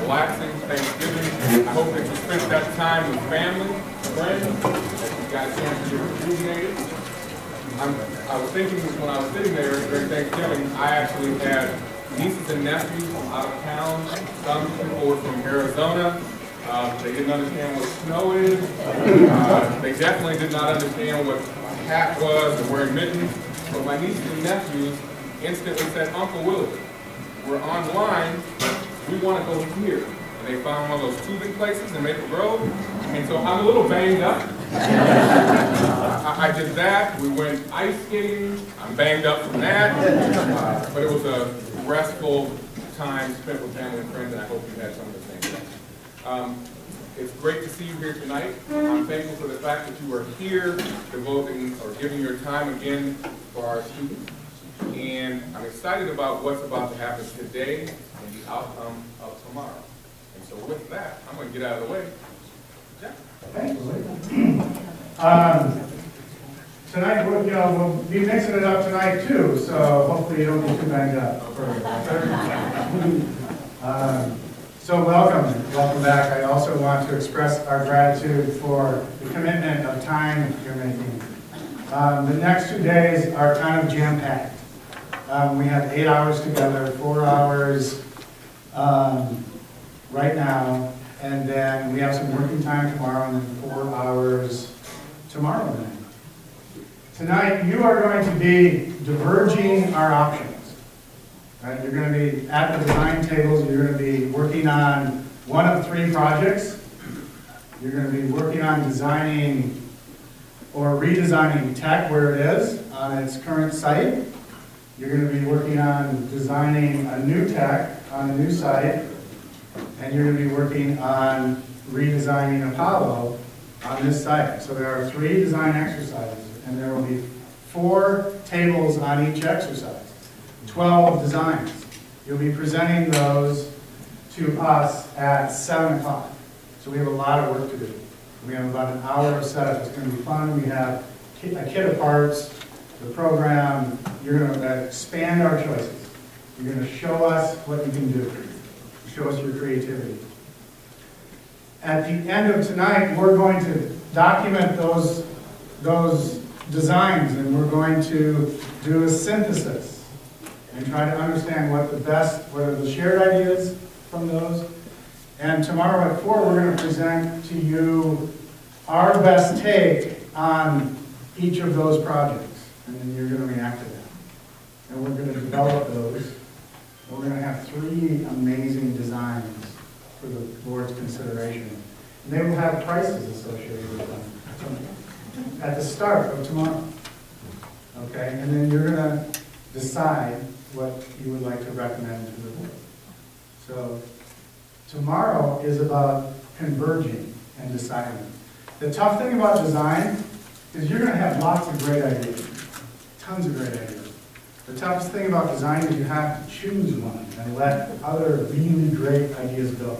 relaxing Thanksgiving. I hope that you spent that time with family, friends, that you got a chance to get rejuvenated. I was thinking when I was sitting there during Thanksgiving, I actually had nieces and nephews from out of town. Some people were from Arizona. They didn't understand what snow is. They definitely did not understand what a hat was or wearing mittens. But my nieces and nephews instantly said, Uncle Willie, we're online, but we want to go here. And they found one of those tubing places in Maple Grove. And so I'm a little banged up. I did that. We went ice skating. I'm banged up from that. But it was a restful time spent with family and friends, and I hope you had some of the same things. It's great to see you here tonight. I'm thankful for the fact that you are here devoting or giving your time again for our students. And I'm excited about what's about to happen today and the outcome of tomorrow. And so with that, I'm going to get out of the way. Jeff. Thank you. Tonight, we'll be mixing it up tonight too, so hopefully you don't get too banged up. So welcome back. I also want to express our gratitude for the commitment of time you're making. The next 2 days are kind of jam-packed. We have 8 hours together, 4 hours right now, and then we have some working time tomorrow, and then 4 hours tomorrow night. Tonight, you are going to be diverging our options. Right? You're going to be at the design tables. You're going to be working on one of 3 projects. You're going to be working on designing or redesigning tech where it is on its current site. You're going to be working on designing a new tech on a new site. And you're going to be working on redesigning Apollo on this site. So there are 3 design exercises, and there will be 4 tables on each exercise. 12 designs. You'll be presenting those to us at 7 o'clock. So we have a lot of work to do. We have about an hour of setup. It's going to be fun. We have a kit of parts, the program. You're going to expand our choices. You're going to show us what you can do. Show us your creativity. At the end of tonight, we're going to document those designs, and we're going to do a synthesis and try to understand what are the shared ideas from those. And tomorrow at 4, we're going to present to you our best take on each of those projects. And then you're going to react to that. And we're going to develop those. And we're going to have 3 amazing designs for the board's consideration. And they will have prices associated with them at the start of tomorrow. Okay? And then you're going to decide what you would like to recommend to the board. So tomorrow is about converging and deciding. The tough thing about design is you're going to have lots of great ideas, tons of great ideas. The toughest thing about design is you have to choose one and let other really great ideas go,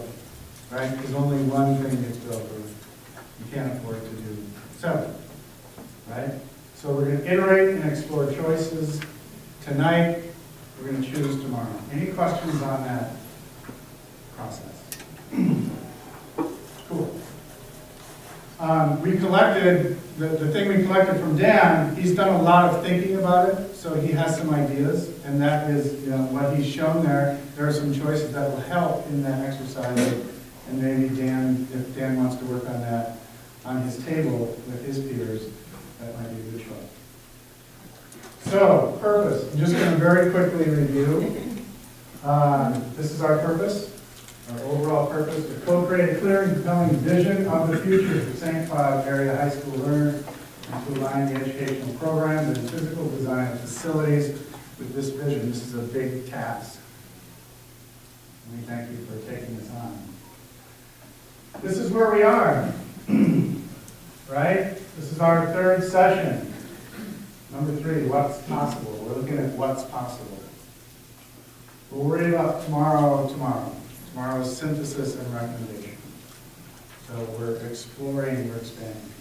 right? Because only one thing gets built, or you can't afford to do several, right? So we're going to iterate and explore choices tonight. We're going to choose tomorrow. Any questions on that process? Cool. We collected, the thing we collected from Dan, he's done a lot of thinking about it, so he has some ideas, and that is what he's shown there. There are some choices that will help in that exercise, and maybe Dan, if Dan wants to work on that on his table with his peers, that might be a good choice. So, purpose. I'm just going to very quickly review. This is our purpose. Our overall purpose is to co-create a clear and compelling vision of the future for St. Cloud area high school learners and to align the educational programs and physical design of facilities with this vision. This is a big task. And we thank you for taking this on. This is where we are, right? This is our 3rd session. Number 3, what's possible? We're looking at what's possible. We'll worry about tomorrow. Tomorrow's synthesis and recommendation. So we're exploring, we're expanding.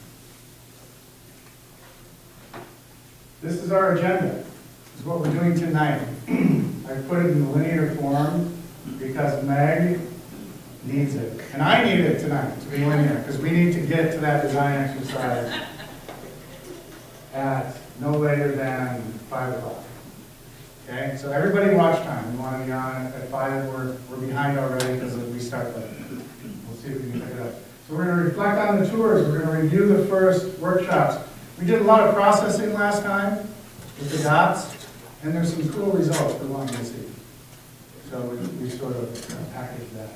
This is our agenda. This is what we're doing tonight. I put it in linear form because Meg needs it. And I need it tonight to be linear, because we need to get to that design exercise at no later than 5 o'clock. Okay, so everybody watch time. We want to be on at 5. We're behind already because we start late. We'll see if we can pick it up. So we're going to reflect on the tours. We're going to review the first workshops. We did a lot of processing last time with the dots, and there's some cool results we're wanting to see. So we sort of packaged that.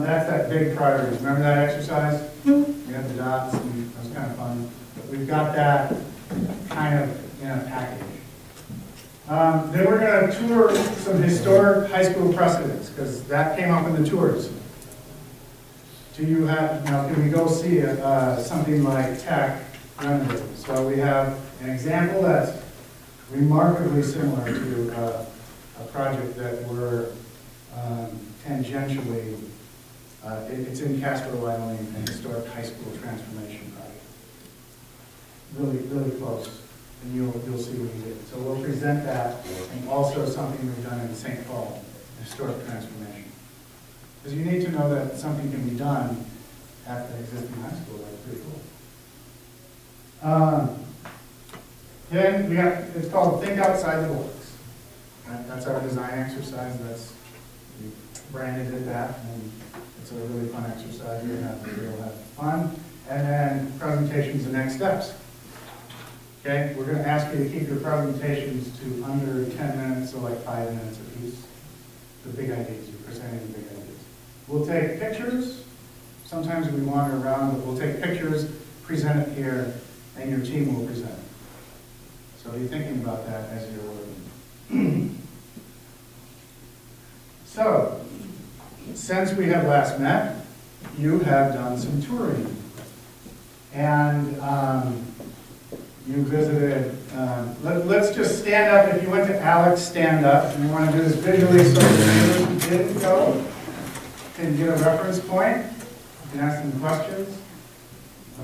That's that big priorities. Remember that exercise? We had the dots, and that was kind of fun. But we've got that kind of in a package. Then we're going to tour some historic high school precedents, because that came up in the tours. Do you have, can we go see something like Tech Remodeling? So we have an example that's remarkably similar to a project that we're tangentially, it's in Casper, Wyoming, an historic high school transformation project. Really, really close. And you'll see what we did. So we'll present that, and also something we've done in St. Paul, historic transformation. Because you need to know that something can be done at the existing high school. That's pretty cool. Then we got, it's called Think Outside the Box. Right? That's our design exercise. We branded it that, and it's a really fun exercise. We'll have fun. And then presentations and next steps. Okay, we're going to ask you to keep your presentations to under 10 minutes, so like 5 minutes apiece. The big ideas, you're presenting the big ideas. We'll take pictures. Sometimes we wander around, but we'll take pictures, present it here, and your team will present it. So you're thinking about that as you're working. So, since we have last met, you have done some touring. And you visited, let's just stand up. If you went to Alex, stand up. And we want to do this visually so that you didn't go. Can you get a reference point? You can ask them questions.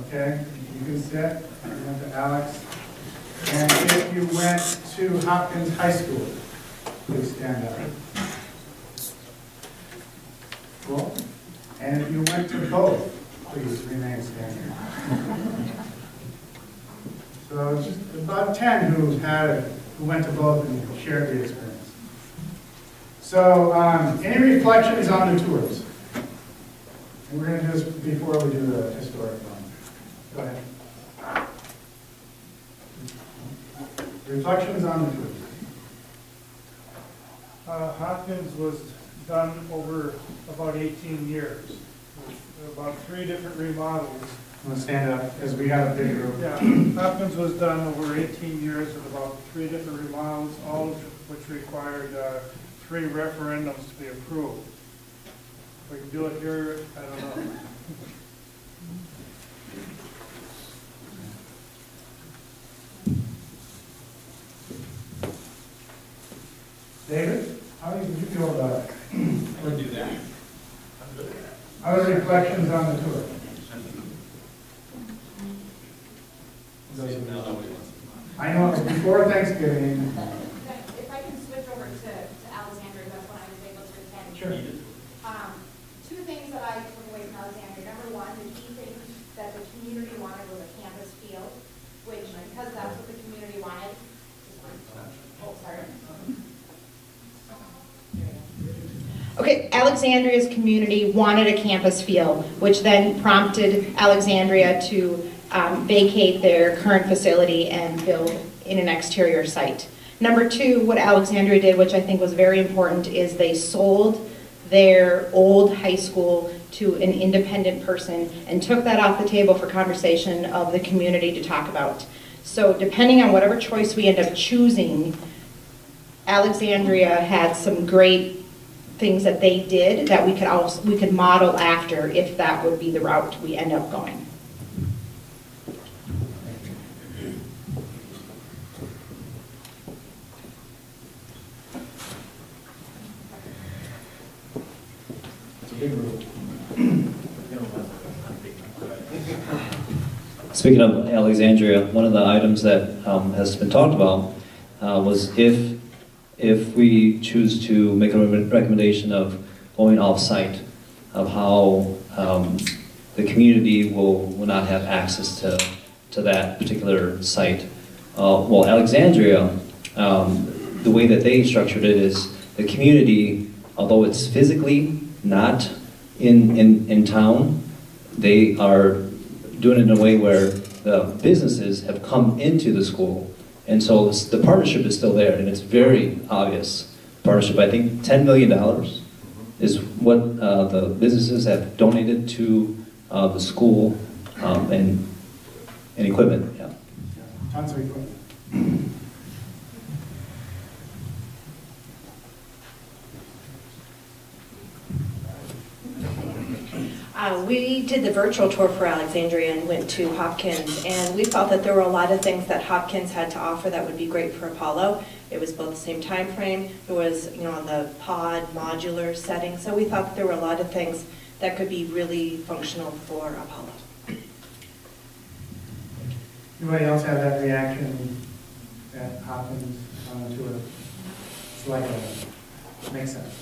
Okay, you can sit. You went to Alex. And if you went to Hopkins High School, please stand up. Cool. And if you went to both, please remain standing. So just about 10 who went to both and shared the experience. So any reflections on the tours? And we're going to do this before we do the historic one. Go ahead. Reflections on the tours. Hopkins was done over about 18 years, with about 3 different remodels. I'm going to stand up because we got a big group. Yeah, Hopkins was done over 18 years with about 3 different remodels, all of which required 3 referendums to be approved. If we can do it here, I don't know. David, how did you feel about it? I would do that. Other reflections on the tour? I know it's before Thanksgiving. If I can switch over to Alexandria, that's when I was able to attend. Sure. 2 things that I took away from Alexandria. Number 1, the key thing that the community wanted was a campus feel, which, because that's what the community wanted. Oh, sorry. Okay, Alexandria's community wanted a campus feel, which then prompted Alexandria to vacate their current facility and build in an exterior site. Number 2, what Alexandria did, which I think was very important, is they sold their old high school to an independent person and took that off the table for conversation of the community to talk about. So depending on whatever choice we end up choosing, Alexandria had some great things that they did that we could model after if that would be the route we end up going. Speaking of Alexandria, one of the items that has been talked about was if we choose to make a recommendation of going off-site, of how the community will not have access to that particular site. Well, Alexandria, the way that they structured it is the community, although it's physically not in town, they are doing it in a way where the businesses have come into the school. And so the partnership is still there, and it's very obvious partnership. I think $10 million is what the businesses have donated to the school and equipment. Yeah. Tons of equipment. We did the virtual tour for Alexandria and went to Hopkins, and we felt that there were a lot of things that Hopkins had to offer that would be great for Apollo. It was both the same time frame, it was, you know, the pod modular setting, so we thought that there were a lot of things that could be really functional for Apollo. Anybody else have that reaction at Hopkins on the tour? It's like makes sense.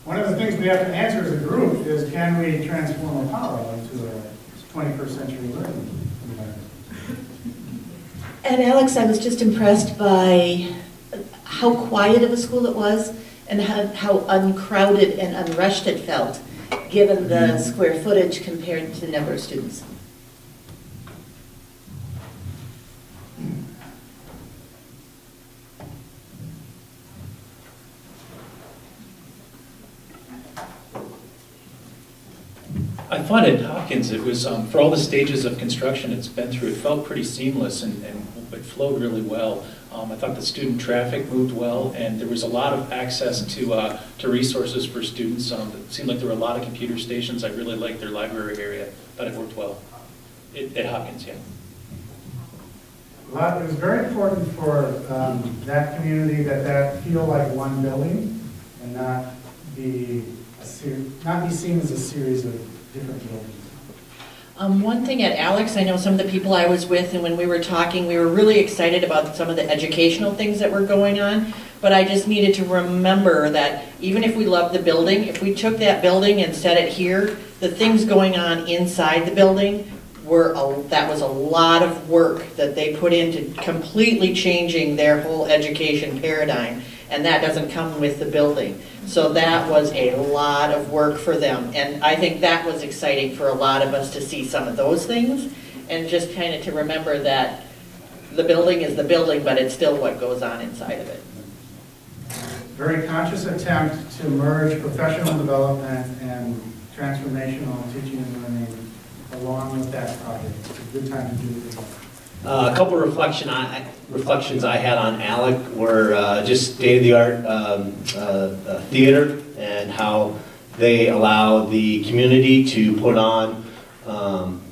One of the things we have to answer as a group is, can we transform Apollo into a 21st century learning environment? And Alex, I was just impressed by how quiet of a school it was and how uncrowded and unrushed it felt, given the square footage compared to the number of students. I thought at Hopkins it was, for all the stages of construction it's been through, it felt pretty seamless and it flowed really well. I thought the student traffic moved well, and there was a lot of access to resources for students. It seemed like there were a lot of computer stations. I really liked their library area. Thought it worked well. At Hopkins, yeah. Well, it was very important for that community that feel like one building and not be seen as a series of different buildings. One thing at Alex, I know some of the people I was with, and when we were talking, we were really excited about some of the educational things that were going on, but I just needed to remember that even if we love the building, if we took that building and set it here, the things going on inside the building that was a lot of work that they put into completely changing their whole education paradigm, and that doesn't come with the building. So that was a lot of work for them, and I think that was exciting for a lot of us to see some of those things, and just kind of to remember that the building is the building, but it's still what goes on inside of it. Very conscious attempt to merge professional development and transformational teaching and learning along with that project. It's a good time to do it. A couple of reflections I had on ALEC were just state-of-the-art theater and how they allow the community to put on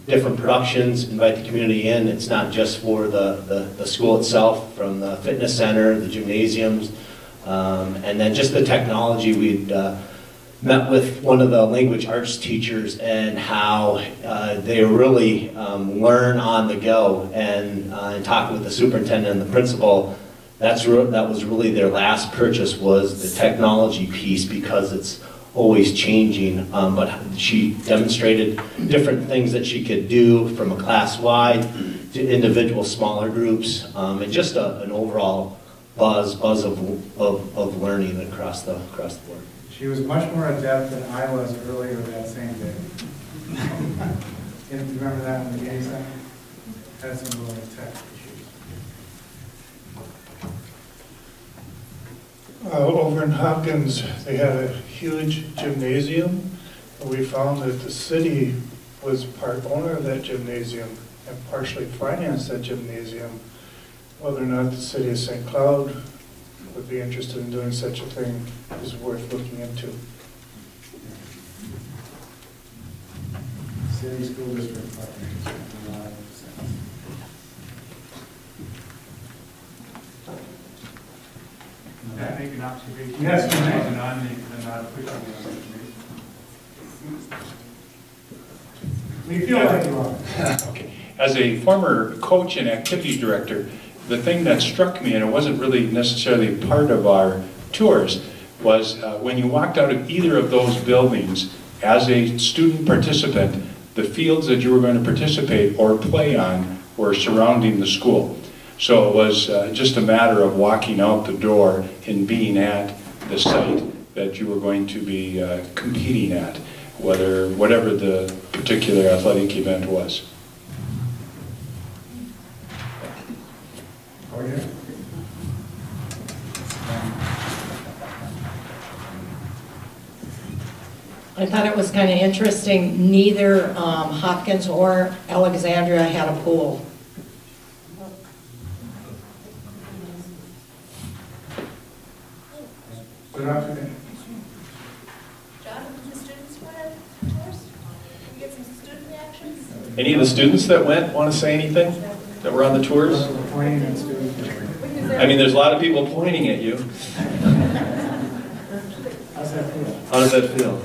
different productions, invite the community in. It's not just for the school itself, from the fitness center, the gymnasiums, and then just the technology. We'd met with one of the language arts teachers and how they really learn on the go, and talking with the superintendent and the principal, that was really their last purchase, was the technology piece, because it's always changing, but she demonstrated different things that she could do from a class-wide to individual smaller groups, and just an overall buzz of learning across the board. She was much more adept than I was earlier that same day. Remember that in the game center? Had some little tech issues. Over in Hopkins, they had a huge gymnasium. We found that the city was part owner of that gymnasium and partially financed that gymnasium. Whether or not the city of St. Cloud would be interested in doing such a thing is worth looking into. City school district partners. A lot of sense. Can I make an observation? Yes, you may. We feel like you are. Okay. As a former coach and activity director, the thing that struck me, and it wasn't really necessarily part of our tours, was when you walked out of either of those buildings as a student participant, the fields that you were going to participate or play on were surrounding the school. So it was just a matter of walking out the door and being at the site that you were going to be competing at, whatever the particular athletic event was. Oh, yeah. I thought it was kind of interesting, neither Hopkins or Alexandria had a pool. Good afternoon. John, did the students want to tours? Can we get some student reactions? Any of the students that went want to say anything that were on the tours? Pointing at students. I mean, there's a lot of people pointing at you. How's that feel? How does that feel?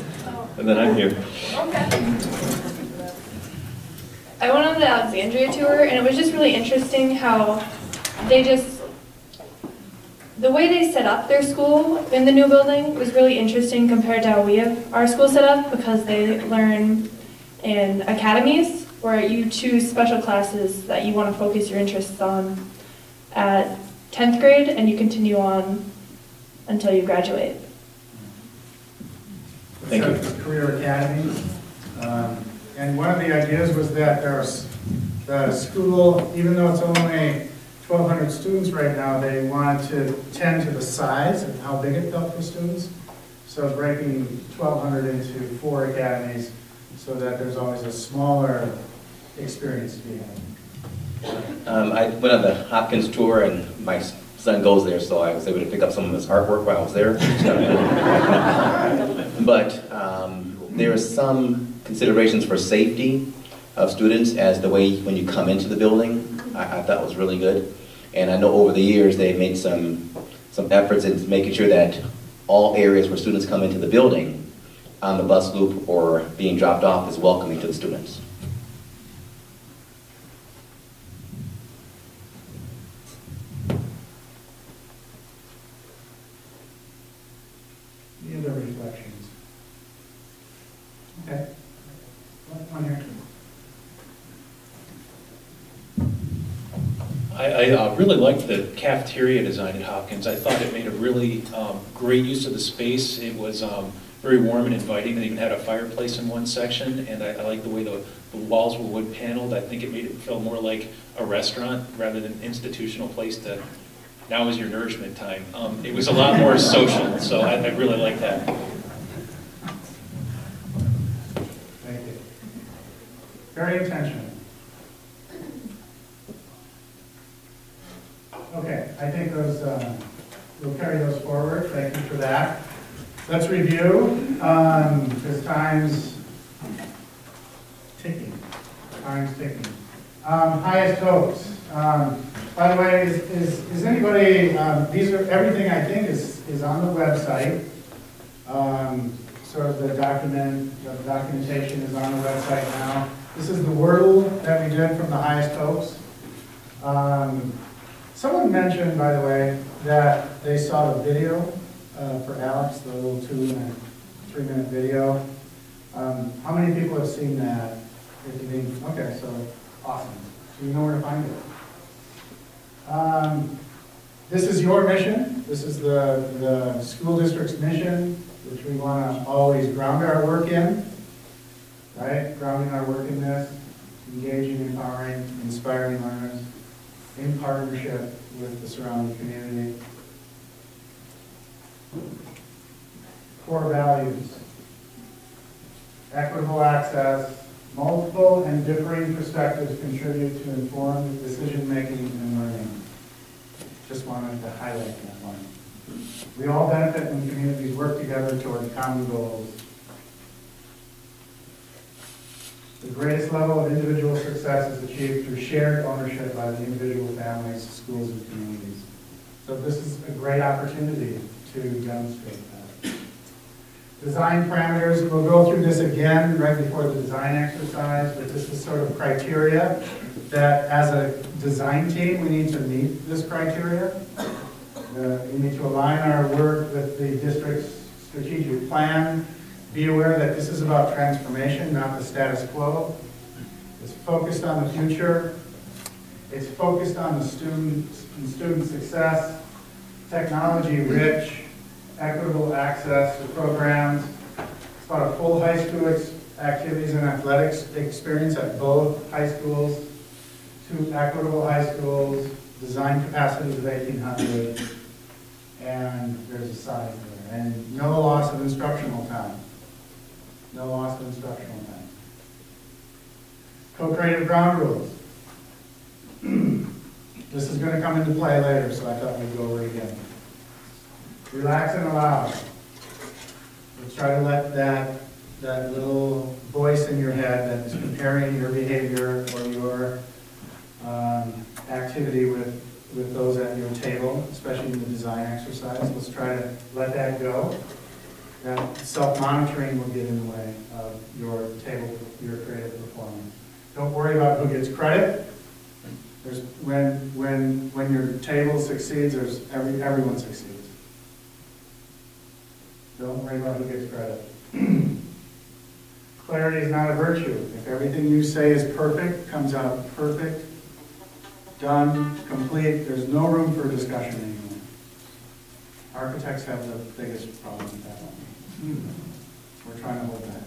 And then I'm here. Okay. I went on the Alexandria tour, and it was just really interesting how the way they set up their school in the new building was really interesting compared to how we have our school set up, because they learn in academies where you choose special classes that you want to focus your interests on at 10th grade, and you continue on until you graduate. Thank you. Career academies. And one of the ideas was that the school, even though it's only 1,200 students right now, they wanted to tend to the size and how big it felt for students. So breaking 1,200 into 4 academies so that there's always a smaller experience to be had. I went on the Hopkins tour, and my son goes there, so I was able to pick up some of his artwork while I was there. But there are some considerations for safety of students as the way when you come into the building. I thought was really good. And I know over the years they've made some efforts in making sure that all areas where students come into the building on the bus loop or being dropped off is welcoming to the students. Any other reflections? Okay. One here. I really liked the cafeteria design at Hopkins. I thought it made a really great use of the space. It was very warm and inviting. They even had a fireplace in one section, and I liked the way the walls were wood paneled. I think it made it feel more like a restaurant rather than an institutional place to, now is your nourishment time. It was a lot more social, so I really liked that. Thank you. Very intentional. Okay, I think those, we'll carry those forward. Thank you for that. Let's review, because time's ticking. Time's ticking. Highest hopes. By the way, is anybody, these are, everything I think is on the website. Sort of the documentation is on the website now. This is the Wordle that we did from the highest hopes. Someone mentioned, by the way, that they saw the video for Alex, the little 2 and 3 minute video. How many people have seen that? Okay, so awesome. So you know where to find it. This is your mission. This is the school district's mission, which we want to always ground our work in, right? Grounding our work in this, engaging, empowering, inspiring learners, in partnership with the surrounding community. Core values: equitable access, multiple and differing perspectives contribute to informed decision-making and learning. Just wanted to highlight that one. We all benefit when communities work together toward common goals. The greatest level of individual success is achieved through shared ownership by the individual families, schools, and communities. So this is a great opportunity to demonstrate that. Design parameters, we'll go through this again right before the design exercise, but this is sort of criteria that as a design team we need to meet this criteria. We need to align our work with the district's strategic plan. Be aware that this is about transformation, not the status quo. It's focused on the future. It's focused on the students and student success, technology-rich, equitable access to programs. It's about a full high school activities and athletics experience at both high schools, 2 equitable high schools, design capacities of 1,800, and there's a size there. And no loss of instructional time. No loss of instructional time. Co-creative ground rules. This is going to come into play later, so I thought we'd go over it again. Relax and allow. Let's try to let that little voice in your head that is comparing your behavior or your activity with those at your table, especially in the design exercise. Let's try to let that go. That self-monitoring will get in the way of your creative performance. Don't worry about who gets credit. There's when your table succeeds, everyone succeeds. Don't worry about who gets credit. Clarity is not a virtue. If everything you say is perfect, comes out perfect, done, complete, there's no room for discussion anymore. Architects have the biggest problem with that one. We're trying to hold that.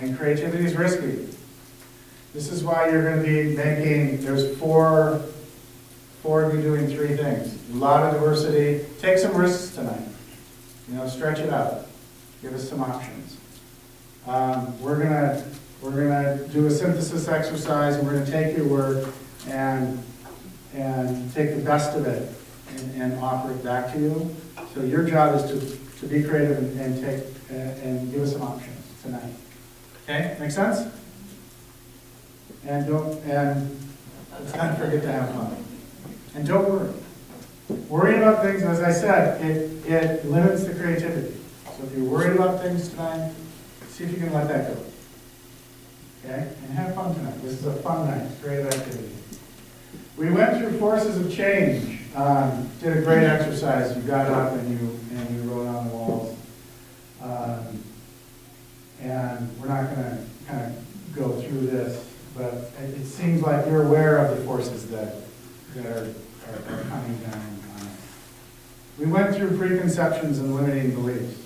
And creativity is risky. This is why you're going to be making, there's four of you doing 3 things. A lot of diversity. Take some risks tonight. Stretch it out. Give us some options. We're gonna do a synthesis exercise, and we're gonna take your work and take the best of it and offer it back to you. So your job is to be creative and give us some options tonight. Okay, make sense? And let's not forget to have fun. And don't worry. Worrying about things, as I said, it limits the creativity. So if you're worried about things tonight, see if you can let that go. Okay? And have fun tonight. This is a fun night, creative activity. We went through forces of change. Did a great exercise. You got up and you wrote on the walls. And we're not going to kind of go through this, but it seems like you're aware of the forces that are coming down on us. We went through preconceptions and limiting beliefs.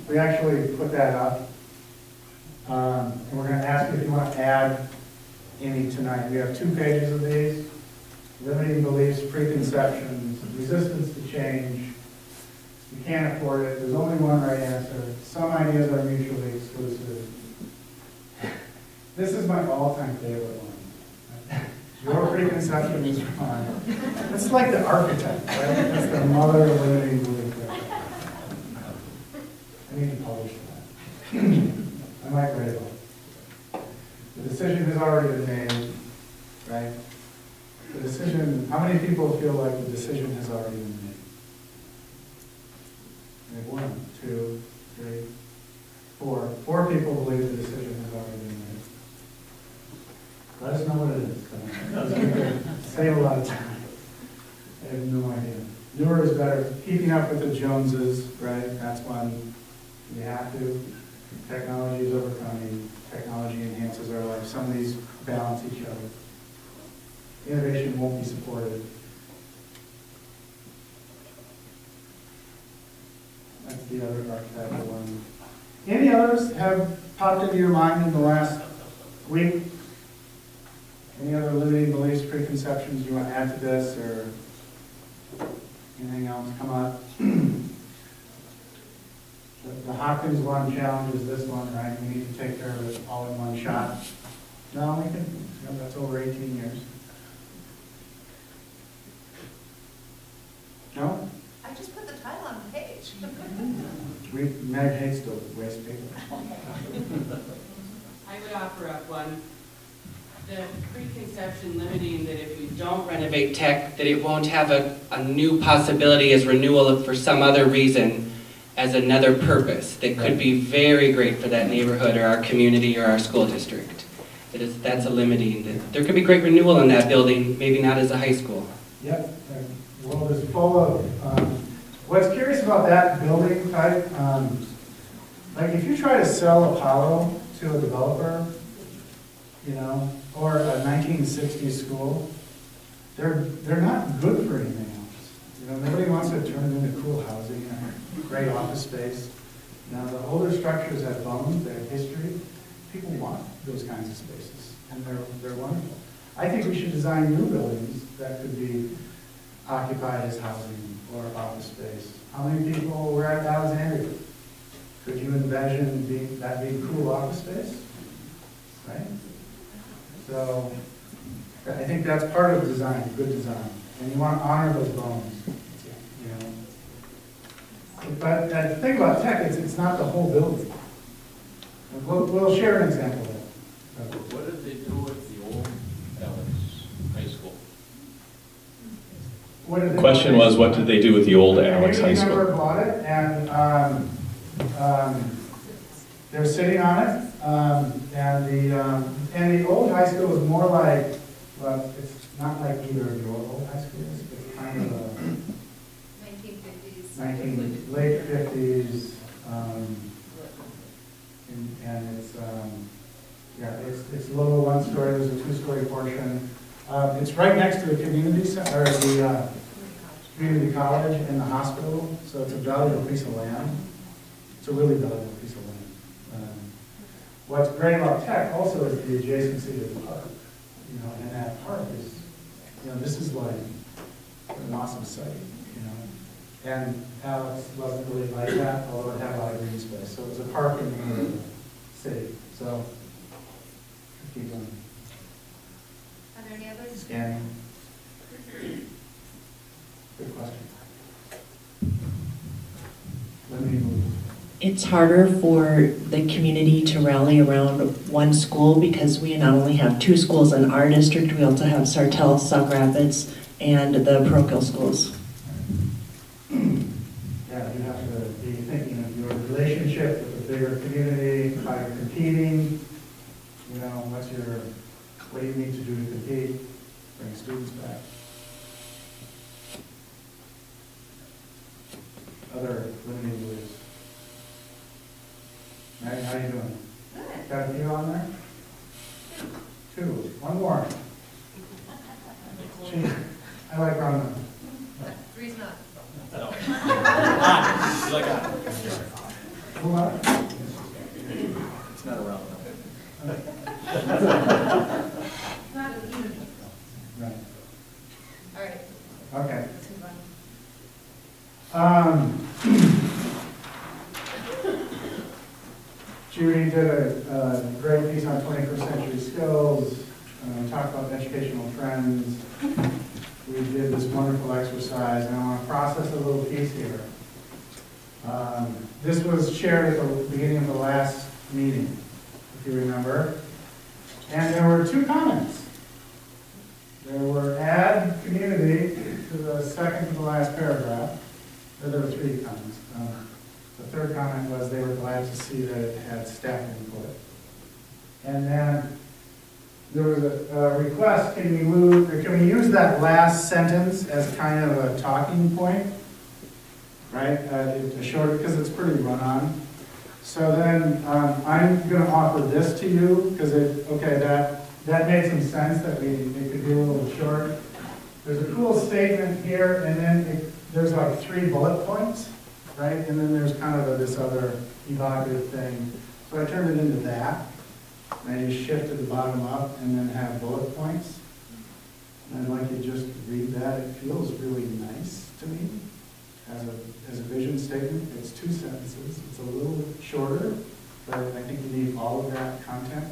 We actually put that up. And we're going to ask you if you want to add any tonight. We have 2 pages of these. Limiting beliefs, preconceptions, resistance to change. You can't afford it. There's only one right answer. Some ideas are mutually exclusive. This is my all-time favorite one. Your preconception is wrong. It's like the architect, right? That's the mother of limiting belief. I need to publish that. I might write it up. The decision has already been made, right? The decision, how many people feel like the decision has already been made? Maybe 1, 2, 3, 4. 4 people believe the decision has already been made. Let us know what it is. Save a lot of time. I have no idea. Newer is better. Keeping up with the Joneses, right? That's one you have to. Technology is overcoming. Technology enhances our life. Some of these balance each other. Innovation won't be supported. That's the other archetypal one. Any others have popped into your mind in the last week? Any other limiting beliefs, preconceptions you want to add to this, or anything else come up? The Hopkins one challenge is this one, right? We need to take care of it all in one shot. No, we can. That's over 18 years. No? I just put the title on the page. Meg hates to waste paper. I would offer up one. The preconception limiting that if you don't renovate tech, that it won't have a new possibility as renewal for some other reason as another purpose that could be very great for that neighborhood or our community or our school district. That's a limiting. That there could be great renewal in that building, maybe not as a high school. Yep, the world is full of, what's curious about that building type, like if you try to sell Apollo to a developer, you know, or a 1960s school, they're not good for anything else. You know, nobody wants to turn it into cool housing or great office space. You know, the older structures have bones, they have history. People want those kinds of spaces, and they're wonderful. I think we should design new buildings that could be occupied as housing or office space. How many people were at Alexandria? Could you envision that being cool office space? Right? So I think that's part of design, good design. And you want to honor those bones. You know. But the thing about tech is it's not the whole building. We'll share an example of that. What did they do with the old Alex High School? The question was, what did they do with the old Alex High School? Member bought it, and they're sitting on it. And the old high school is more like, well, it's not like either of your old high schools. It's kind of a 1950s. Late 50s. And it's, yeah, it's a little one-story. There's a two-story portion. It's right next to the community center, or the community college and the hospital. So it's a valuable piece of land. It's a really valuable piece of land. What's great about tech also is the adjacency to the park. You know, and that park is, you know, this is like an awesome site. You know, and Alex wasn't really like that, although it had a lot of green space. So it was a park in the middle of the city. So let's keep going. Are there any others? Scanning. Good question. Let me move. It's harder for the community to rally around one school because we not only have two schools in our district, we also have Sartell, Sauk Rapids, and the parochial schools. Yeah, you have to be thinking of your relationship with the bigger community, how you're competing, you know, what do you need to do to compete, bring students back. Other limiting beliefs. Maggie, how you doing? Good. Got a few on there? Two. One more. Gee, I like round numbers. Three's not. Move on. It's not around. Not an even. Right. All right. Okay. Let's move on. Judy did a great piece on 21st century skills, talked about educational trends. We did this wonderful exercise, and I want to process a little piece here. This was shared at the beginning of the last meeting, if you remember. And there were two comments. There were add community to the second to the last paragraph. There were three comments. The third comment was they were glad to see that it had staff input. And then there was a request, can we use that last sentence as kind of a talking point? Right? A short, because it's pretty run-on. So then I'm going to offer this to you, because that made some sense that it could be a little short. There's a cool statement here, and then there's like 3 bullet points. Right? And then there's kind of this other evocative thing. So I turned it into that. And I just shifted the bottom up and then have bullet points. And I'd like you to just read that. It feels really nice to me as a vision statement. It's 2 sentences. It's a little shorter, but I think you need all of that content.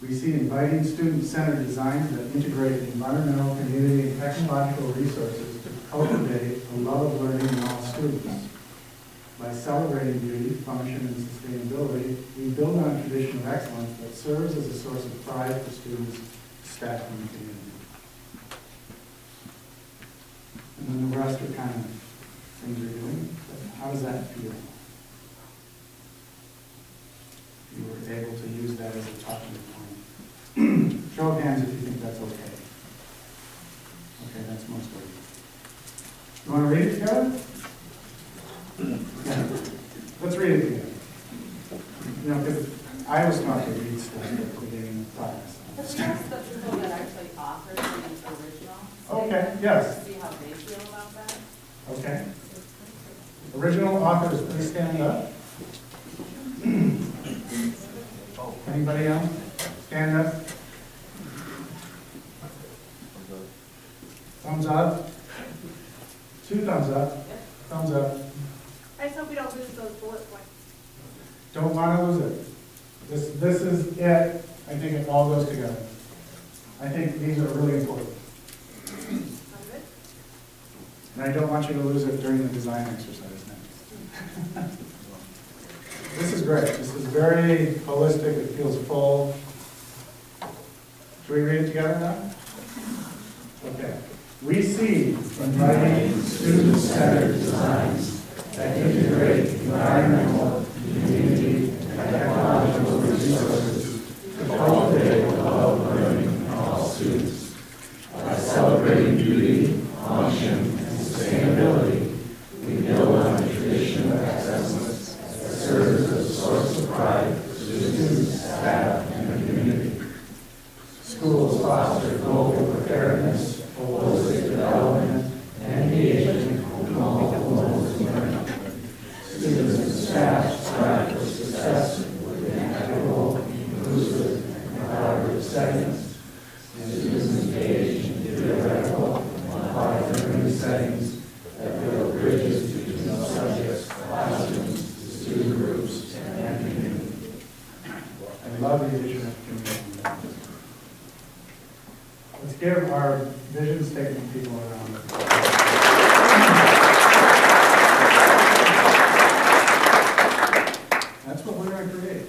We see inviting student-centered designs that integrate environmental, community, and technological resources to cultivate a love of learning in all students. By celebrating beauty, function, and sustainability, we build on a tradition of excellence that serves as a source of pride for students, staff, and the community. And then the rest are kind of things you're doing. How does that feel? You were able to use that as a talking point. Show of hands if you think that's okay. You want to read it together? Yeah. Let's read it together. You know, because I was taught to read stuff at the beginning of the class. Let's ask the people that actually authored the original. Okay, yes. See how they feel about that. Okay. Original authors, please stand up. Anybody else? Stand up. Thumbs up. 2 thumbs up. Thumbs up. I just hope we don't lose those bullet points. Don't want to lose it. This is it. I think it all goes together. I think these are really important. And I don't want you to lose it during the design exercise next. This is great. This is very holistic. It feels full. Should we read it together now? Okay. We see inviting student-centered designs that integrate environmental, community, and technological resources to cultivate the love of learning in all students. By celebrating beauty, function, and sustainability, we build on a tradition of excellence that serves as a source of pride for students, staff, and the community. Schools foster global preparedness, holistic development, and engagement in multiple modes of learning. Students and staff strive for success within equitable, inclusive, and collaborative settings. Students engage in theoretical and applied learning settings that build bridges between subjects, classrooms, student groups, and community. I love the addition of community. Let's give our vision statement people around us. That's what we're going to create.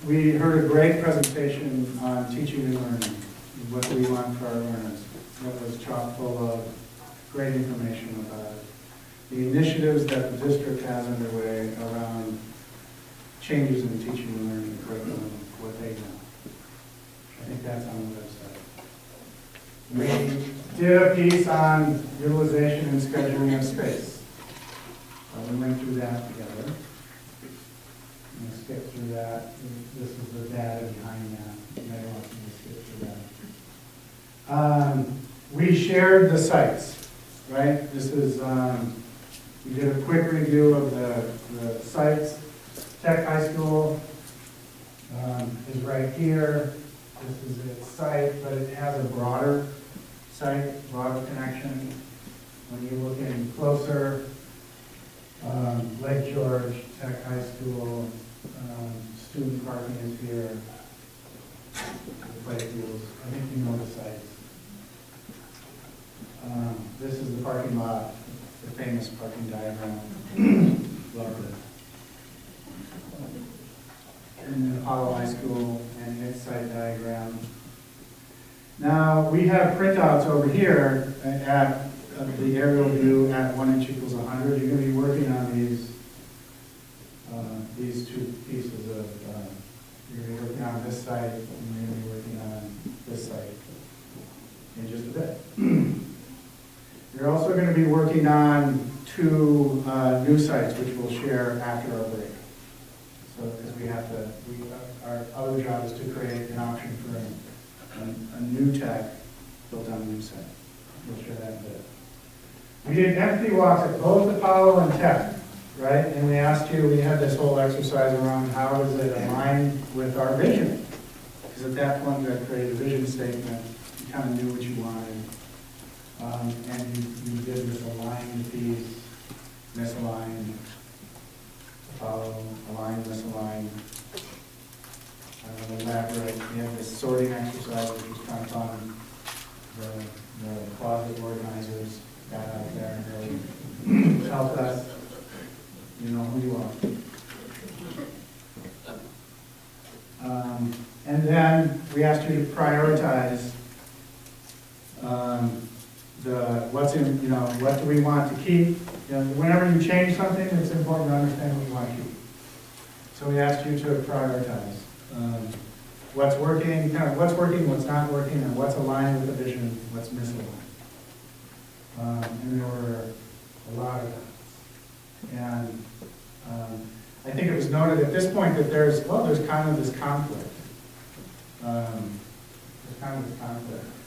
We heard a great presentation on teaching and learning. What do we want for our learners? That was chock full of great information about the initiatives that the district has underway around changes in teaching and learning curriculum, what they know. I think that's on the website. We did a piece on utilization and scheduling of space. We went through that together. I'm going to skip through that. This is the data behind that. You may want to skip through that. We shared the sites, right? This is, we did a quick review of the sites. Tech High School is right here. This is its site, but it has a broader site, broader connection. When you look in closer, Lake George, Tech High School, student parking is here, the playfields. I think you know the sites. This is the parking lot, the famous parking diagram. Love it. And then Apollo High School and its site diagram. Now, we have printouts over here at the aerial view at 1 inch equals 100. You're going to be working on these 2 pieces of, you're going to be working on this site, and you're going to be working on this site in just a bit. You're also going to be working on 2 new sites, which we'll share after our break. So, because we have to, our other job is to create an option for a new tech built on a new site. We'll share that in a bit. We did empathy walks at both Apollo and Tech, right? And we asked you, we had this whole exercise around how does it align with our vision? Because at that point you had created a vision statement, you kind of knew what you wanted. And you did this aligned piece, misaligned, Apollo, aligned, misaligned. Elaborate. We had this sorting exercise, which was kind of fun. The closet organizers got out there and really helped us. You know who you are. And then we asked you to prioritize what's in, what do we want to keep. Whenever you change something, it's important to understand what you want to keep. So we asked you to prioritize. what's working, kind of what's working, what's not working, and what's aligned with the vision, what's misaligned. And there were a lot of that. And I think it was noted at this point that there's kind of this conflict.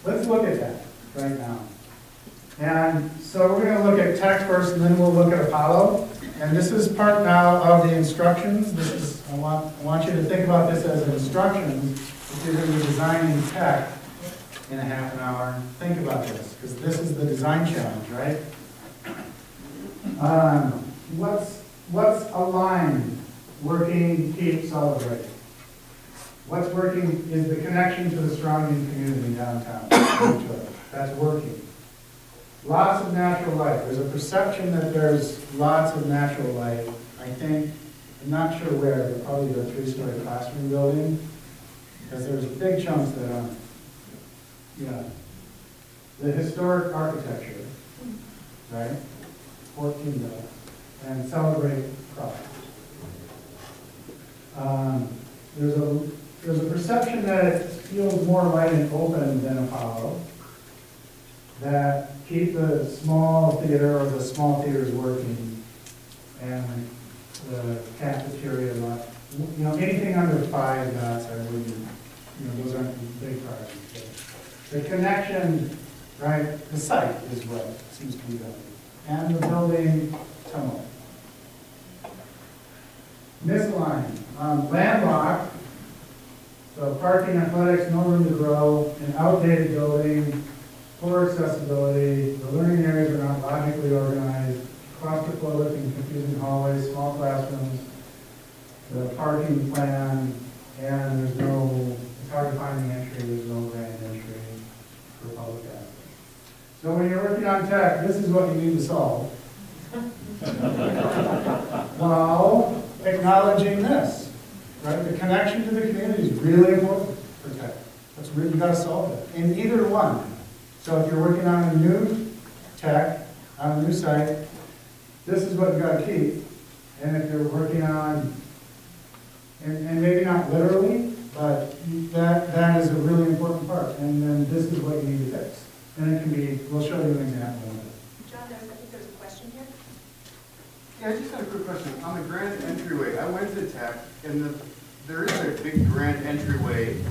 Let's look at that right now. And so we're going to look at tech first, and then we'll look at Apollo. And this is part now of the instructions. This is I want you to think about this as instructions. If you're going to be designing tech in a half an hour, think about this, because this is the design challenge, right? What's aligned, working, keep, celebrate? What's working is the connection to the surrounding community downtown. That's working. Lots of natural light. There's a perception that there's lots of natural light. I think, I'm not sure where, but probably the 3-story classroom building, because there's big chunks that aren't. Yeah. The historic architecture, right? 14 dollars. And celebrate craft. There's a perception that it feels more light and open than Apollo, that keep the small theater or the small theaters working, and the cafeteria lot. Anything under 5 dots, I wouldn't, those aren't big priorities. The connection, right, the site is what seems to be valued, and the building tunnel. Misaligned, landlocked, so parking, athletics, no room to grow, an outdated building, poor accessibility, the learning areas are not logically organized, claustrophobic and confusing hallways, small classrooms, the parking plan, and it's hard to find the entry, there's no grand entry for public access. So when you're working on tech, this is what you need to solve. While acknowledging this, right? The connection to the community is really important for tech. That's really, you gotta solve that in either one. So if you're working on a new tech, on a new site, this is what you gotta keep. And if you're working on, and maybe not literally, but that is a really important part. And then this is what you need to fix. And it can be, we'll show you an example of it. John, I think there's a question here. Yeah, I just had a quick question. On the grand entryway, I went to tech, and there is a big grand entryway.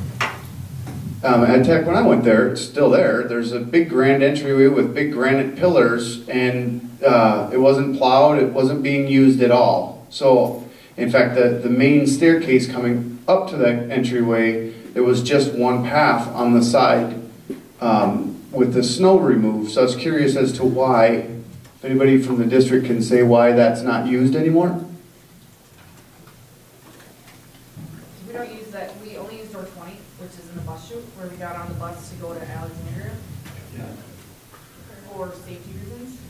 At Tech, when I went there, it's still there. There's a big grand entryway with big granite pillars, and it wasn't plowed. It wasn't being used at all. So, in fact, the main staircase coming up to that entryway, there was just one path on the side with the snow removed. So I was curious as to why. If anybody from the district can say why that's not used anymore? We don't use that. We only use door 20, which is in the bus chute, where we got on the bus to go to Alexandria. Yeah. For safety reasons,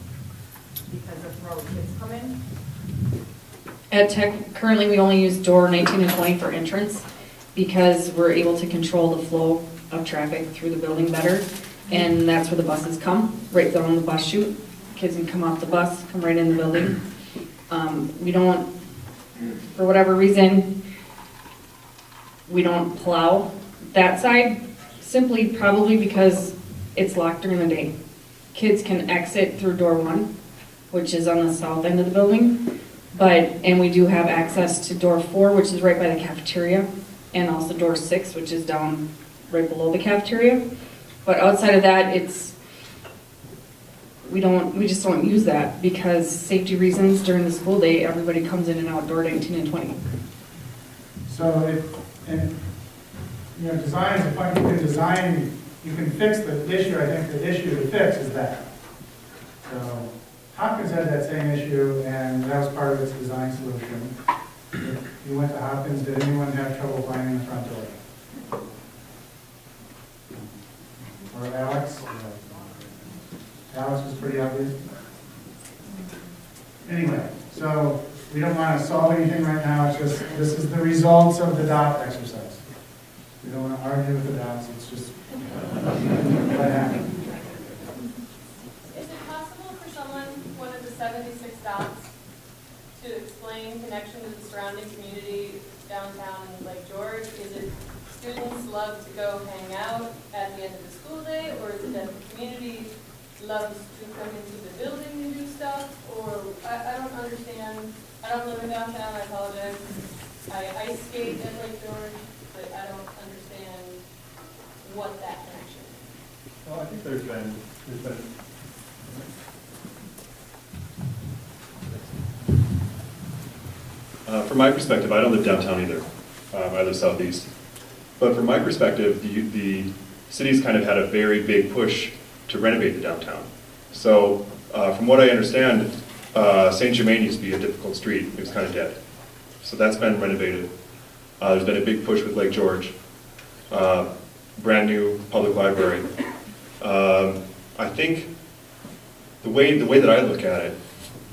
because that's where all the kids come in. At Tech, currently we only use door 19 and 20 for entrance because we're able to control the flow of traffic through the building better. And that's where the buses come, right down the bus chute. Kids can come off the bus, come right in the building. We don't, for whatever reason, we don't plow that side, simply probably because it's locked during the day. Kids can exit through door 1, which is on the south end of the building, and we do have access to door 4, which is right by the cafeteria, and also door 6, which is down right below the cafeteria. But outside of that, we just don't use that because safety reasons during the school day, everybody comes in and out door 19 and 20. So design is a fun, you can fix the issue. I think the issue to fix is that. So Hopkins had that same issue, and that was part of its design solution. If you went to Hopkins, did anyone have trouble finding the front door? Or Alex? Alex was pretty obvious. Anyway, so we don't want to solve anything right now. It's just, this is the results of the dot exercise. We don't want to argue with the dots. It's just what happened. Is it possible for someone, one of the 76 dots, to explain connection to the surrounding community downtown in Lake George? Is it students end of the school day, or is it that the community loves to come into the building and do stuff, or I don't understand. I don't live in downtown, I apologize. I ice skate at Lake George, but I don't understand what that connection is. Well, I think there's been from my perspective, I don't live downtown either. I live southeast. But from my perspective, the city's kind of had a very big push to renovate the downtown. So from what I understand, Saint Germain used to be a difficult street. It was kind of dead. So that's been renovated. There's been a big push with Lake George. Brand new public library. I think the way that I look at it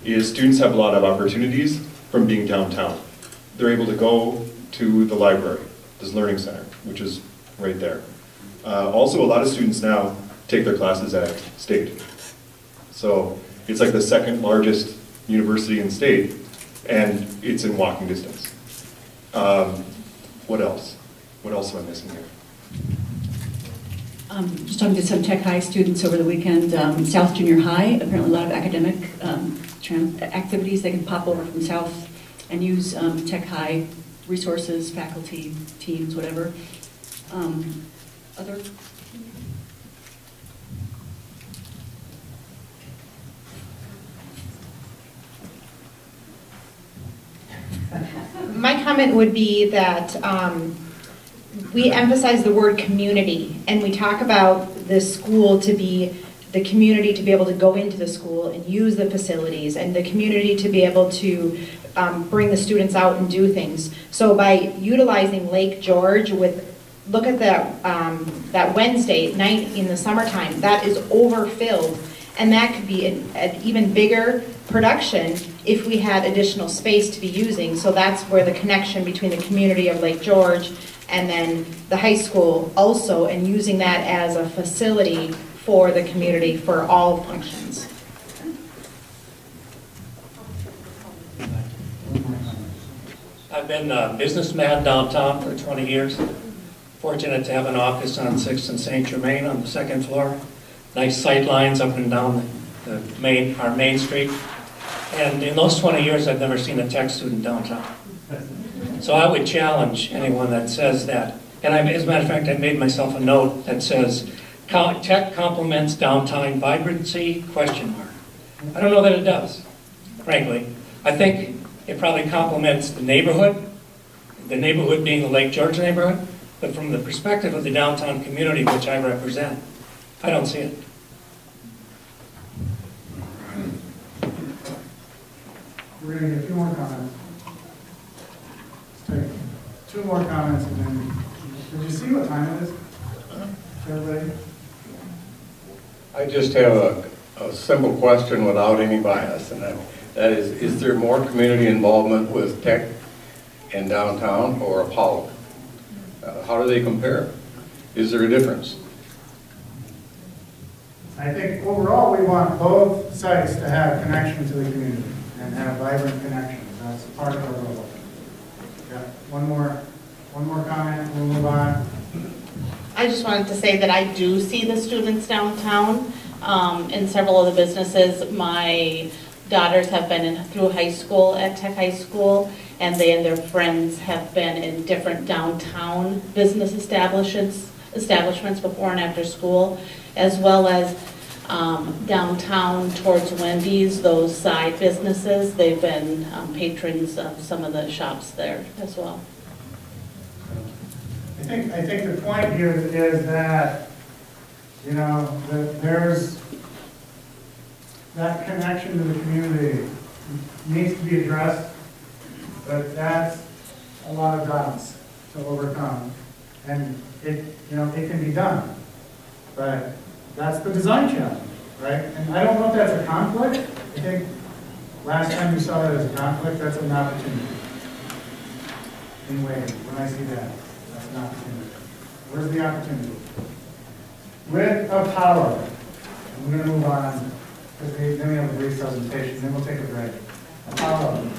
is students have a lot of opportunities from being downtown. They're able to go to the library, this learning center, which is right there. Also, a lot of students now take their classes at State. So it's like the second largest university in State, and it's in walking distance. What else? What else am I missing here? Just talking to some Tech High students over the weekend. South Junior High, apparently a lot of academic activities. They can pop over from South and use Tech High resources, faculty, teams, whatever. Other? My comment would be that we emphasize the word community, and we talk about the school to be the community to be able to go into the school and use the facilities, and the community to be able to bring the students out and do things. So by utilizing Lake George look at that Wednesday night in the summertime, that is overfilled, and that could be an even bigger production if we had additional space to be using. So that's where the connection between the community of Lake George and then the high school also, and using that as a facility for the community for all functions. I've been a businessman downtown for 20 years. Fortunate to have an office on 6th and St. Germain on the 2nd floor. Nice sight lines up and down our main street. And in those 20 years, I've never seen a tech student downtown. So I would challenge anyone that says that. And as a matter of fact, I made myself a note that says, tech complements downtown vibrancy, ? I don't know that it does, frankly. I think it probably complements the neighborhood being the Lake George neighborhood, but from the perspective of the downtown community, which I represent, I don't see it. We're going to get a few more comments. Let's take 2 more comments and then, did you see what time it is? Everybody? I just have a simple question without any bias, and that is there more community involvement with tech in downtown or Apollo? How do they compare? Is there a difference? I think overall we want both sites to have connection to the community and have vibrant connections. That's part of our role. Yeah, one more comment, we'll move on. I just wanted to say that I do see the students downtown in several of the businesses. My daughters have been through high school at Tech High School, and they and their friends have been in different downtown business establishments before and after school, as well as downtown towards Wendy's, those side businesses. They've been patrons of some of the shops there as well. I think the point here is that, you know, that there's that connection to the community needs to be addressed, but that's a lot of grounds to overcome. And it can be done, but that's the design challenge, right? And I don't know if that's a conflict. I think last time you saw that as a conflict, that's an opportunity. Anyway, when I see that, that's an opportunity. Where's the opportunity? With Apollo, I'm going to move on, because then we have a brief presentation, then we'll take a break. Apollo,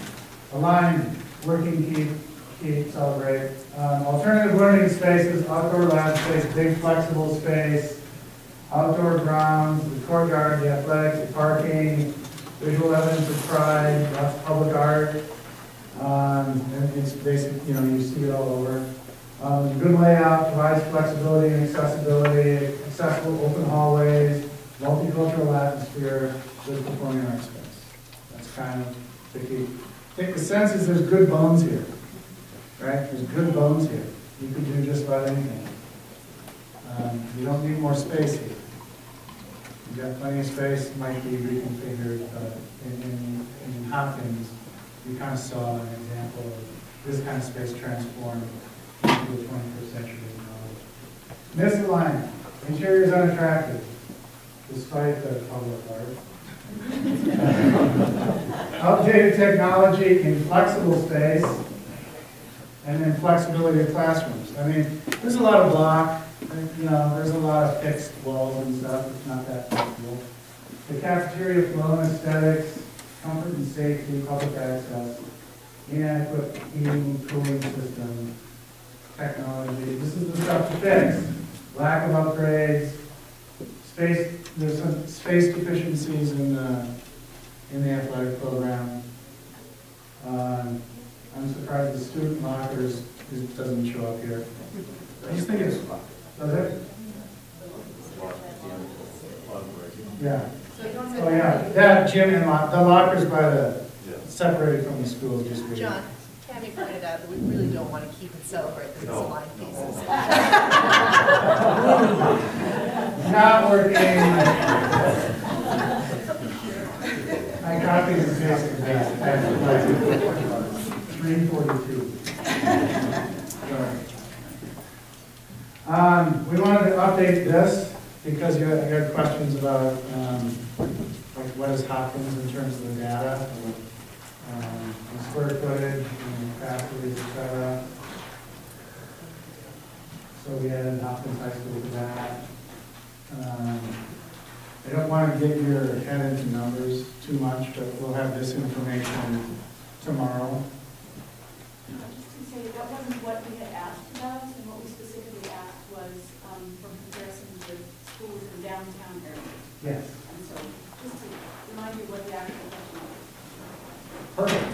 aligned, working keep, celebrate. Alternative learning spaces, outdoor lab space, big flexible space, outdoor grounds, the courtyard, the athletics, the parking, visual evidence of pride, lots of public art. And it's basic, you see it all over. Good layout, provides flexibility and accessibility, accessible open hallways, multicultural atmosphere, good performing arts space. That's kind of the key. I think the sense is there's good bones here, right? There's good bones here. You can do just about anything. You don't need more space here. You've got plenty of space, it might be reconfigured, but in Hopkins, you kind of saw an example of this kind of space transformed into the 21st century knowledge. Misalignment. Interior is unattractive, despite the public art. Outdated technology in flexible space, and then flexibility of classrooms. I mean, there's a lot of block, there's a lot of fixed walls and stuff. It's not that flexible. The cafeteria flow and aesthetics, comfort and safety, public access, inadequate heating, cooling system, technology. This is the stuff to fix. Lack of upgrades, space. There's some space deficiencies in the athletic program. I'm surprised the student lockers doesn't show up here. I just think it's does it? Yeah. Oh yeah, that gym and the lockers by the separated from the school just weird. John, Tammy pointed out that we really don't want to keep and celebrate the misaligned pieces. Not working. I copied and pasted that. That's 342. We wanted to update this because you had questions about like what is Hopkins in terms of the data, square footage, faculty, etc. So we added Hopkins High School to that. I don't want to get your head into numbers too much, but we'll have this information tomorrow. Just to say, that wasn't what we had asked about, and what we specifically asked was for comparison with schools in downtown areas. Yes. And so, just to remind you what the actual question was. Perfect.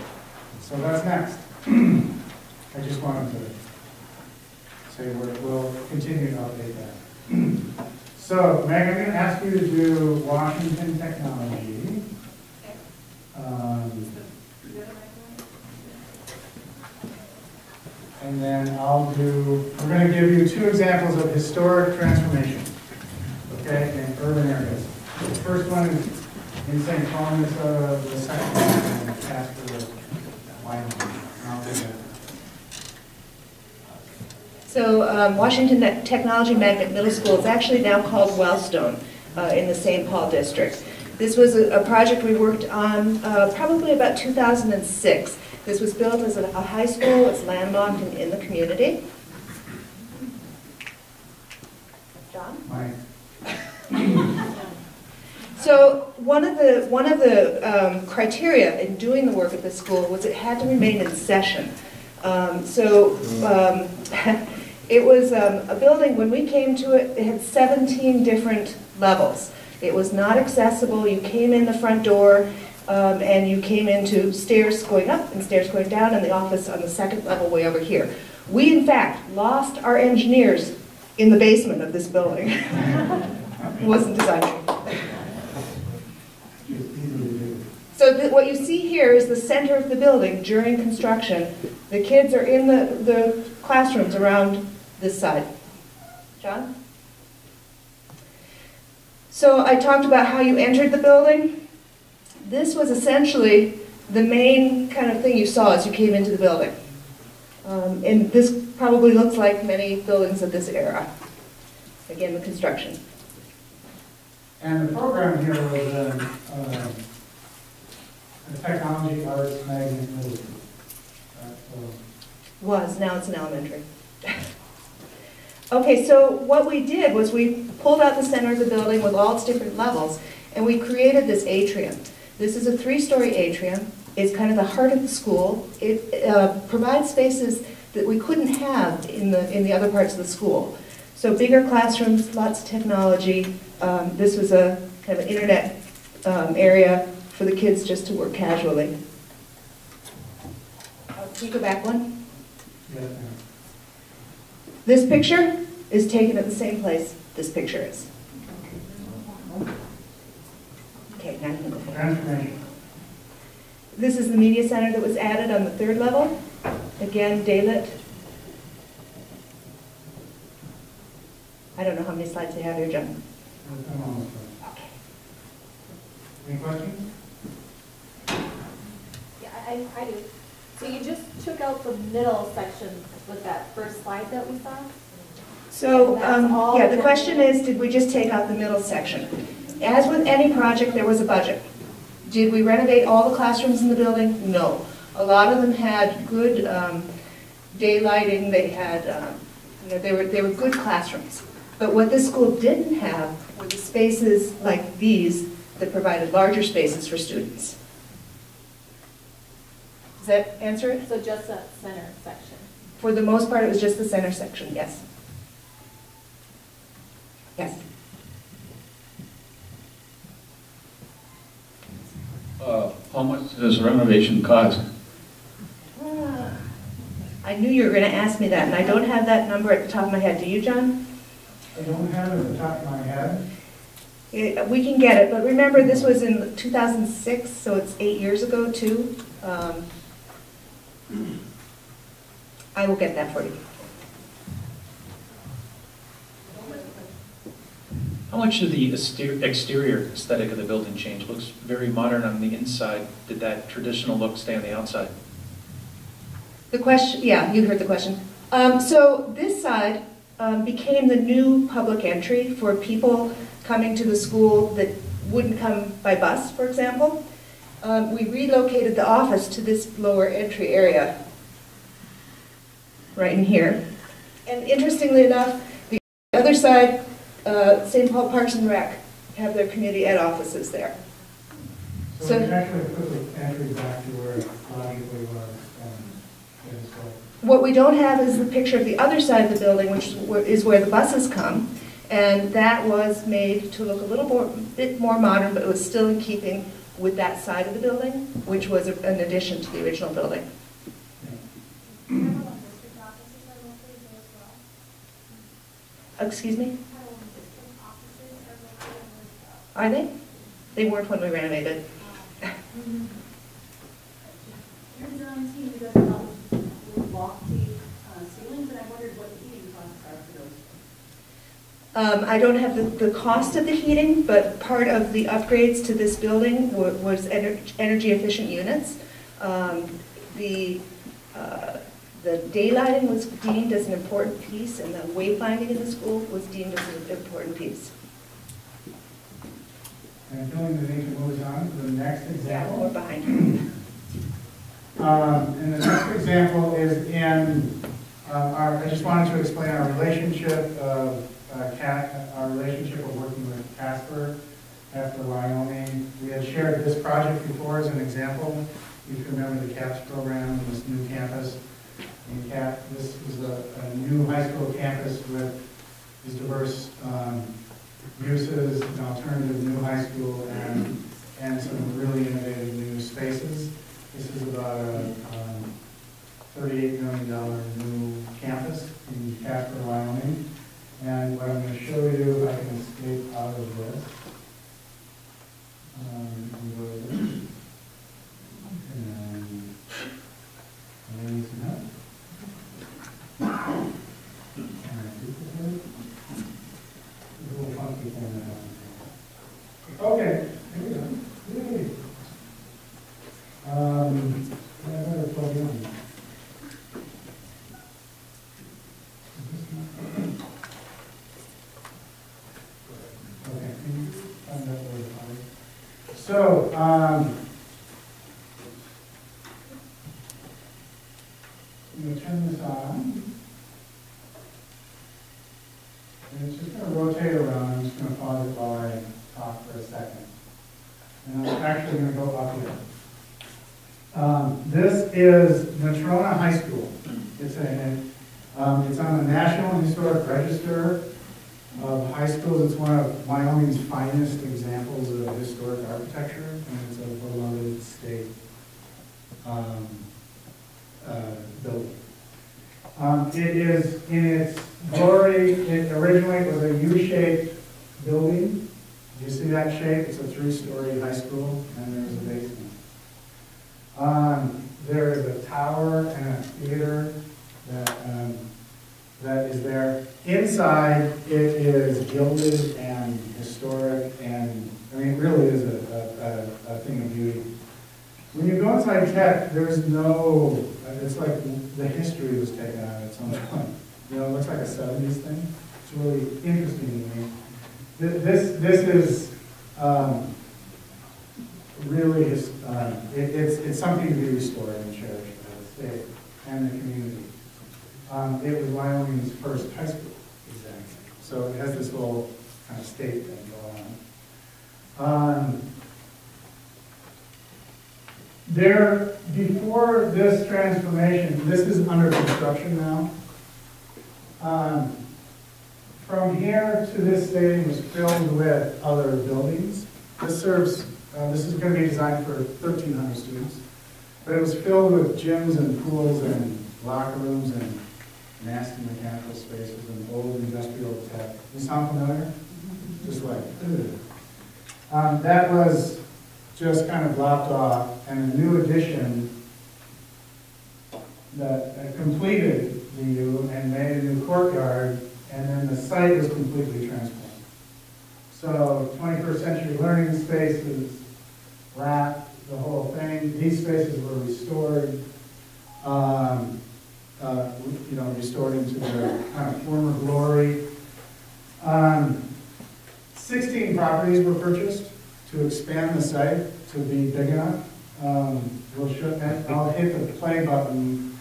So that's next. I just wanted to say we'll continue to update that. So, Meg, I'm going to ask you to do Washington technology. And then we're going to give you 2 examples of historic transformation, okay, in urban areas. The first one is in St. Paul, Minnesota, the second one in Casper, Wyoming. I'll do that. So Washington Technology Magnet Middle School is actually now called Wellstone in the St. Paul district. This was a project we worked on probably about 2006. This was built as a high school. It's landlocked and in the community. John? So one of the criteria in doing the work at the school was it had to remain in session. It was a building, when we came to it, it had 17 different levels. It was not accessible. You came in the front door and you came into stairs going up and stairs going down, and the office on the second level way over here. We, in fact, lost our engineers in the basement of this building. It wasn't designed. So what you see here is the center of the building during construction. The kids are in the classrooms around this side. John? So I talked about how you entered the building. This was essentially the main kind of thing you saw as you came into the building. And this probably looks like many buildings of this era. Again, the construction. And the program here was a technology arts magnet middle school. Now it's an elementary. Okay, so what we did was we pulled out the center of the building with all its different levels, and we created this atrium. This is a 3-story atrium. It's kind of the heart of the school. It provides spaces that we couldn't have in the other parts of the school. So bigger classrooms, lots of technology. This was a kind of an internet area for the kids just to work casually. Can you go back one? Yeah. This picture is taken at the same place this picture is. Okay, now you can go forward. This is the media center that was added on the 3rd level. Again, daylit. I don't know how many slides they have here, John. Okay. Any questions? Yeah, I do. So you just took out the middle section with that first slide that we saw? So, yeah, the question is, did we just take out the middle section? As with any project, there was a budget. Did we renovate all the classrooms in the building? No. A lot of them had good daylighting. They had, they were good classrooms. But what this school didn't have were the spaces like these that provided larger spaces for students. Does that answer it? So just that center section? For the most part, it was just the center section, yes. Yes. How much does renovation cost? I knew you were going to ask me that, and I don't have that number at the top of my head. Do you, John? I don't have it at the top of my head. We can get it, but remember this was in 2006, so it's 8 years ago too. I will get that for you. How much did the exterior aesthetic of the building change? Looks very modern on the inside. Did that traditional look stay on the outside? The question, yeah, you heard the question. So this side became the new public entry for people coming to the school that wouldn't come by bus, for example. We relocated the office to this lower entry area, right in here. And interestingly enough, the other side, St. Paul Parks and Rec have their community ed offices there. So we actually put the entry back to where it logically was. What we don't have is the picture of the other side of the building, which is where the buses come. And that was made to look a little bit more modern, but it was still in keeping with that side of the building, which was an addition to the original building. Excuse me? Are they? They weren't when we renovated. Your design team does a lot with lofty ceilings, and I wondered what the heating costs are for those. I don't have the cost of the heating, but part of the upgrades to this building was energy efficient units. The daylighting was deemed as an important piece, and the wayfinding in the school was deemed as an important piece. And feeling the need to move on to the next example. We're behind. And the next example is in I just wanted to explain our relationship of working with Casper after Wyoming. We had shared this project before as an example. If you remember the CAPS program, this new campus. This is a new high school campus with these diverse uses, an alternative new high school, and some really innovative new spaces. This is about a $38 million new campus in Casper, Wyoming. And what I'm going to show you, I can escape out of this. And go to this. And I need some help. And I duplicate. A little funky thing that happens. Okay, here we go. Yay. I better plug in. Okay, can you find that where to find it? So, I'm going to turn this on. And it's just going to rotate around. I'm just going to pause it while I talk for a second. And I'm actually going to go up here. This is Natrona High School. It for saying it. It's on the National Historic Register of High Schools. It's one of Wyoming's finest examples of historic architecture, and it's a beloved state building. It is in its glory. It originally was a U-shaped building. Do you see that shape? It's a 3-story high school, and there's a basement. There is a tower and a theater that is there. Inside, it is gilded and historic, and I mean, it really is a thing of beauty. When you go inside Tech, there's no, it's like the history was taken out at some point. You know, it looks like a 70s thing. It's really interesting to me. This is really, it's something to be restored and cherished by the state and the community. It was Wyoming's first high school, exactly. So it has this whole kind of state thing going on. Before this transformation, this is under construction now. From here to this stadium was filled with other buildings. This serves, this is going to be designed for 1,300 students, but it was filled with gyms and pools and locker rooms and nasty mechanical spaces and old industrial tech. You sound familiar? Just like, ugh. That was just kind of lopped off, and a new addition that completed the U and made a new courtyard, and then the site was completely transformed. So 21st century learning spaces, wrapped the whole thing. These spaces were restored, restored into their kind of former glory. 16 properties were purchased to expand the site to be big enough. I'll hit the play button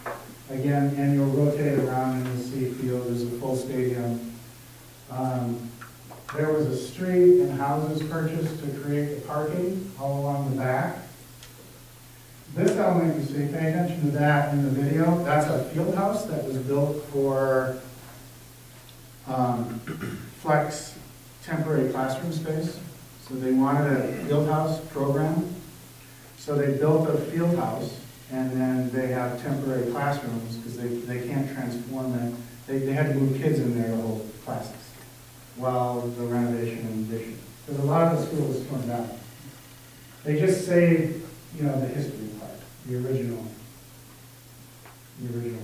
again, and you'll rotate around and you'll see field. There's a full stadium. There was a street and houses purchased to create the parking all along the back. This element you see, pay attention to that in the video. That's a field house that was built for flex temporary classroom space. So they wanted a field house program. So they built a field house, and then they have temporary classrooms because they can't transform it. They had to move kids in there to hold classes while the renovation and addition. Because a lot of the school was torn down. They just saved, the history part, the original piece.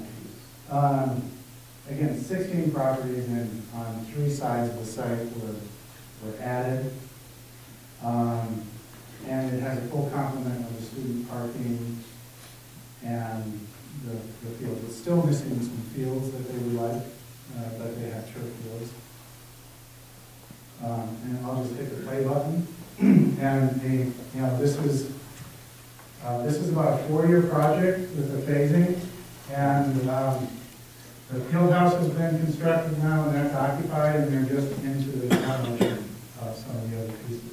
Again, 16 properties on 3 sides of the site were added. And it has a full complement of the student parking and the field. It's still missing some fields that they would like, but they have turf fields. And I'll just hit the play button. And this is about a 4-year project with the phasing, and the field house has been constructed now, and that's occupied, and they're just into the demolition of some of the other pieces.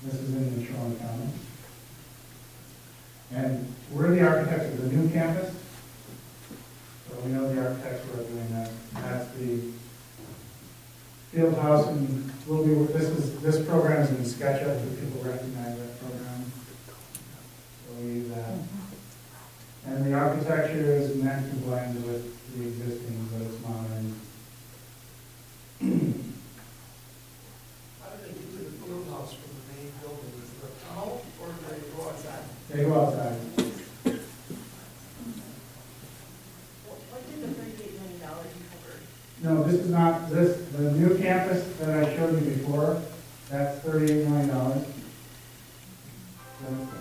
This is in the Shoreham County. And we're the architects of the new campus. So we know the architects who are doing that. That's the field house, and this program is in SketchUp, so people recognize that program. So we use that. And the architecture is meant to blend with the existing, but it's modern. How do they get to the field house from the main building? Is there a tunnel, or do they go outside? They go outside. What did the $38 million cover? No, this is not, the new campus that I showed you before, that's $38 million.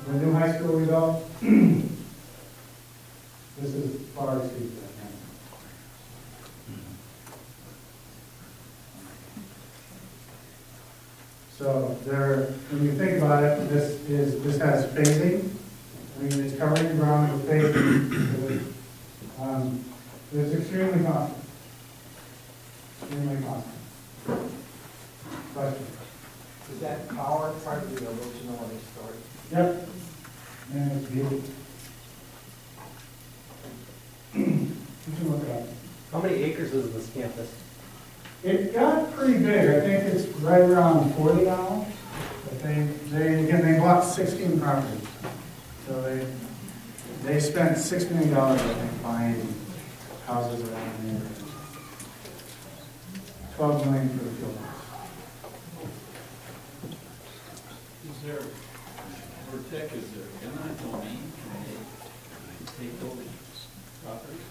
The new high school we built, this is far exceeds that. So when you think about it, this has phasing. I mean, it's covering the ground with phasing. It's extremely costly. Extremely costly. Question? Is that power part of the original historic? Yep. And it's beautiful. You can look it up. How many acres is this campus? It got pretty big. I think it's right around 40 now. But they bought 16 properties. So they spent $6 million, I think, buying houses around the neighborhood. $12 million for the field house. Is there, for tech, is there eminent domain? Can they take those properties?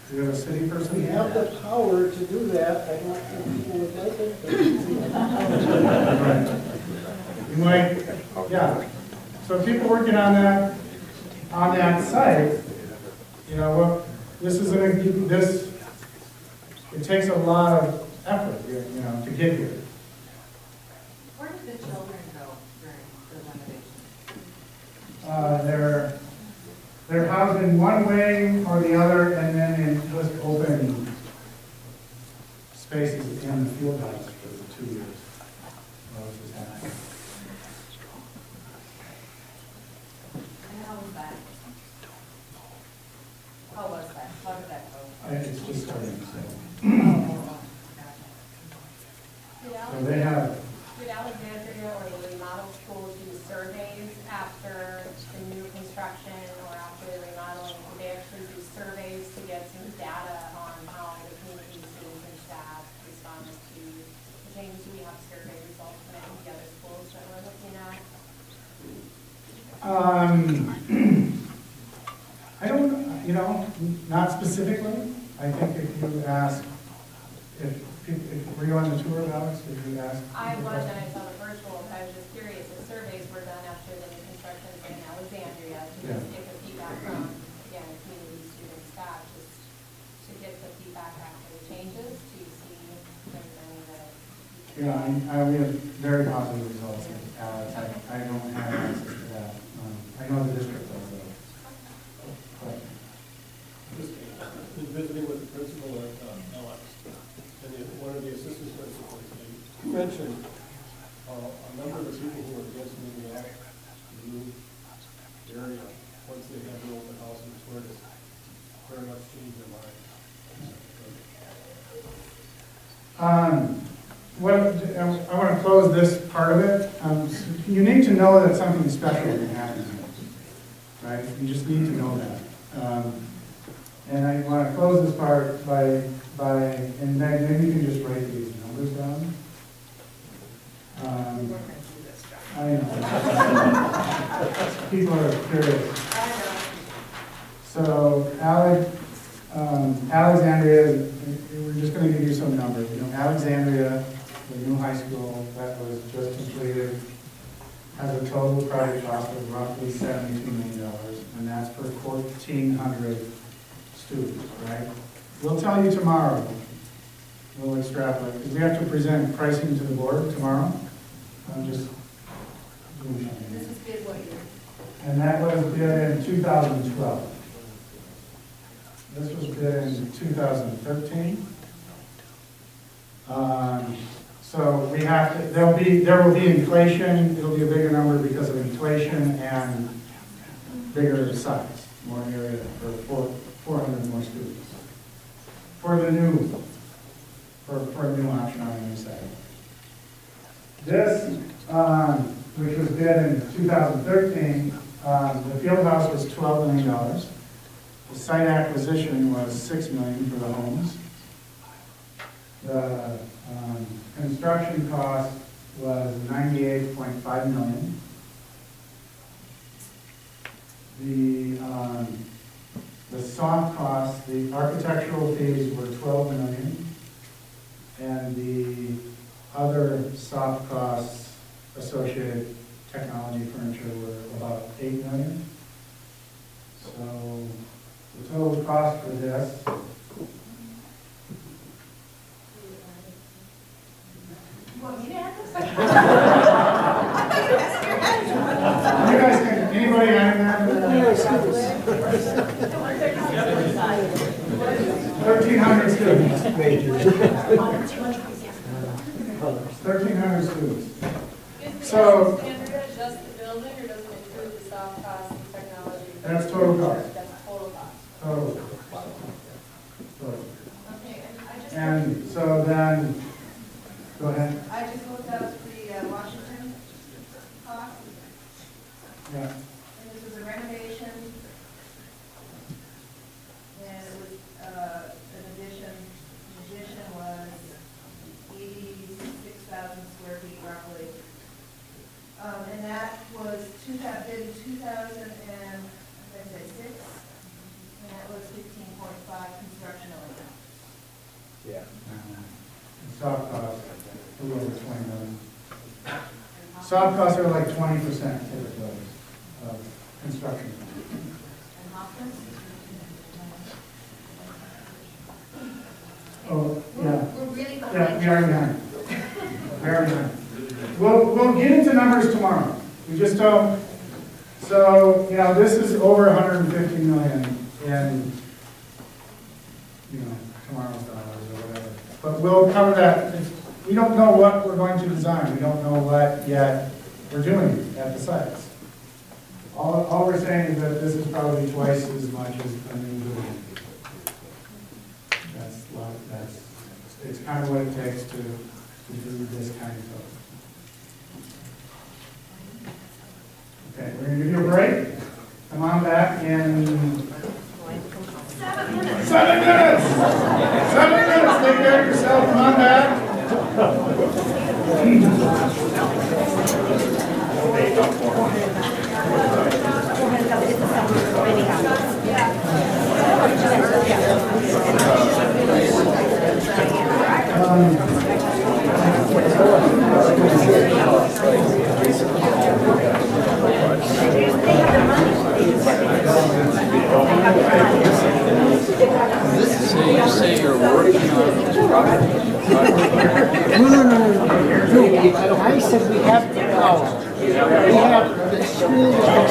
Do you have a city person? We have the power to do that. I don't think people would like it, but You might, yeah. So people working on that site, you know, what this is it takes a lot of effort, you know, to get here. Where did the children go during the renovation? They're housed in one wing or the other, and then in just open spaces in the field house for the 2 years. While this is happening. And how was that? How was that? How did that go? It's just starting, so. So they have. Did Alexandria or the remodel school do surveys after the new construction or after the remodeling? Did they actually do surveys to get some data on how the community students and staff responded to the changes? Do we have survey results from any of the other schools that we're looking at? I don't, you know, not specifically. I think if you ask, were you on the tour, Alex? Did you ask? I was, and I saw the virtual. I was just curious if surveys were done after the new construction in Alexandria to just get the feedback from, again, community students, staff, just to get the feedback after the changes to see if there's any that. Yeah, we have very positive results at Alex. I don't have access to that. I know the district does though. Just been visiting with the principal at Alex, and one of the assistant principals, he mentioned a number of the people who were against moving out to the new area, once they had the open house and toured it, very much changed their mind. I want to close this part of it. You need to know that something special can happen here, right? You just need to know that. And I want to close this part by and maybe you can just write these numbers down. I know. People are curious. So Alexandria, we're just going to give you some numbers. You know, Alexandria, the new high school that was just completed, has a total project cost of roughly $72 million, and that's for 1,400 students, right? We'll tell you tomorrow. We'll extrapolate, because we have to present pricing to the board tomorrow. I'm just doing something. This is bid what year? And that was bid in 2012. This was bid in 2013. So we have to, there will be inflation. It'll be a bigger number because of inflation and bigger size, more area for 400 more students. For a new option on the new side. This, which was bid in 2013, the field house was $12 million. The site acquisition was $6 million for the homes. The construction cost was $98.5 million. The soft costs, the architectural fees were $12 million, and the other soft costs associated technology furniture were about $8 million. So the total cost for this You want me to add this? you guys can, anybody add that? 1,300 students. 1,300 students. So Alexandria just the building, or does it include the soft cost and technology? that's total cost. That's total Go ahead. I just looked up the Washington cost, Yeah. and this was a renovation, and it was an addition. The addition was 86,000 square feet roughly. And that was bid in 2006, and it was 15.5 construction element. Yeah. Soft costs, a little over 20 million. Soft costs are like 20% typically of construction. And Hopkins? Oh, yeah. We're really behind. Yeah, we are behind. We are behind. We'll get into numbers tomorrow. We just don't. So, you know, this is over 150 million in, you know, tomorrow's dollars or whatever. But we'll cover that. We don't know what we're going to design. We don't know what yet we're doing at the sites. All we're saying is that this is probably twice as much as a new building. It's kind of what it takes to do this kind of stuff. Okay, we're going to give you a break. Come on back in 7 minutes. 7 minutes! 7 minutes! Take care of yourself. Come on back. So you say you're working on this project? No. I said we have the power. We have the school that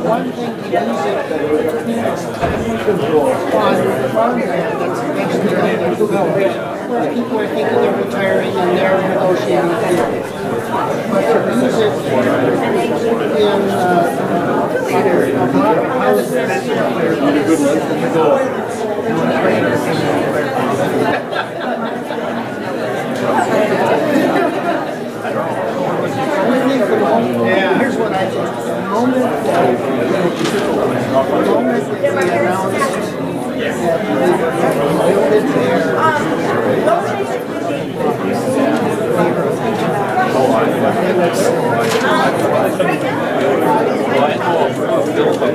one thing to use it on farmland that's next to where people are thinking of retiring and they're negotiating fields. But to use it in a lot of houses. Here's what I think. The moment that we announced that we built it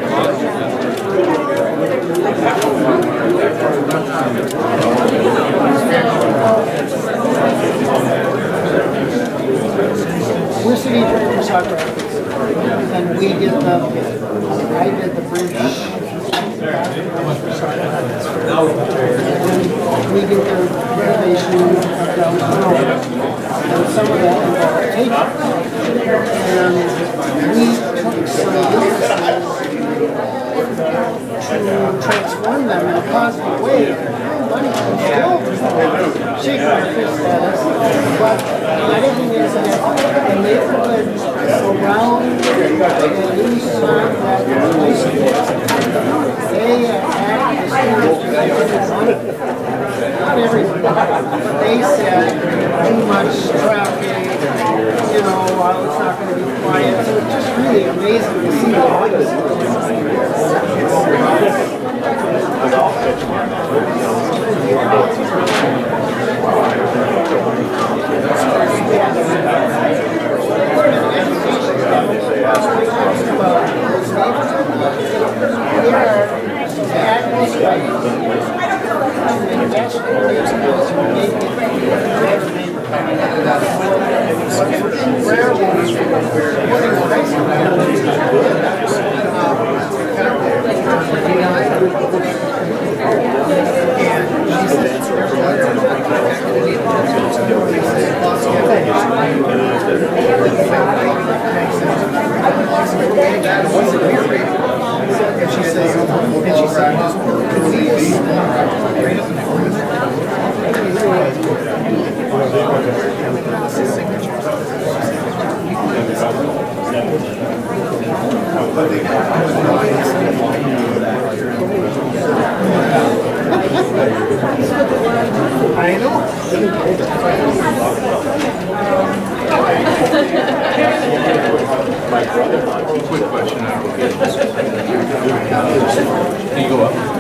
we're sitting here in Soccer, and we did I did the bridge. We did the renovation downtown, and some of that involved taking. And we took some businesses to transform them in a positive way. Money can still shake our fist at us, but the other thing is that the neighborhood around the east side of that high school, they act as not everybody, but they said too much traffic, you know, it's not going to be quiet. So it's just really amazing to see the Can you go up?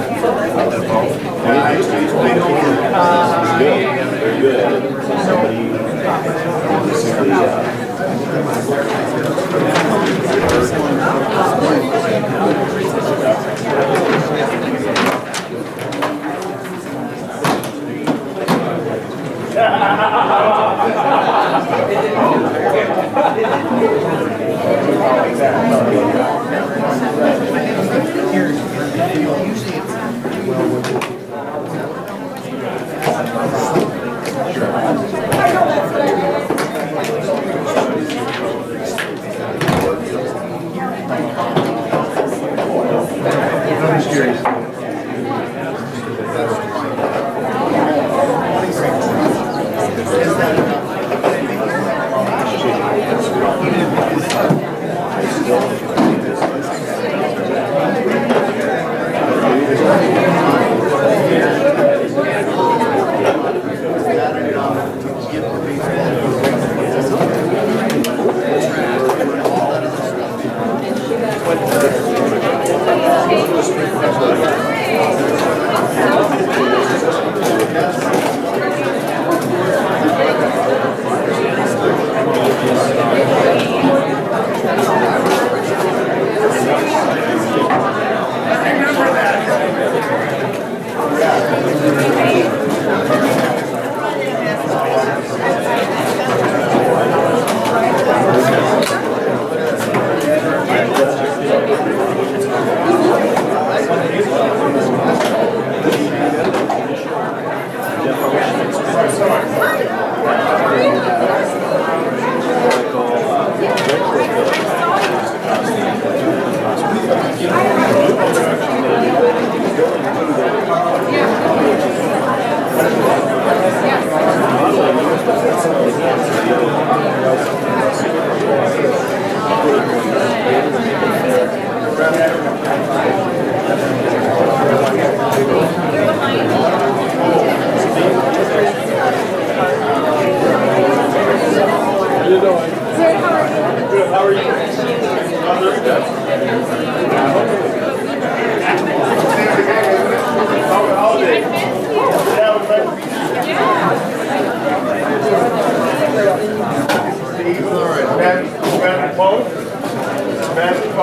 Very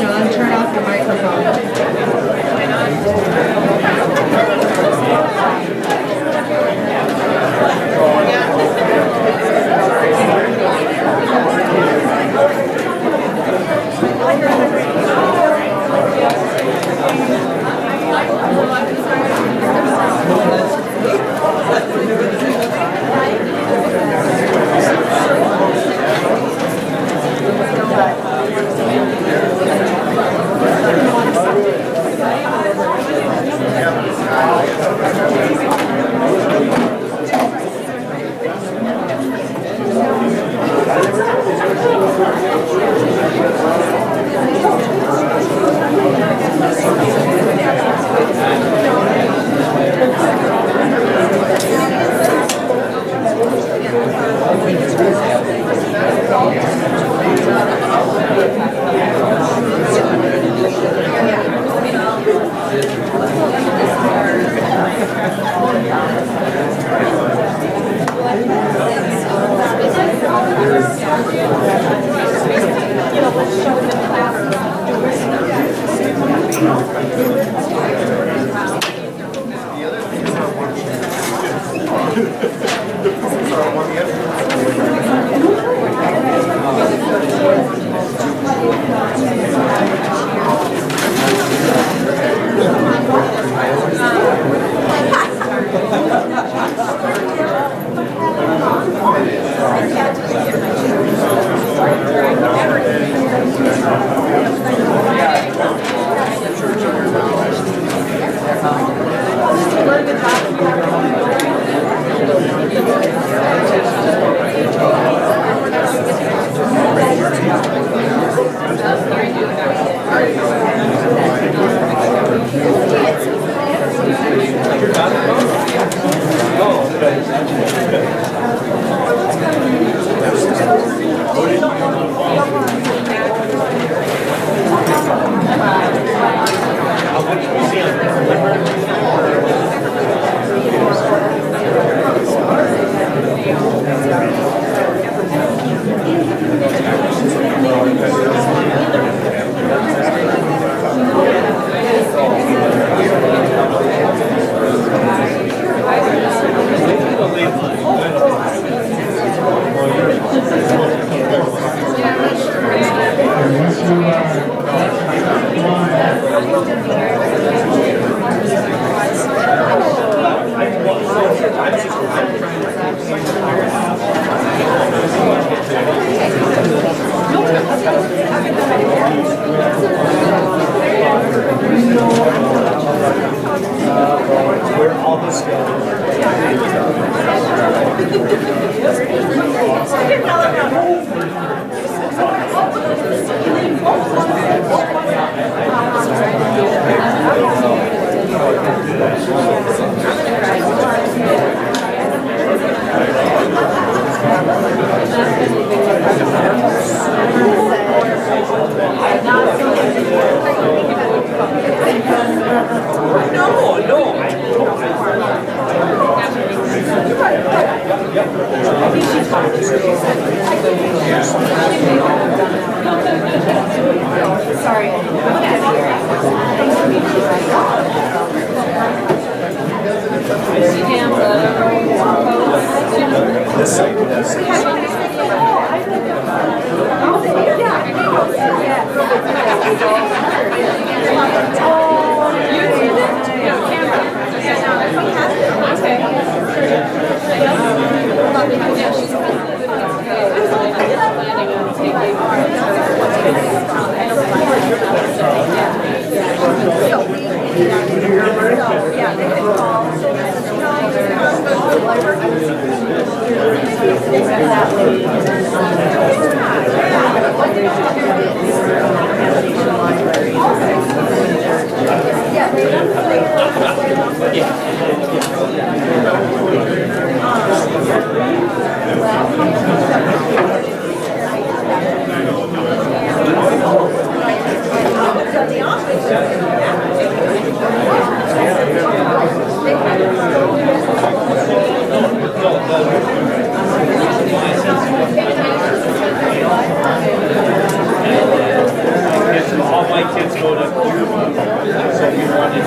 John, turn off your microphone. Where all this all my kids go to so you want to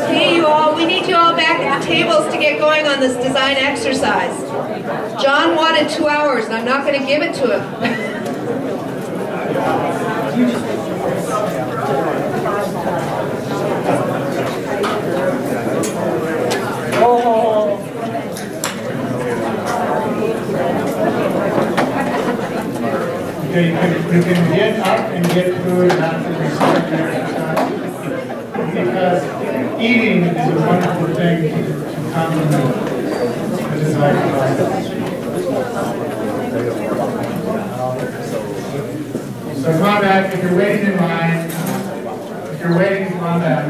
Hey, you all, we need you all back at the tables to get going on this design exercise. John wanted 2 hours, and I'm not going to give it to him. Okay, you can get up and get food after we start the exercise. Because eating is a wonderful thing to complement the design process. So come on back, if you're waiting in line, come on back.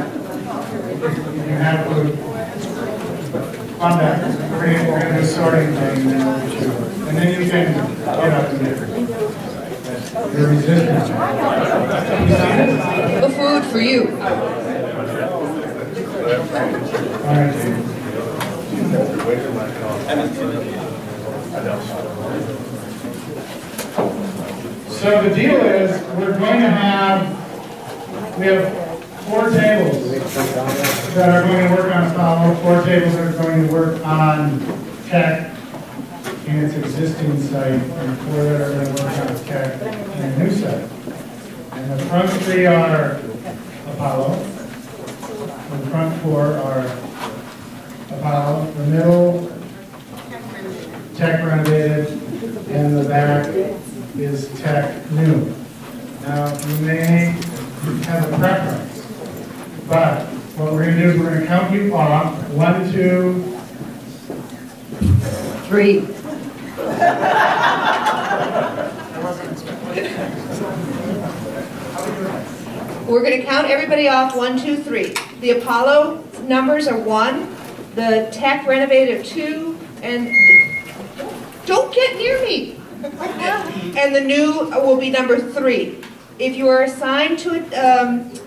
You can have food. Come on back. We're going to do a sorting thing. And then you can get up and get your resistance. The food for you. All right. So the deal is, we have 4 tables that are going to work on Apollo, 4 tables that are going to work on tech in its existing site, and 4 that are going to work on tech in a new site. And the front 3 are Apollo, the front 4 are Apollo, the middle tech renovated, and the back is tech new. Now, you may have a preference, but what we're going to do is we're going to count you off. 1, 2, 3. We're going to count everybody off. 1, 2, 3. The Apollo numbers are 1, the tech renovated 2, and don't get near me. And the new will be number 3. If you are assigned to it,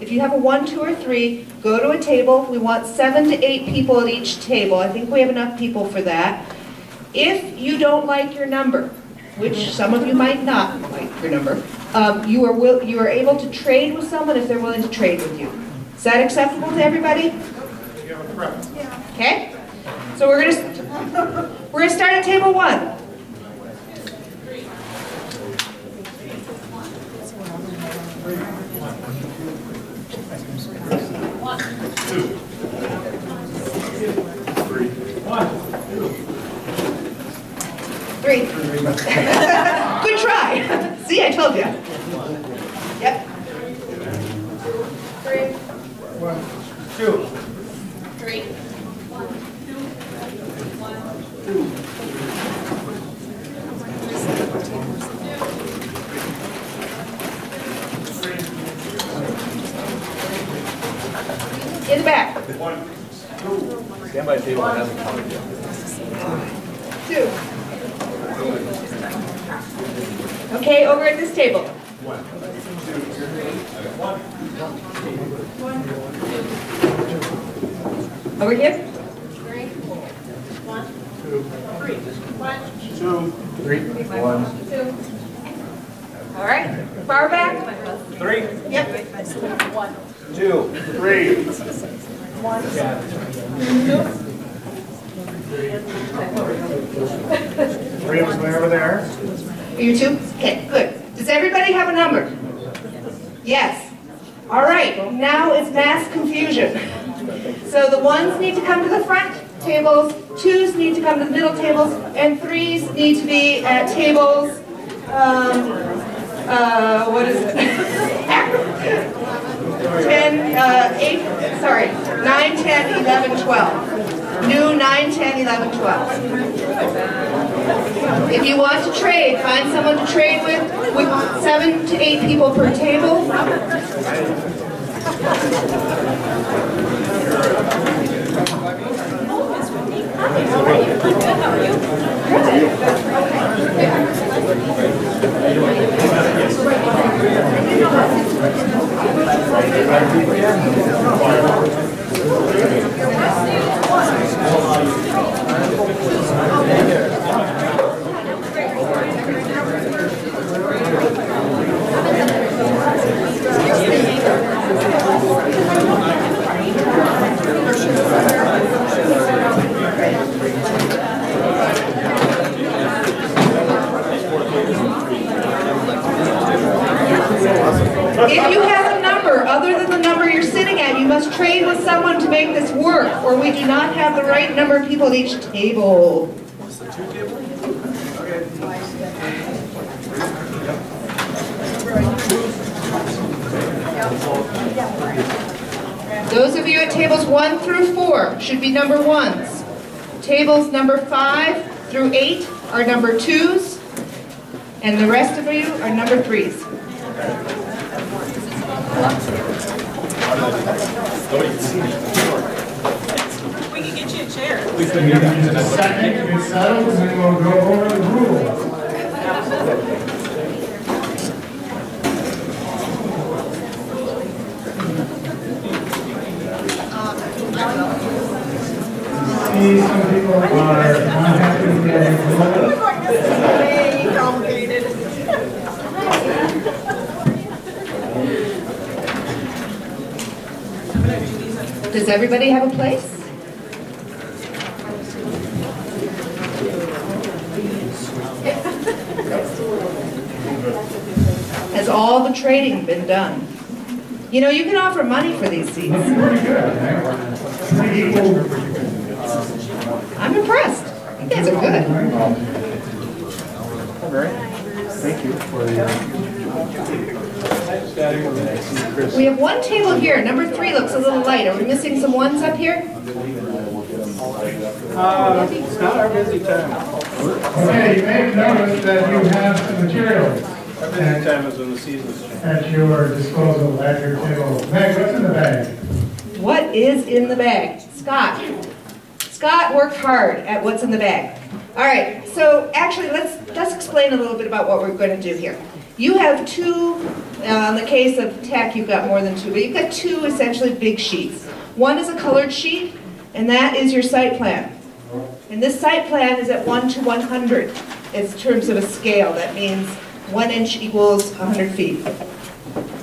if you have a 1, 2, or 3, go to a table. We want 7 to 8 people at each table. I think we have enough people for that. If you don't like your number, which some of you might not like your number, you are able to trade with someone if they're willing to trade with you. Is that acceptable to everybody? Okay. So we're gonna start at table 1. Three. Good try. See, I told you. Yep. 3. 1, 2. 3. 1, 2. 1, 2. In the back. 1, 2. Stand by table hasn't counted yet. 2. Okay, over at this table. 1, 2, 1. Over here. 3. 1, 2, 3. 1, 2, 3, 1. 2. All right. Far back. 3. Yep. 1, 2, 3. 1, 2. Three of us way over there. You 2? Okay, good. Does everybody have a number? Yes. All right, now it's mass confusion. So the 1s need to come to the front tables, 2s need to come to the middle tables, and 3s need to be at tables, what is it? 9, 10, 11, 12. New 9, 10, 11, 12. If you want to trade, find someone to trade with 7 to 8 people per table. If you have a number other than the number you're sitting at, you must trade with someone to make this work, or we do not have the right number of people at each table. Those of you at tables 1 through 4 should be number 1s. Tables number 5 through 8 are number 2s, and the rest of you are number 3s. We can get you a chair. We can get a second, get settled, and then we'll go over the rules. See, some people are unhappy with the This is way complicated. Does everybody have a place? Has all the trading been done? You know, you can offer money for these seats. I'm impressed. You guys are good. Thank you for We have one table here. Number 3 looks a little light. Are we missing some 1s up here? It's not our busy time. Okay, you may notice that you have some materials. Our busy time is when the season's change. At your disposal at your table. Meg, what's in the bag? What is in the bag? Scott. Scott worked hard at what's in the bag. All right, so actually let's explain a little bit about what we're going to do here. You have 2, in the case of tech you've got more than 2, but you've got 2 essentially big sheets. One is a colored sheet, and that is your site plan. And this site plan is at 1 to 100 in terms of a scale. That means 1 inch equals 100 feet.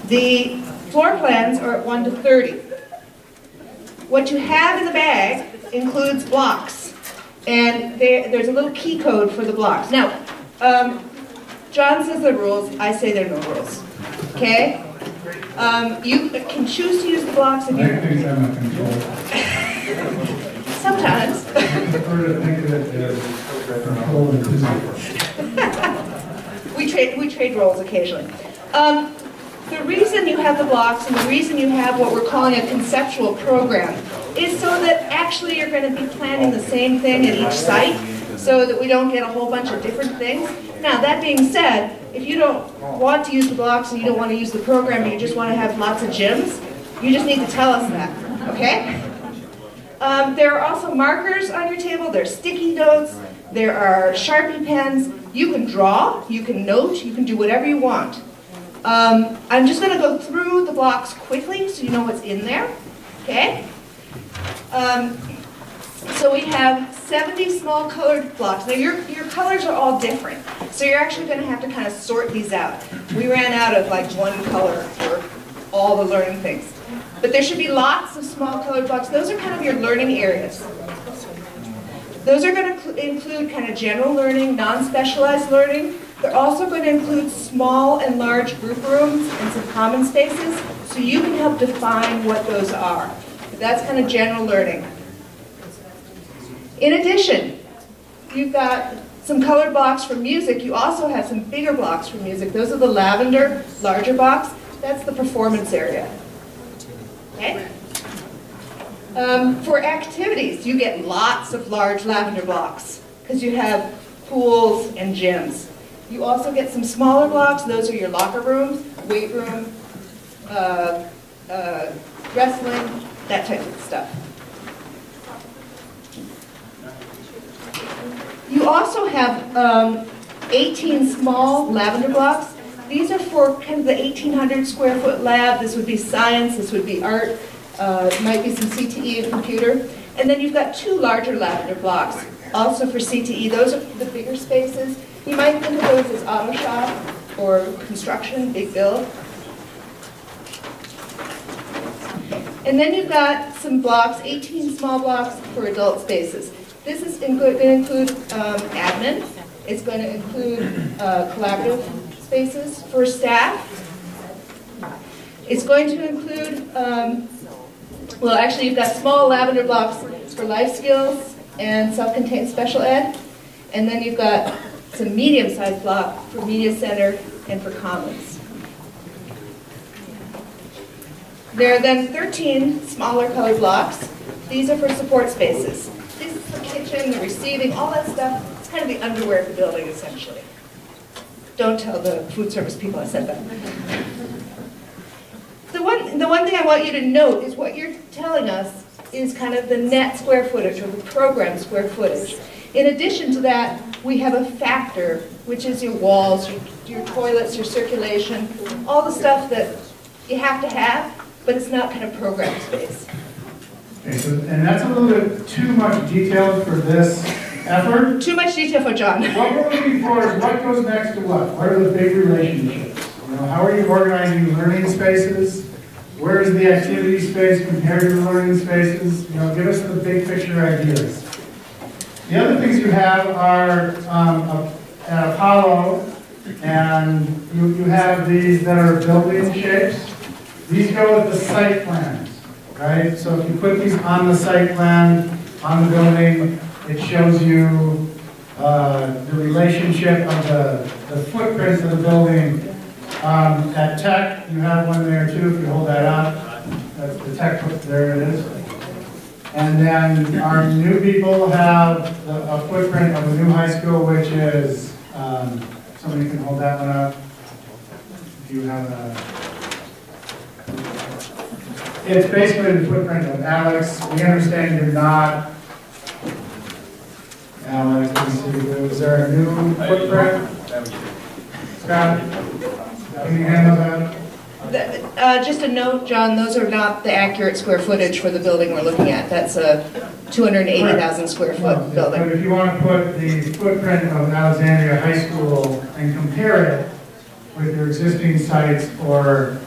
The floor plans are at 1 to 30. What you have in the bag includes blocks, and there's a little key code for the blocks. Now, John says they're rules, I say they're no rules, okay? You can choose to use the blocks if you... I think I'm in control. Sometimes. I prefer to think that they're control and physical. We trade roles occasionally. The reason you have the blocks and the reason you have what we're calling a conceptual program is so that actually you're going to be planning the same thing at each site so that we don't get a whole bunch of different things. Now, that being said, if you don't want to use the blocks and you don't want to use the program and you just want to have lots of gyms, you just need to tell us that, okay? There are also markers on your table. There are sticky notes. There are Sharpie pens. You can draw, you can note, you can do whatever you want. I'm just going to go through the blocks quickly so you know what's in there, okay? So we have 70 small colored blocks. Now your colors are all different, so you're actually going to have to kind of sort these out. We ran out of like one color for all the learning things. But there should be lots of small colored blocks. Those are kind of your learning areas. Those are going to include kind of general learning, non-specialized learning. They're also going to include small and large group rooms and some common spaces, so you can help define what those are. That's kind of general learning. In addition, you've got some colored blocks for music. You also have some bigger blocks for music. Those are the lavender, larger box. That's the performance area. Okay? For activities, you get lots of large lavender blocks because you have pools and gyms. You also get some smaller blocks. Those are your locker rooms, weight room, wrestling, that type of stuff. You also have 18 small lavender blocks. These are for kind of the 1,800 square foot lab. This would be science, this would be art, it might be some CTE and computer. And then you've got 2 larger lavender blocks, also for CTE. Those are the bigger spaces. You might think of those as auto shop or construction, big build. And then you've got some blocks, 18 small blocks for adult spaces. This is going to include admin. It's going to include collaborative spaces for staff. It's going to include, well, actually you've got small lavender blocks for life skills and self-contained special ed. And then you've got some medium-sized block for media center and for commons. There are then 13 smaller colored blocks. These are for support spaces. This is the kitchen, the receiving, all that stuff. It's kind of the underwear of the building, essentially. Don't tell the food service people I said that. The one thing I want you to note is what you're telling us is kind of the net square footage or the program square footage. In addition to that, we have a factor, which is your walls, your toilets, your circulation, all the stuff that you have to have, but it's not kind of program space. Okay, so, and that's a little bit too much detail for this effort. Too much detail for John. What we're looking for is what goes next to what? What are the big relationships? You know, how are you organizing learning spaces? Where is the activity space compared to the learning spaces? You know, give us the big picture ideas. The other things you have are at Apollo, and you have these that are building shapes. These go with the site plans, right? So if you put these on the site plan, on the building, it shows you the relationship of the footprints of the building. At Tech, you have one there too, if you hold that up. That's the Tech, there it is. And then our new people have a footprint of a new high school, which is, somebody can hold that one up. If you have it's basically the footprint of Alex. We understand you're not Alex. Let me see. Is there a new footprint? Scott? Can you handle that? Just a note, John, those are not the accurate square footage for the building we're looking at. That's a 280,000 square foot building. But if you want to put the footprint of Alexandria High School and compare it with your existing sites or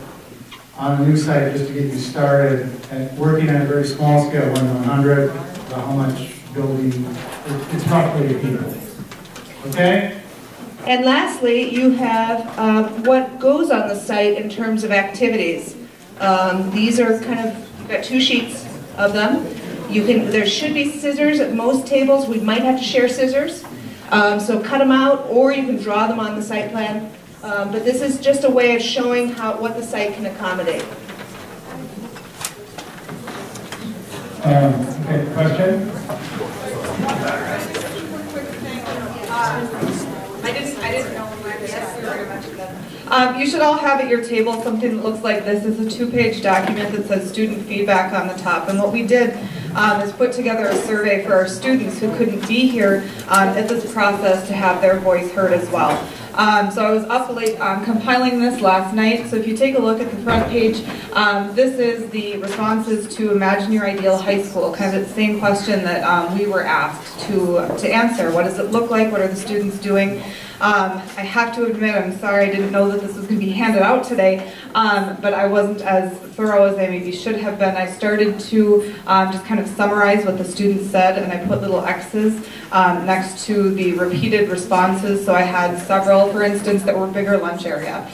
on a new site just to get you started at working at a very small scale, 1 to 100, how much building, it's roughly a people. Okay? And lastly, you have what goes on the site in terms of activities. These are kind of, you've got 2 sheets of them. There should be scissors at most tables. We might have to share scissors. So cut them out, or you can draw them on the site plan. But this is just a way of showing what the site can accommodate. Okay, question? I didn't know yes, we were going to mention that. You should all have at your table something that looks like this. It's a 2-page document that says student feedback on the top. And what we did is put together a survey for our students who couldn't be here at this process to have their voice heard as well. So I was up late compiling this last night. So if you take a look at the front page, this is the responses to Imagine Your Ideal High School, kind of the same question that we were asked to answer. What does it look like? What are the students doing? I have to admit, I'm sorry, I didn't know that this was going to be handed out today, but I wasn't as thorough as I maybe should have been. I started to just kind of summarize what the students said, and I put little X's next to the repeated responses. So I had several, for instance, that were bigger lunch area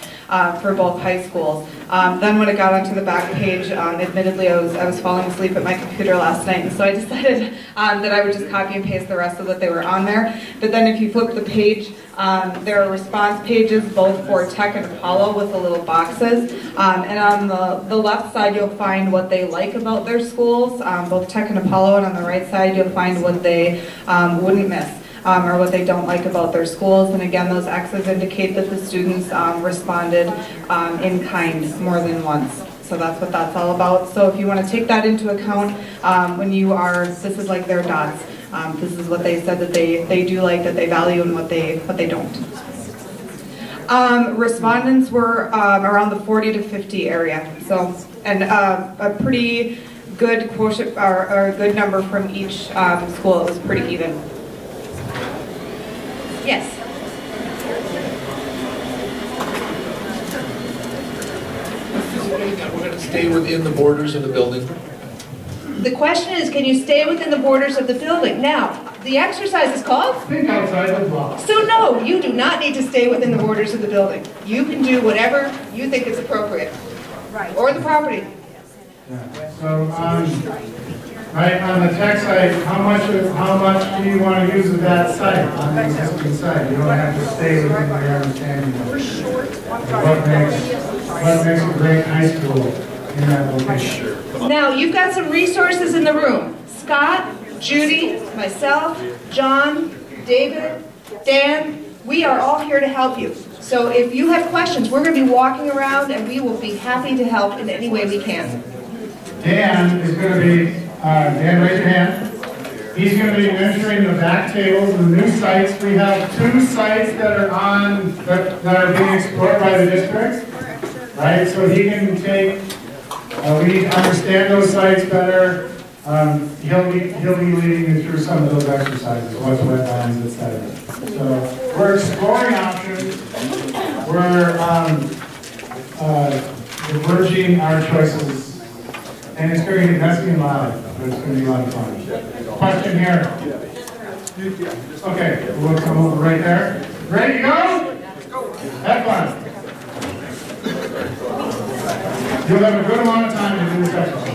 for both high schools. Then when it got onto the back page, admittedly I was falling asleep at my computer last night, and so I decided that I would just copy and paste the rest so that they were on there. But then if you flip the page, there are response pages both for Tech and Apollo with the little boxes. And on the left side you'll find what they like about their schools, both Tech and Apollo, and on the right side you'll find what they wouldn't miss. Or what they don't like about their schools. And again, those X's indicate that the students responded in kind more than once. So that's what that's all about. So if you want to take that into account when you are, this is like their dots. This is what they said that they do like, that they value, and what they don't. Respondents were around the 40 to 50 area. So, and a pretty good quotient, or a good number from each school. It was pretty even. Yes. We're going to stay within the borders of the building. The question is, can you stay within the borders of the building? Now, the exercise is called? Think outside the box. So no, you do not need to stay within the borders of the building. You can do whatever you think is appropriate. Right. Or the property. Yeah. So right on the Tech site, how much do you want to use of that site on the existing site? You don't have to stay within your understanding of what makes a great high school. in that location. Now, you've got some resources in the room. Scott, Judy, myself, John, David, Dan, we are all here to help you. So if you have questions, we're going to be walking around and we will be happy to help in any way we can. Dan is going to be, Dan, raise your hand. He's going to be measuring the back tables, the new sites. We have 2 sites that are being explored by the districts, right? So he can take, we need to understand those sites better. He'll be leading you through some of those exercises, what's wetlands, etc. So we're exploring options. We're diverging our choices, and it's going to get messy and loud, but it's going to be a lot of fun. Question here. Okay, we'll come over right there. Ready to go? Have fun. You'll have a good amount of time to do this exercise.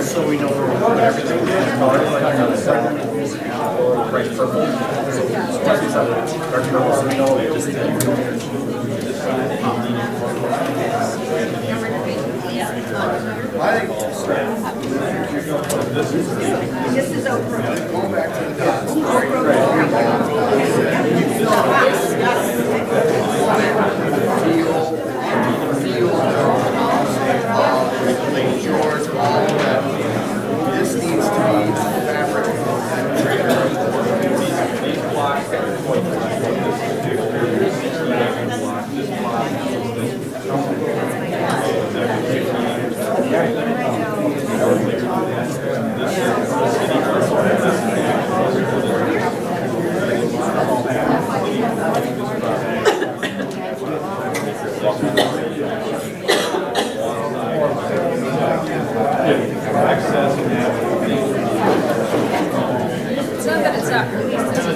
So we know where everything is. Right, purple. Dark purple, so we know it just This is over. Go back to the this needs to be fabric. It's not that it's not released, it's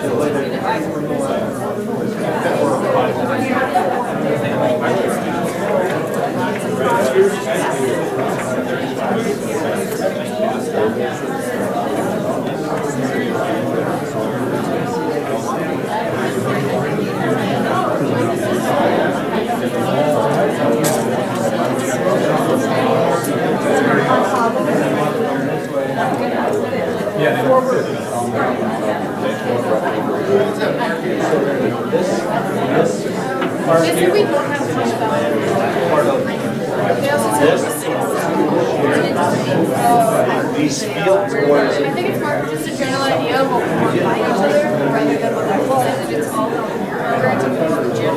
These fields, or is it? I think it's more just a general idea of what we want by each other, rather than what that was. And it's all very typical of the gym.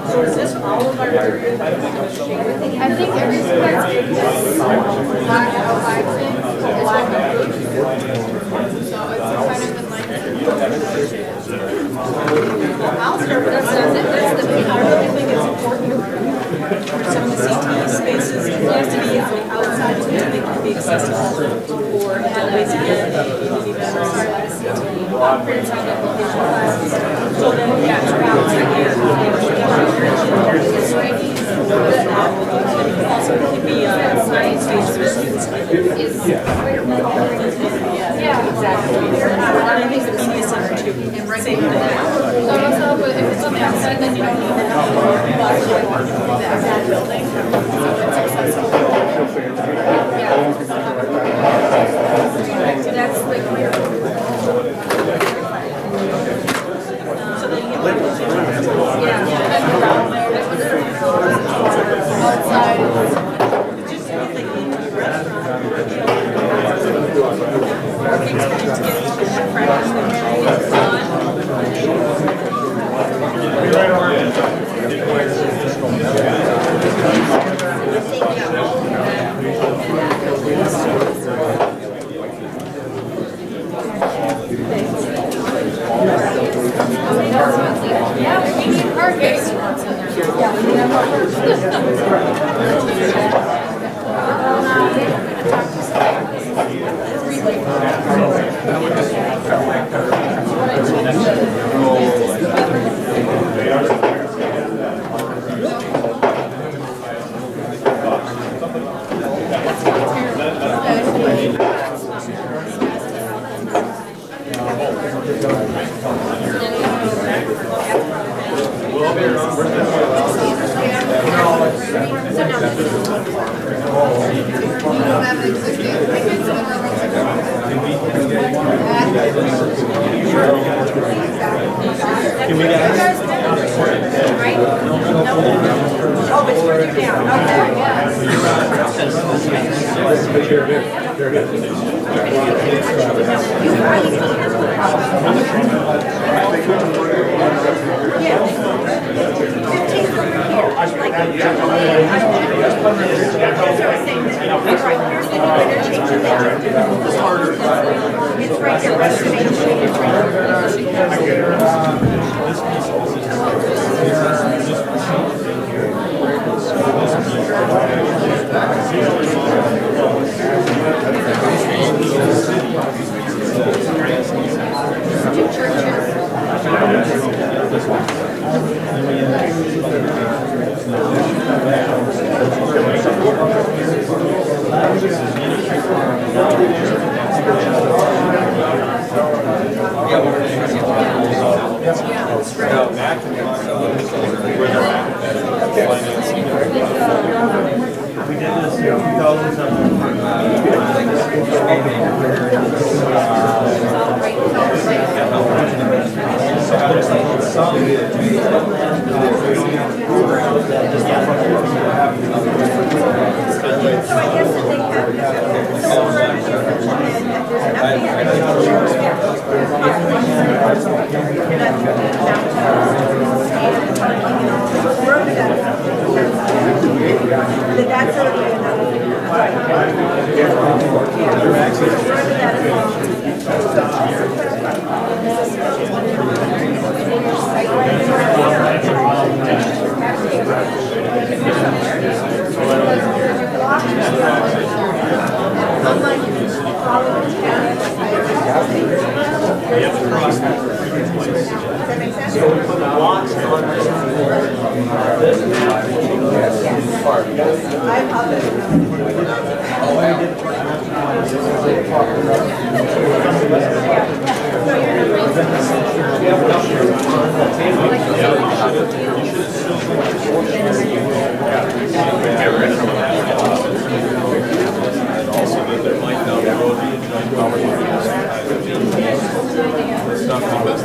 So is this all of our period? I think everything that's in this black outline thing is black and blue. So it's kind of in like. I'll start with that's the big. I really think it's important for some of the CTE spaces. It has to be on the outside so that they can be accessible for ways to get maybe better CTE. So then, yeah, it's also be science-based students. Yeah, exactly. And I think the media center too. And right same thing. So myself, if it's on the outside, then you don't need to have the outside building. So that's like clear. So then you get outside. Just like in the restaurant.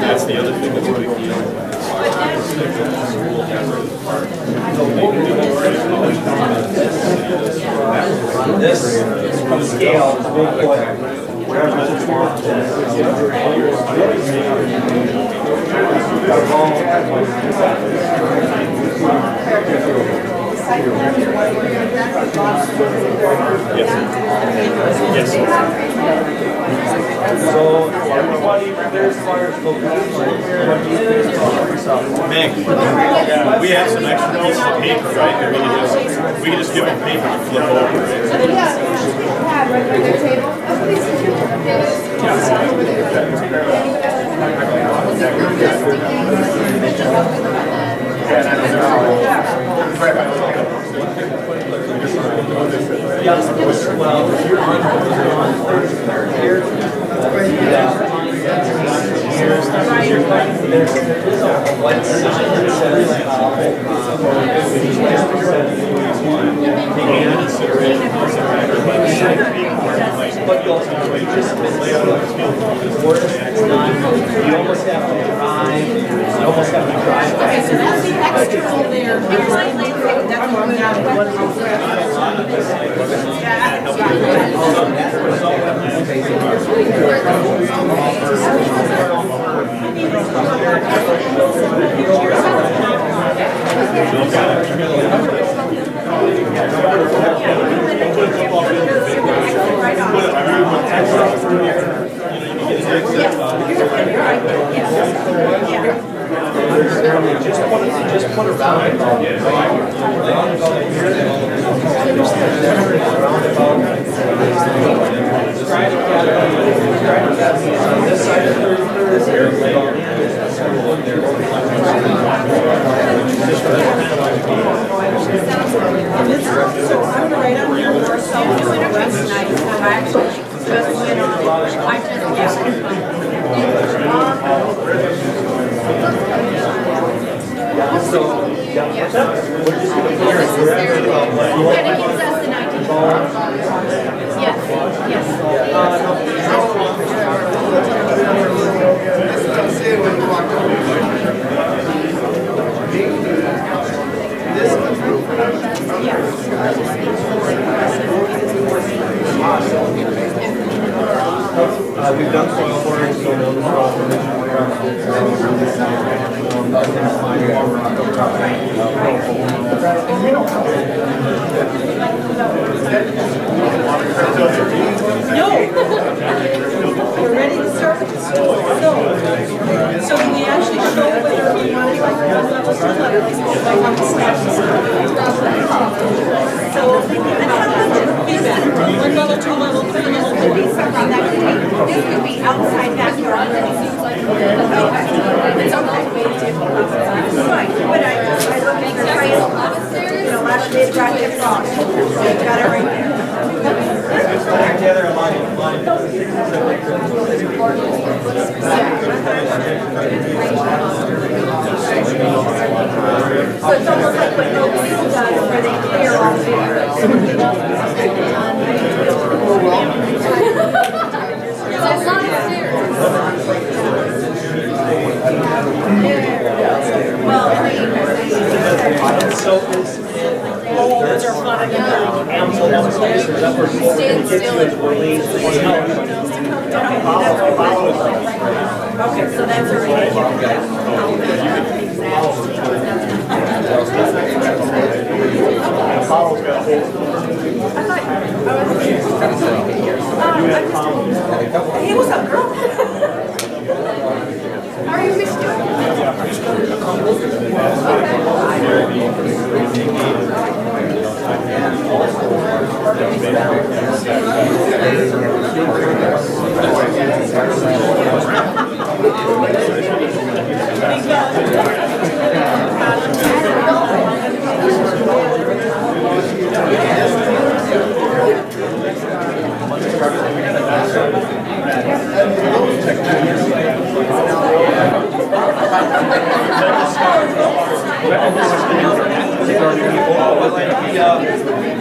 That's the other thing that's a big deal. This scale is big, wherever it's Yes. So everybody, there's flyers. Mick, we have some extra pieces of paper, right? That we can just give them paper to flip over. Pad right by their table. Oh, please. Over Well, if you're on here, there is a white sign that says but you also just you almost have to drive. You almost have to drive. Okay, so that's the extra over there. That's what I'm Just put around. just went on it. I just, and it gives us an idea. Yes, yes. We've done soil work, so those No. We're ready to start with the school. So can we actually show whether we want it like 1 level, 2 levels, like on the steps? So feedback. 1 level, 2 level, 3 level, 4. This could be outside backyard. It's okay. Right, but I look at the triangle. You know, last day brought it across. Got it right there. So it's almost like what Remodeling does, where they clear all the Those are fun. Ample downstairs, there's upper floor, the kitchen is released. Okay, so that's already. Hey, what's up, girl? How are you missed doing?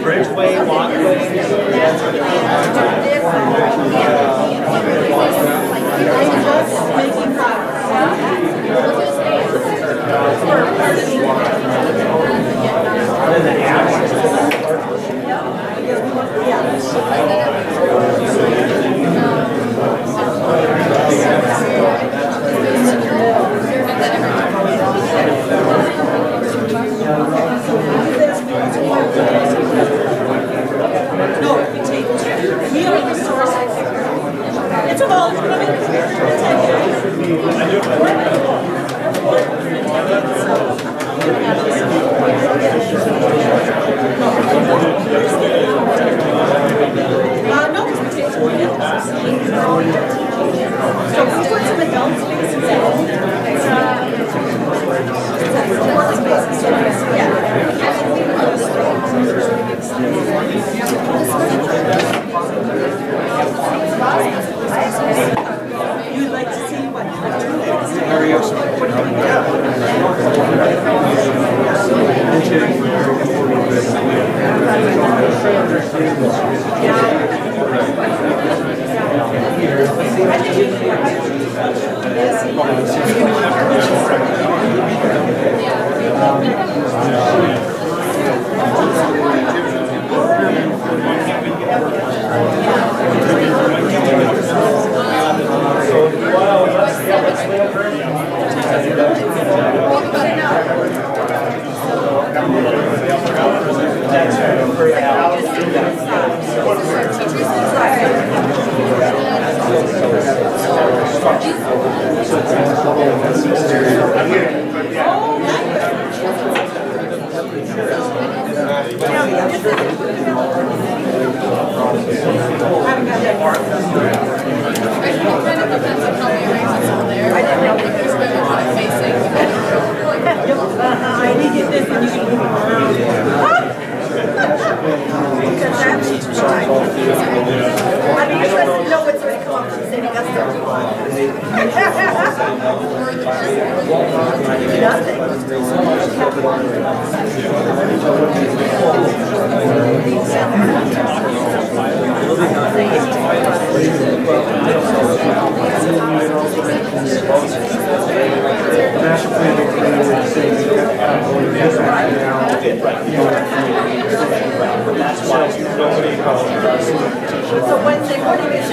Bridgeway, walkway. It's a ball. No, because we take some so we put some adult spaces in. You'd like to see what? I need to get this and you can move around. Because that's I'm interested in So Wednesday morning is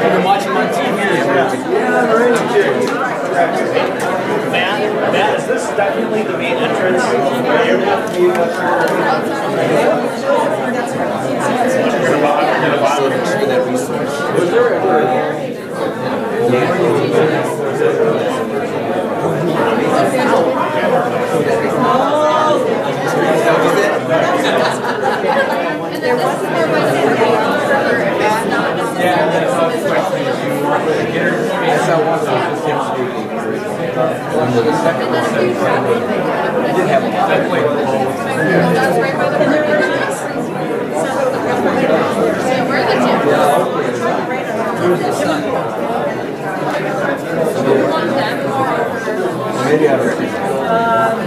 I've been watching on TV. Yeah, basically the main entrance. Was there ever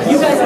You guys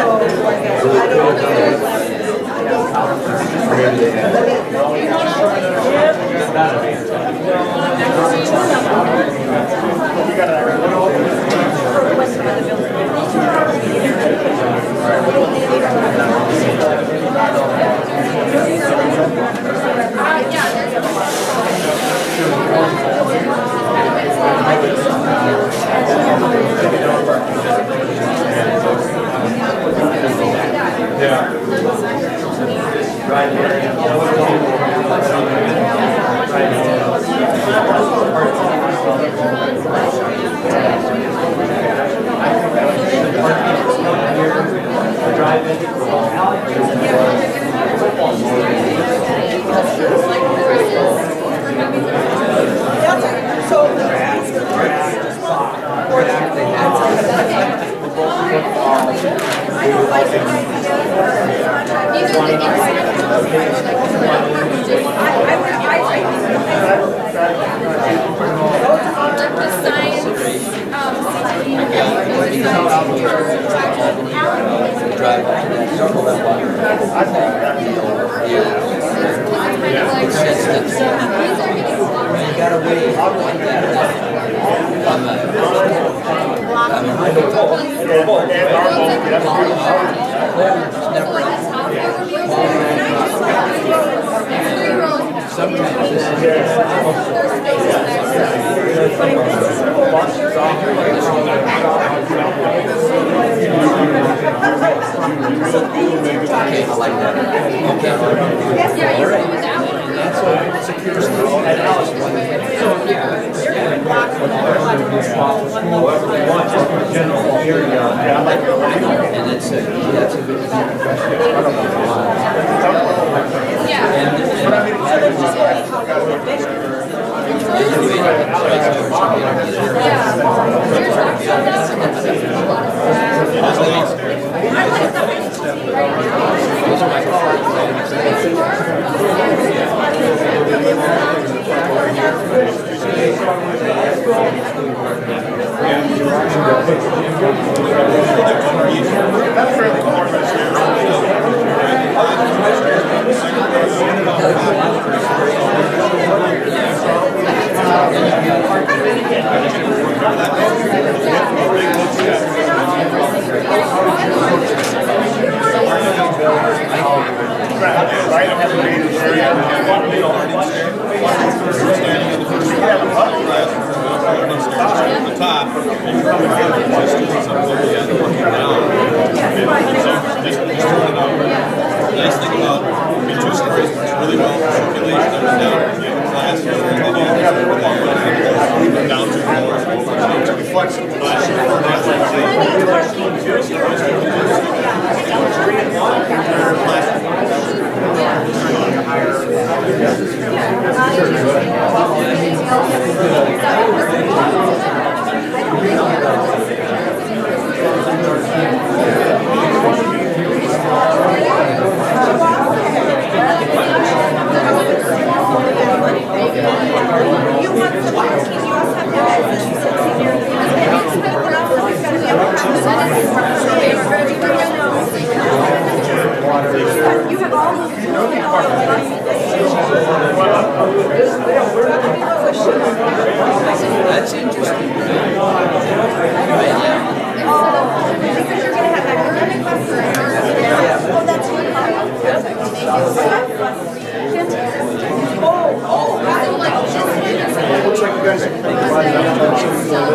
That's interesting.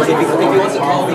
If you want to call me,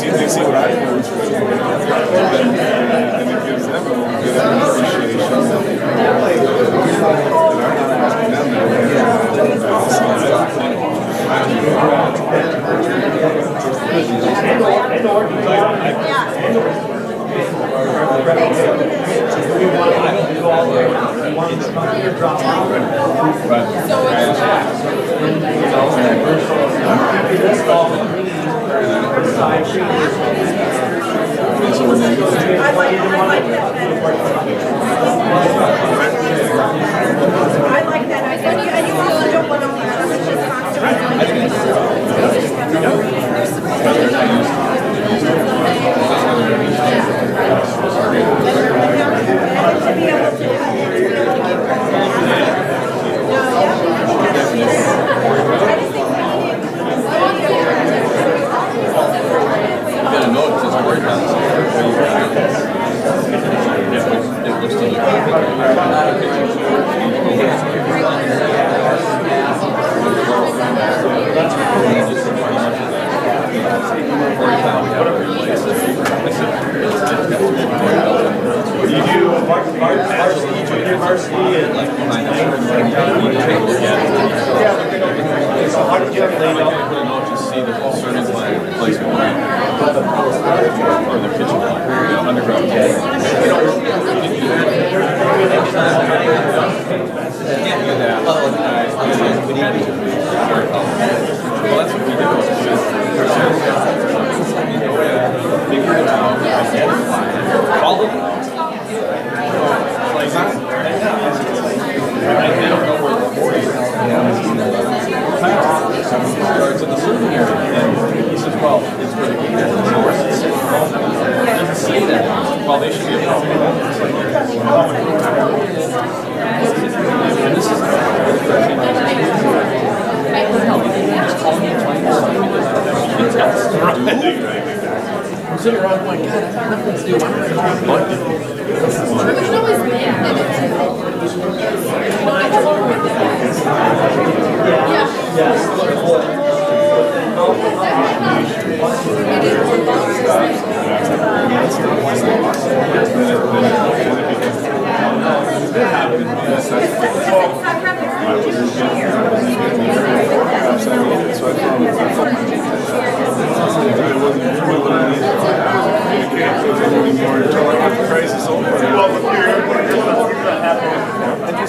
They see what I do, and it gives them a good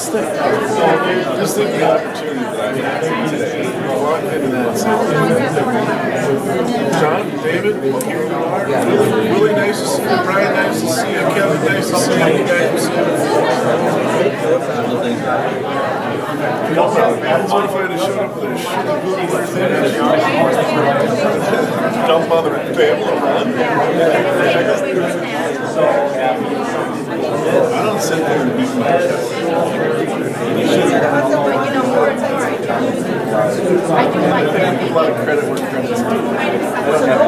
Just think of the opportunity that I had today. Walked in and John, David, really nice to see you. Brian, nice to see you. Kevin, nice to see you. You guys will see you. What if I had showed up with a shitty Google thing? Don't bother to be able to run. I don't sit there and beat my chest. A lot of credit where credit's due.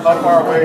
How far away?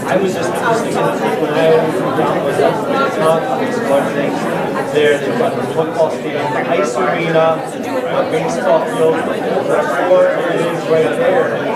I was just thinking when I was down with one thing there, they've got the football stadium, the ice arena, a baseball field, the floor is right there.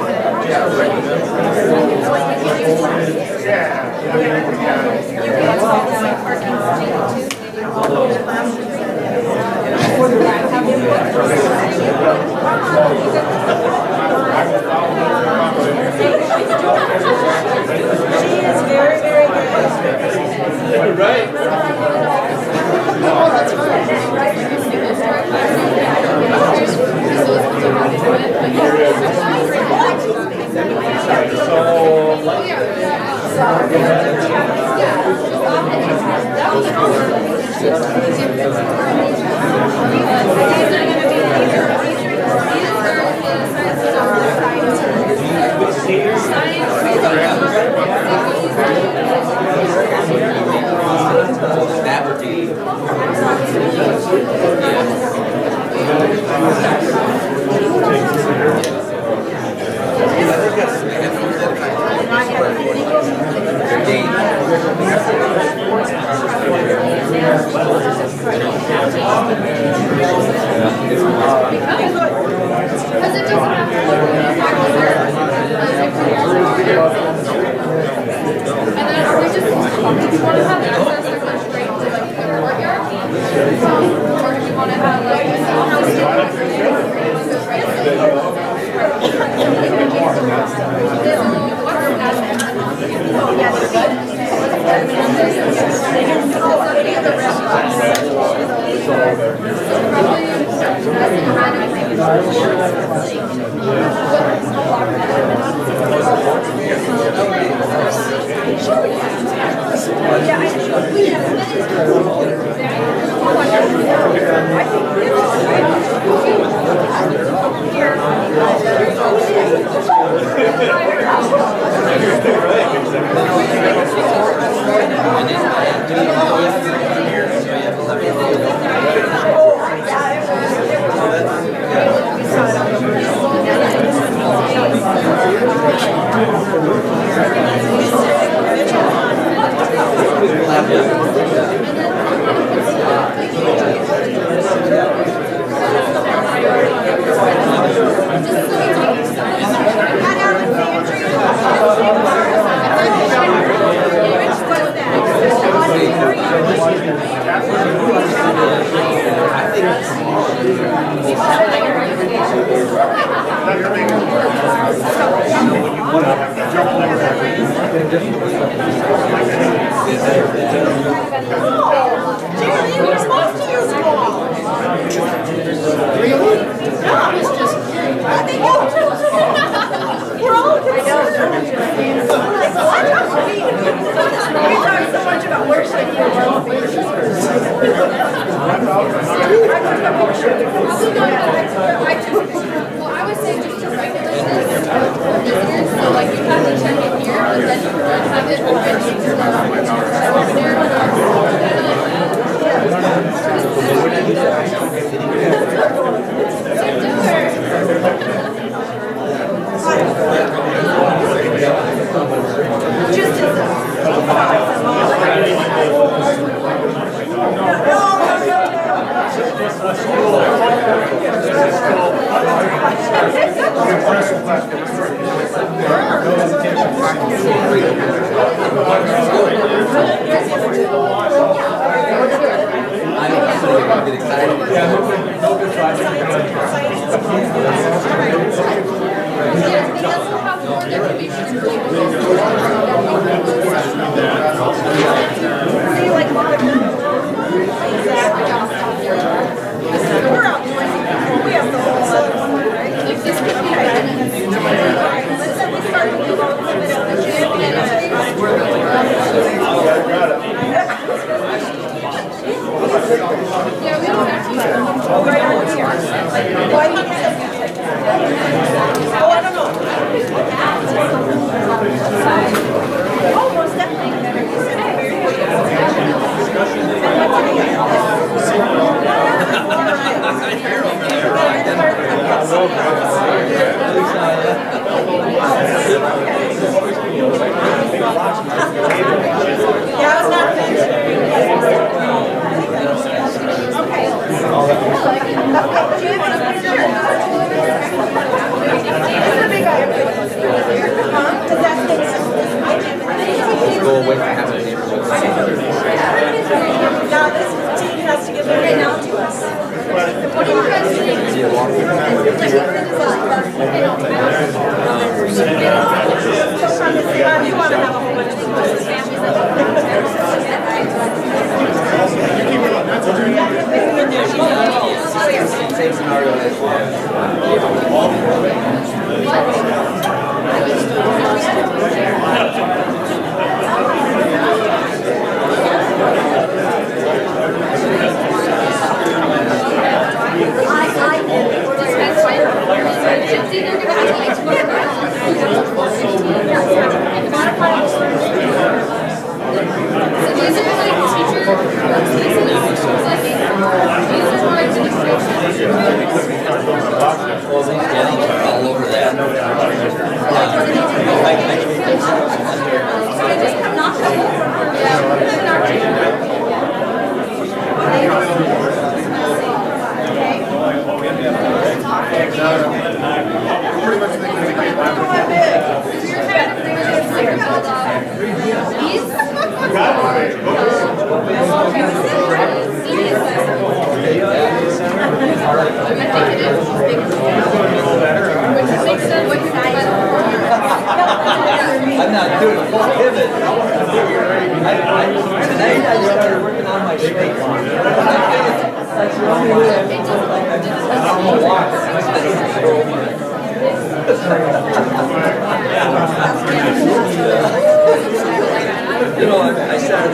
I'm not doing a full pivot. Tonight I started working on my straight line. That's the only way I can do it. I'm a walker. You know, I started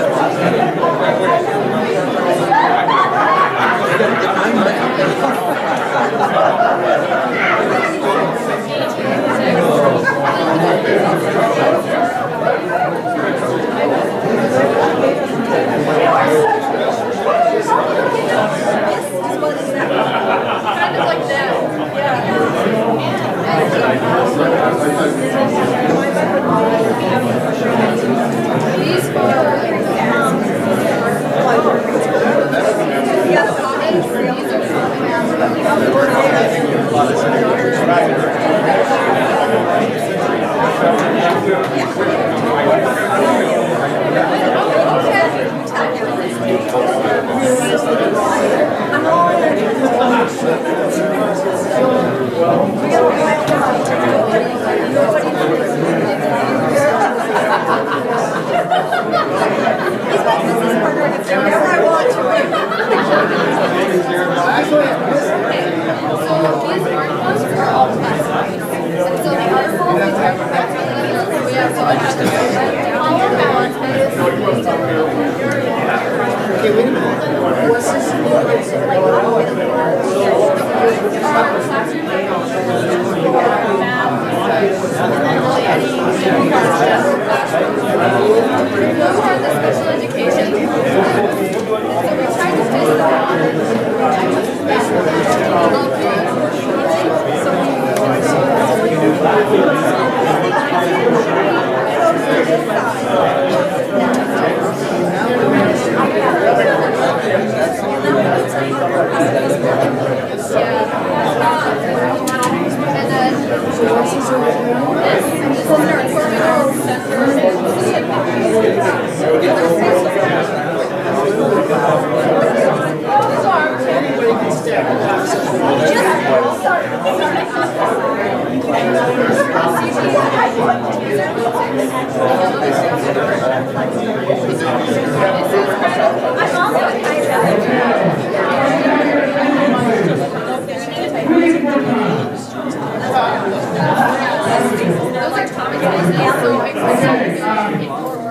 Kind of like that. These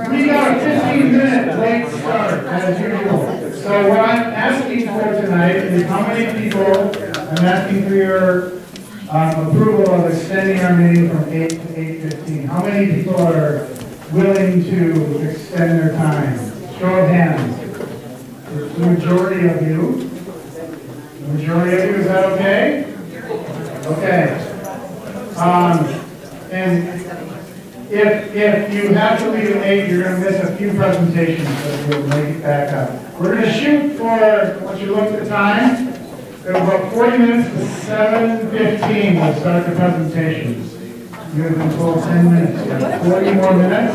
We got a 15-minute late start, as usual. So what I'm asking for tonight is how many people, I'm asking for your approval of extending our meeting from 8 to 8:15. How many people are willing to extend their time? Show of hands. The majority of you. The majority of you, is that okay? Okay. And if you have to leave at 8, you're going to miss a few presentations, but we'll make it back up. We're going to shoot for, once you look at the time, we have about 40 minutes to 7:15. We'll start the presentations. You have been told 10 minutes. You have 40 more minutes.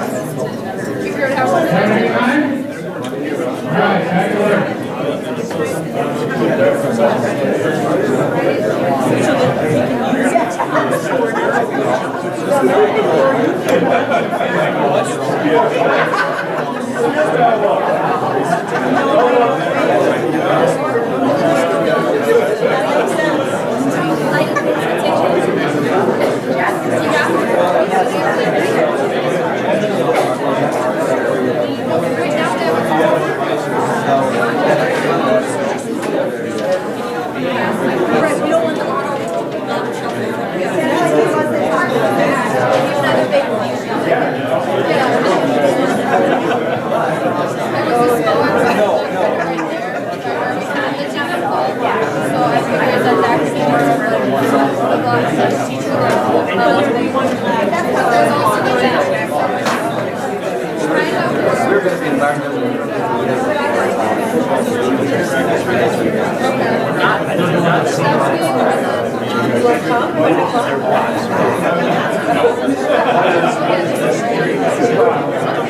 Have a good time? All right, back to work.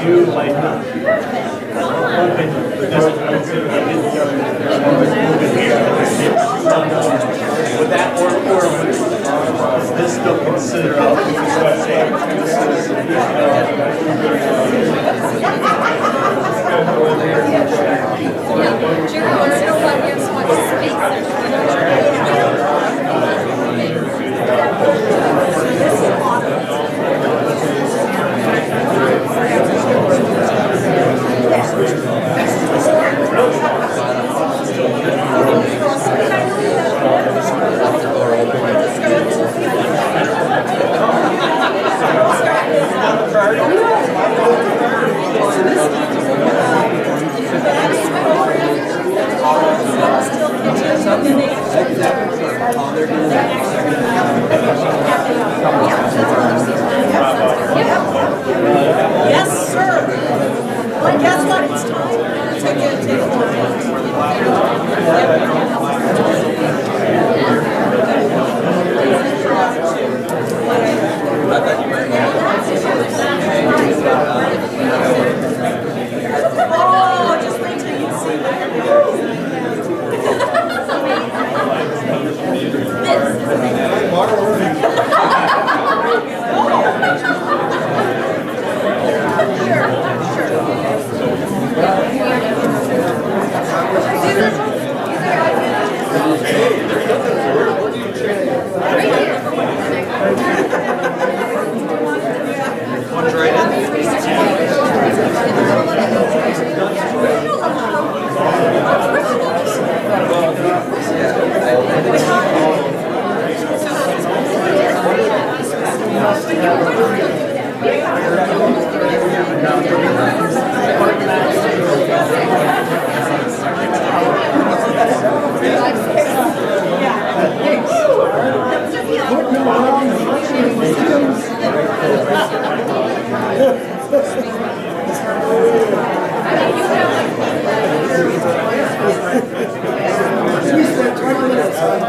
You Would that work for this still consider out? Yes, sir. Well, guess what? It's time to get Oh, just wait till you see One's right We spent 20 minutes on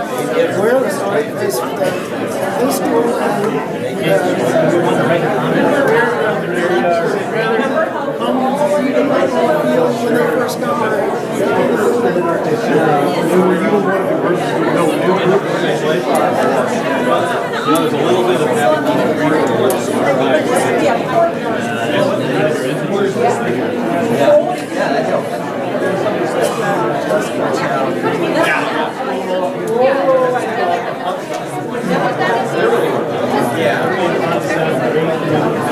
where the site is for this school when they first got there. There's a little bit of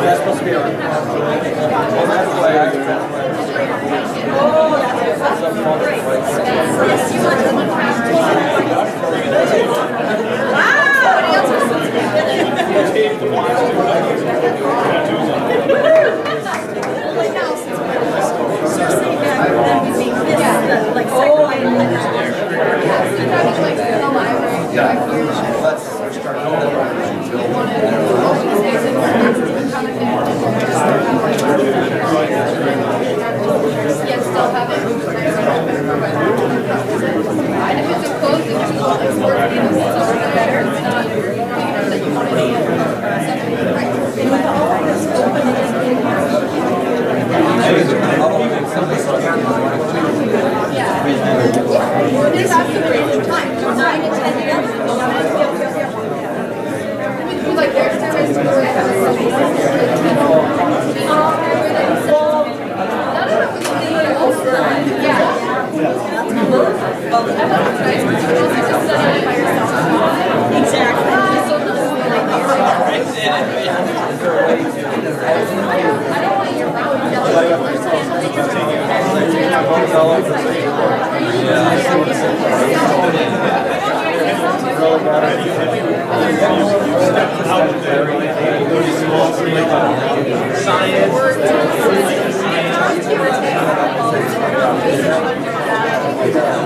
that's supposed to be our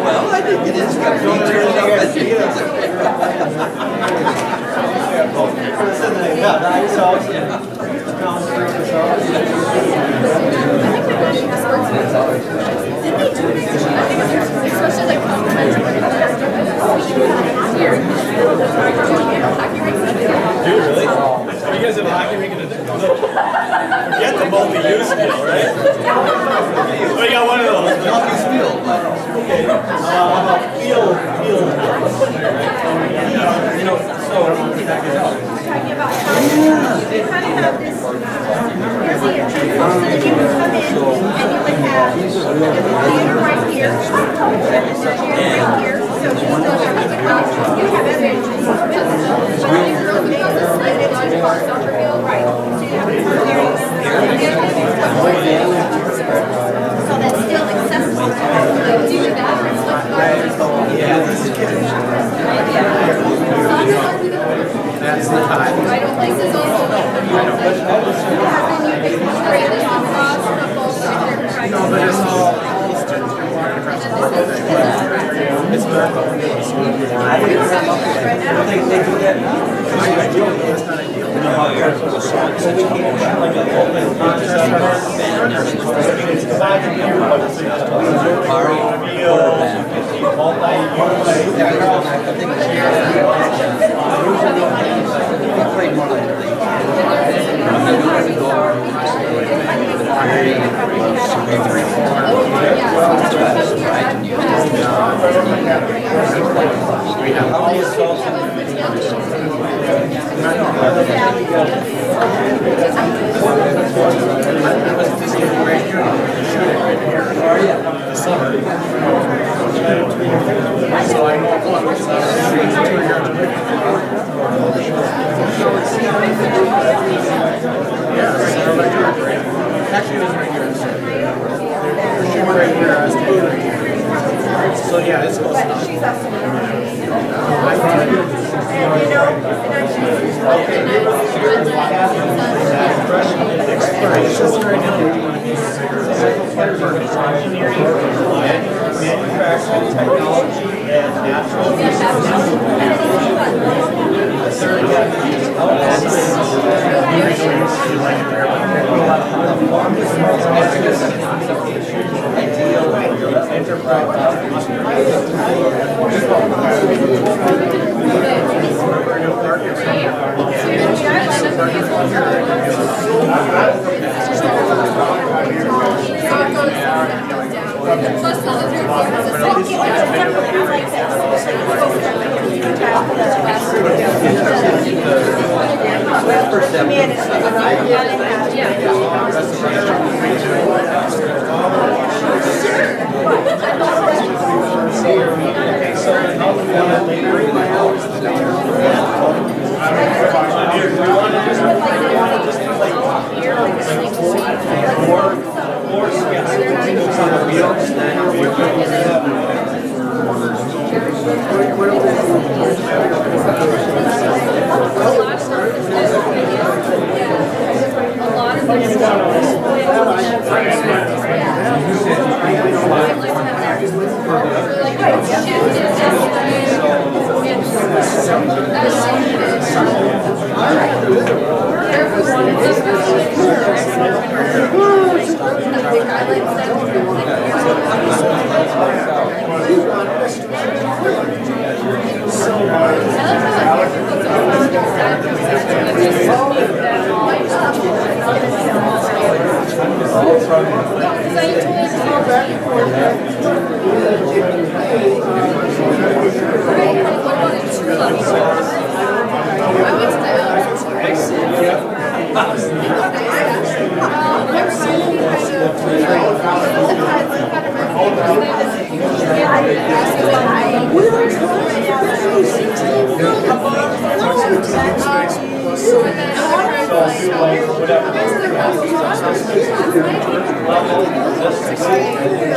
Well, I think it is. You guys have hockey rink in the forget the multi-use deal, right? We got one of those. Nothing's field. Okay. How about field that's still accessible. Do that. That's the time. I don't like this also. No, but it's all students can walk across the whole thing. It's very cool. They do that now. It's not ideal. It's not ideal. So we can't have like an open concept So yeah, it's close enough. Manufacturing technology and natural resources. The third one is ideal enterprise.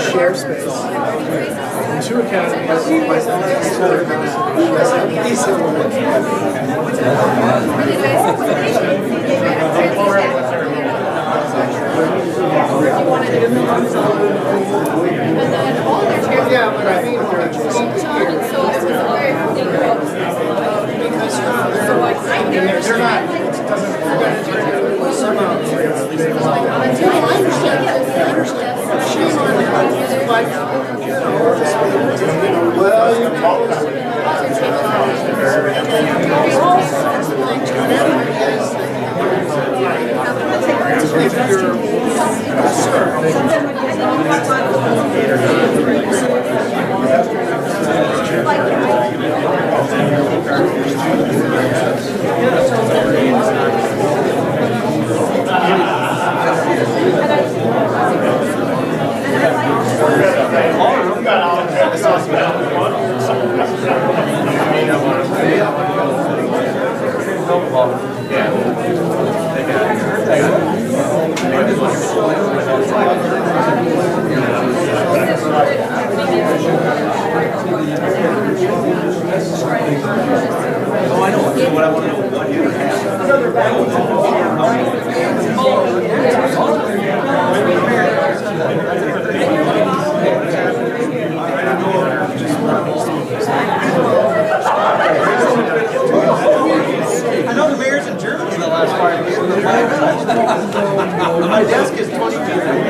Share space. Two academies by each other. Yeah, but I think they're just they're not. Oh, I know. What I want to know what you I know the mayor's in Germany in the last 5 years. My desk is 20 feet right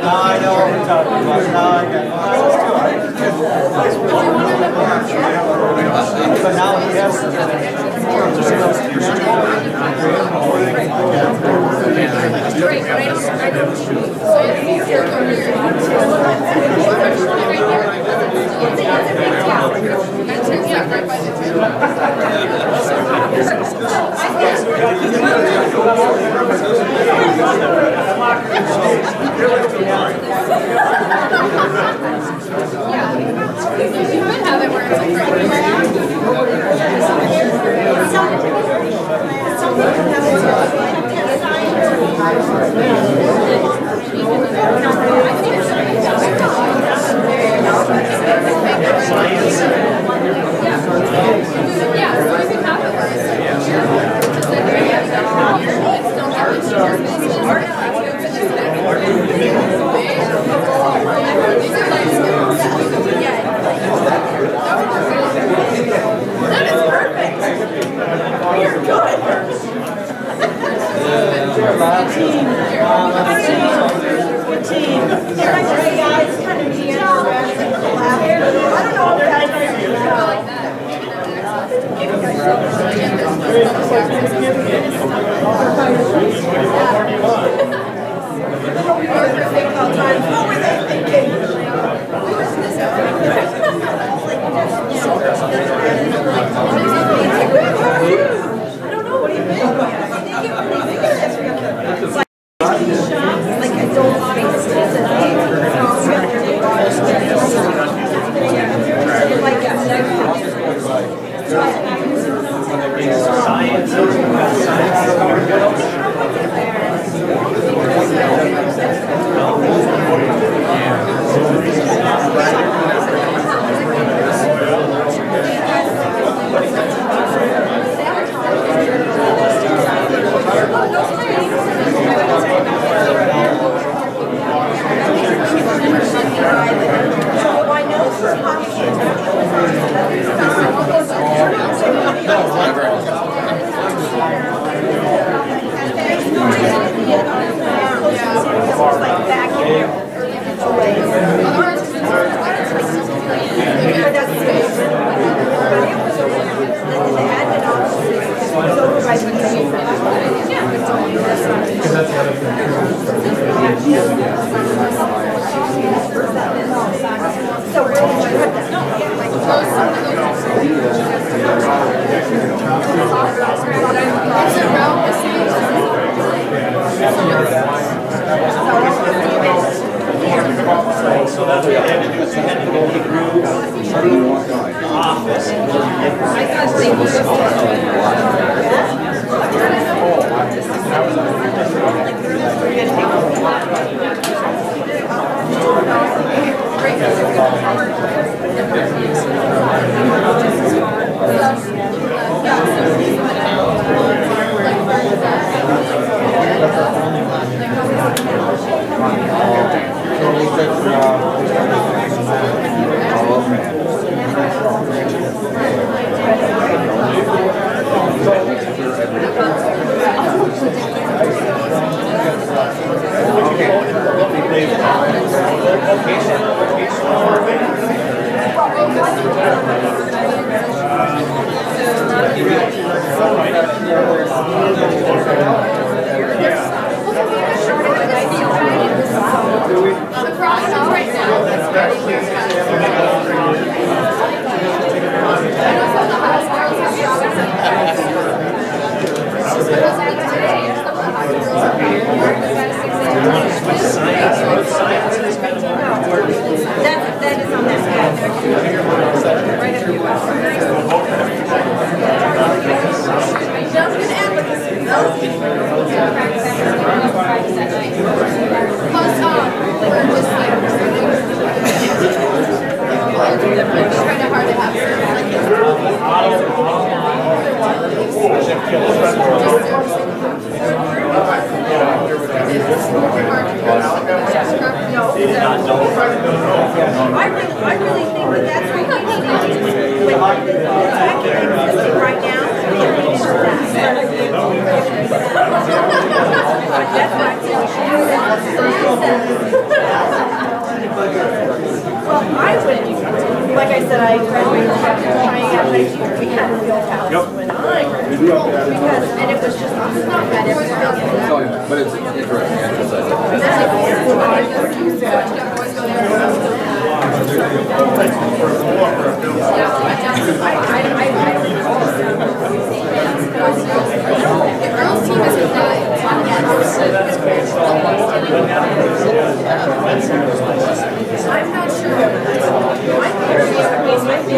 I know what we're talking about. Now I got but now he has So that's what we had to do, is we had to go through the office. Okay. really think that that's what we need to do. With the document system right now, that's what I think we should do. Well, I would, like I said, I graduated from trying out high school. We had a field house when I graduated. Because, and it was just, it's not bad everywhere. But it's interesting exercise. I'm not sure. My parents might be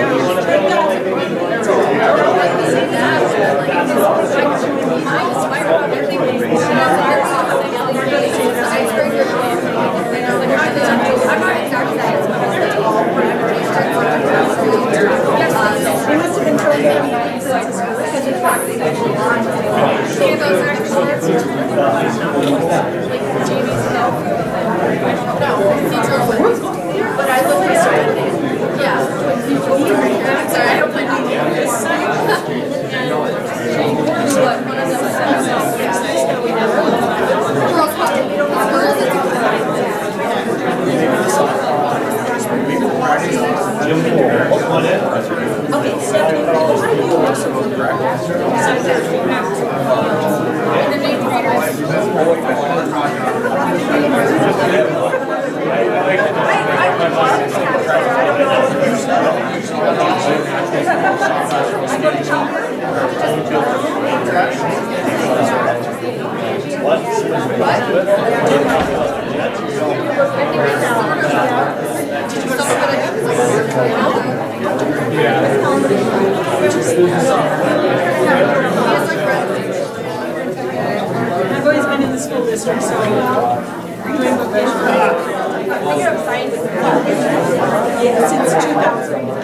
but I look at yeah. I'm sorry, I don't play Okay, Stephanie, why do you work so I've always been in the school district, so doing vocational. Yeah, since 2000.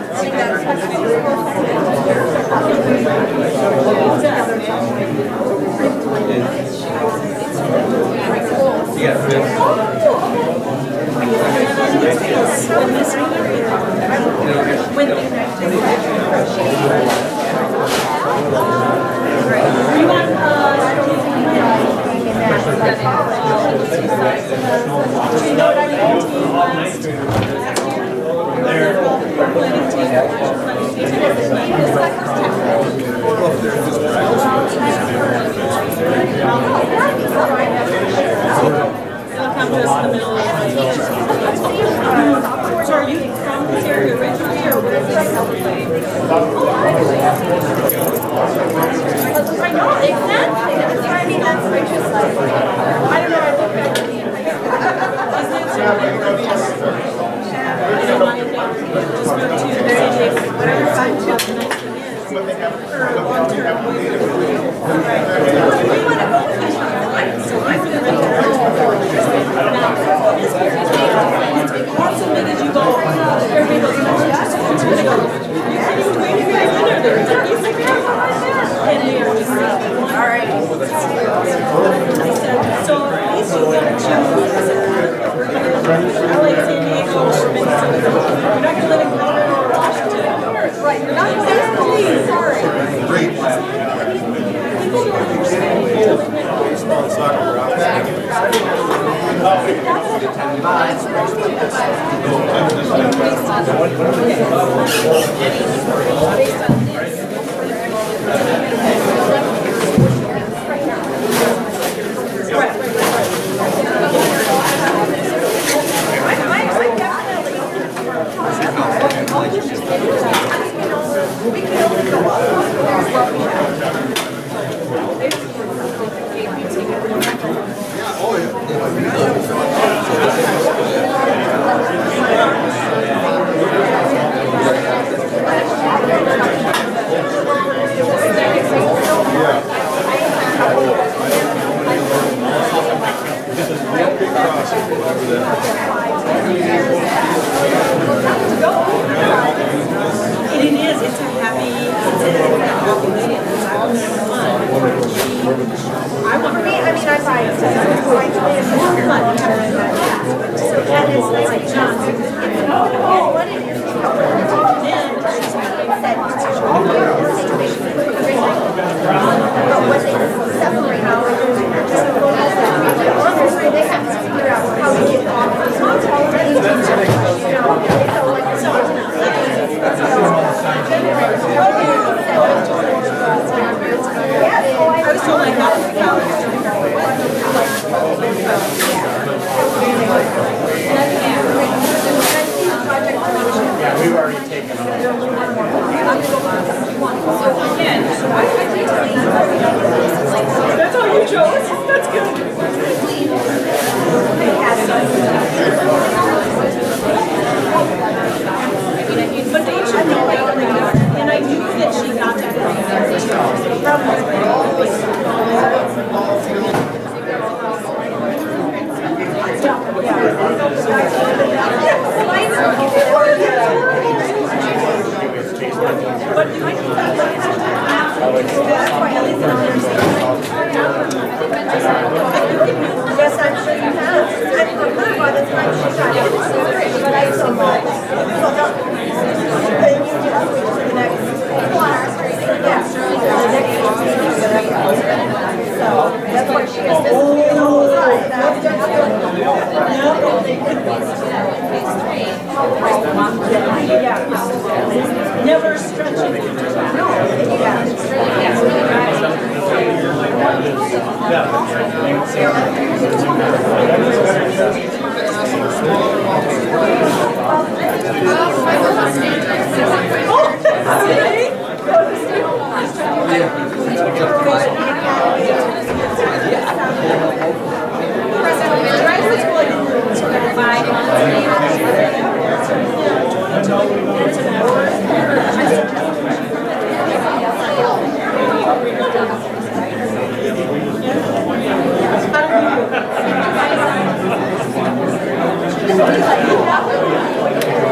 So are you from this area originally, or where did you come from? I know, exactly. That's why I mean, that's my just like, I don't know, I look back at the much. Thank you, Jeff. We just the next. So that's why she is. Yeah. Never stretching.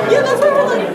Yeah, that's what we're looking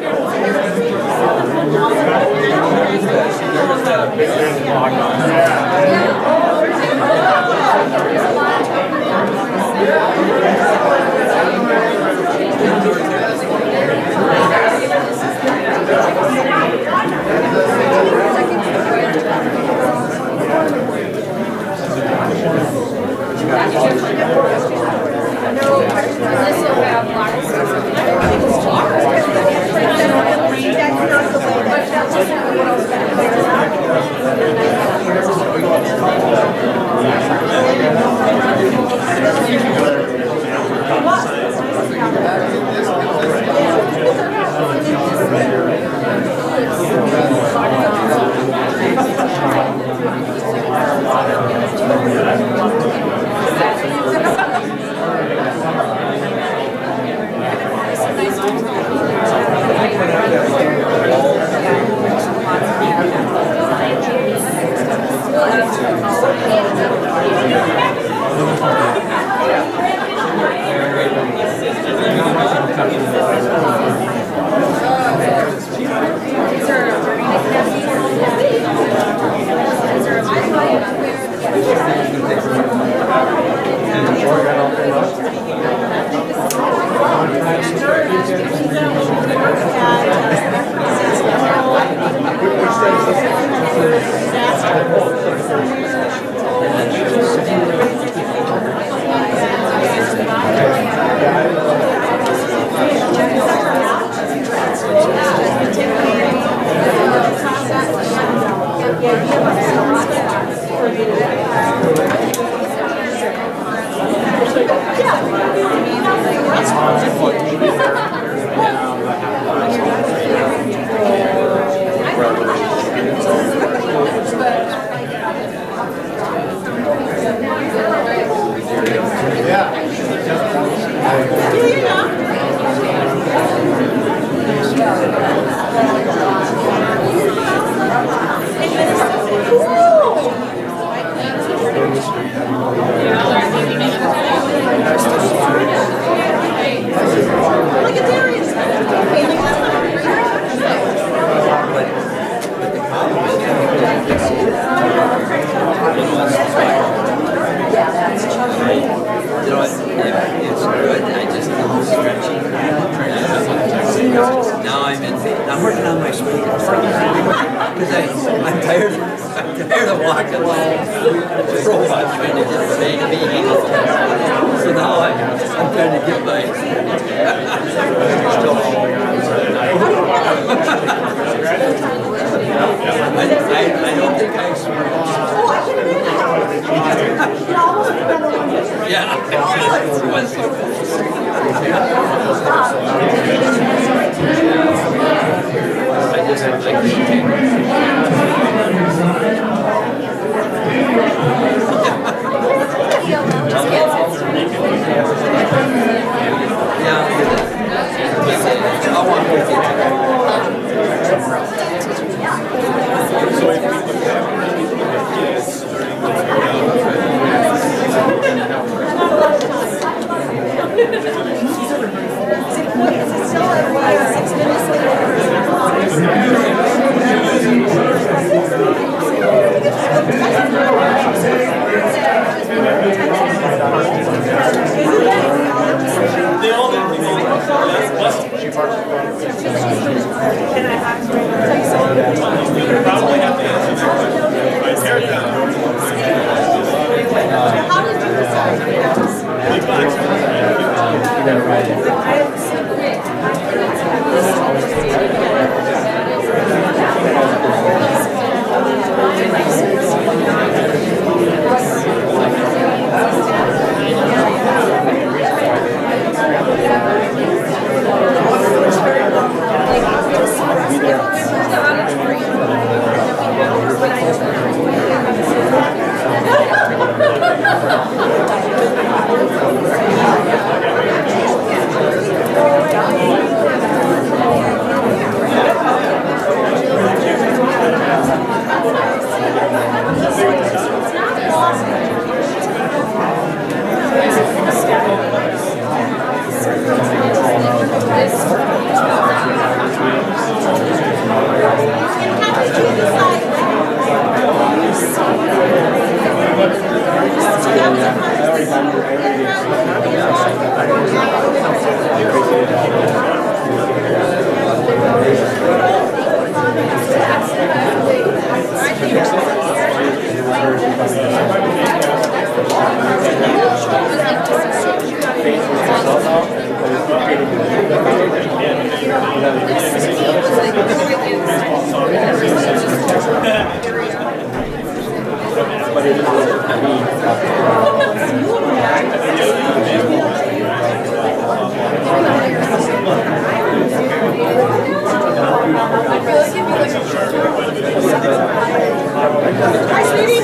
I'm working on my speaker. Because I'm tired of walking along robot trying to get the baby. So now I'm trying to get my... I don't think I swear. Yeah. It was so close. I just have like yeah. Probably have to answer that question. If I tear it down. How did you decide? Big box. You gotta write it. Hi, sweetie.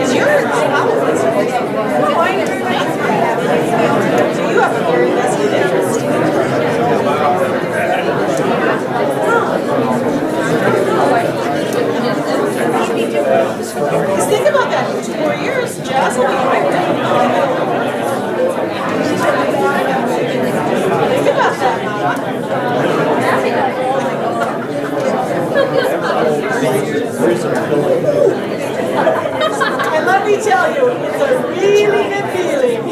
It's yours. So you have a very vested interest. Just think about that in 2 more years, Jess. Think about that, and let me tell you, it's a really good feeling.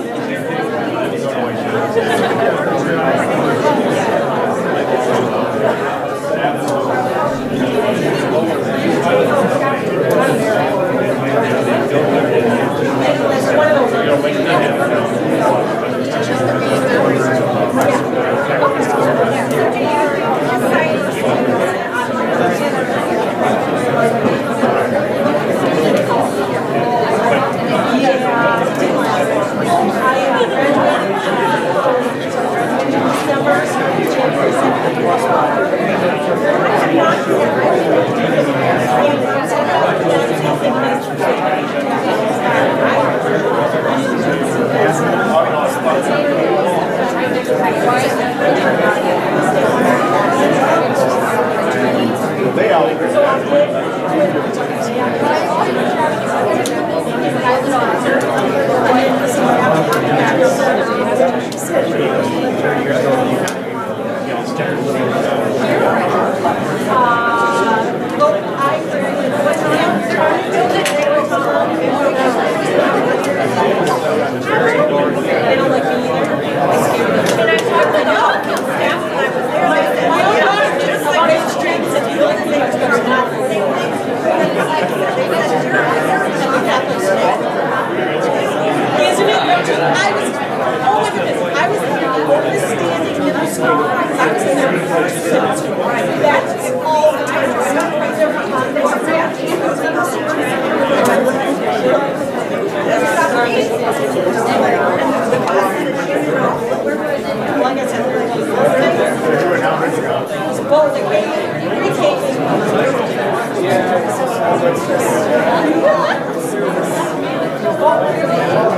Yeah.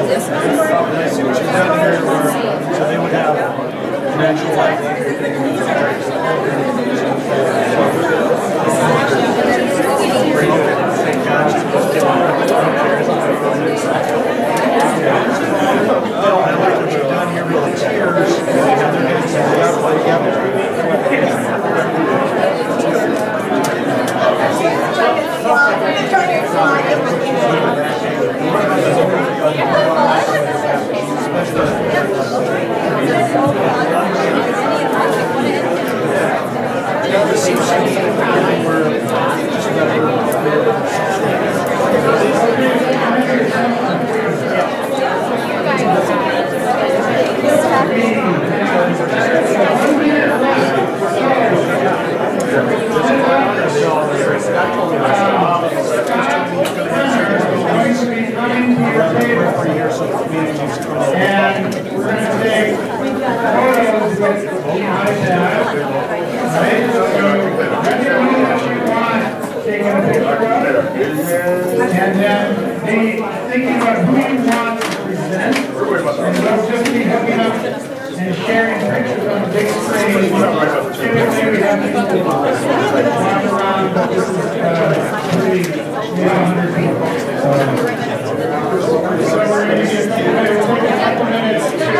So they would have natural lighting. And then be thinking about who you want to present. And don't just be hooking up and sharing pictures on the big screen. Typically we have people walk around, but this is maybe 100 people. So we're going to give a couple minutes to take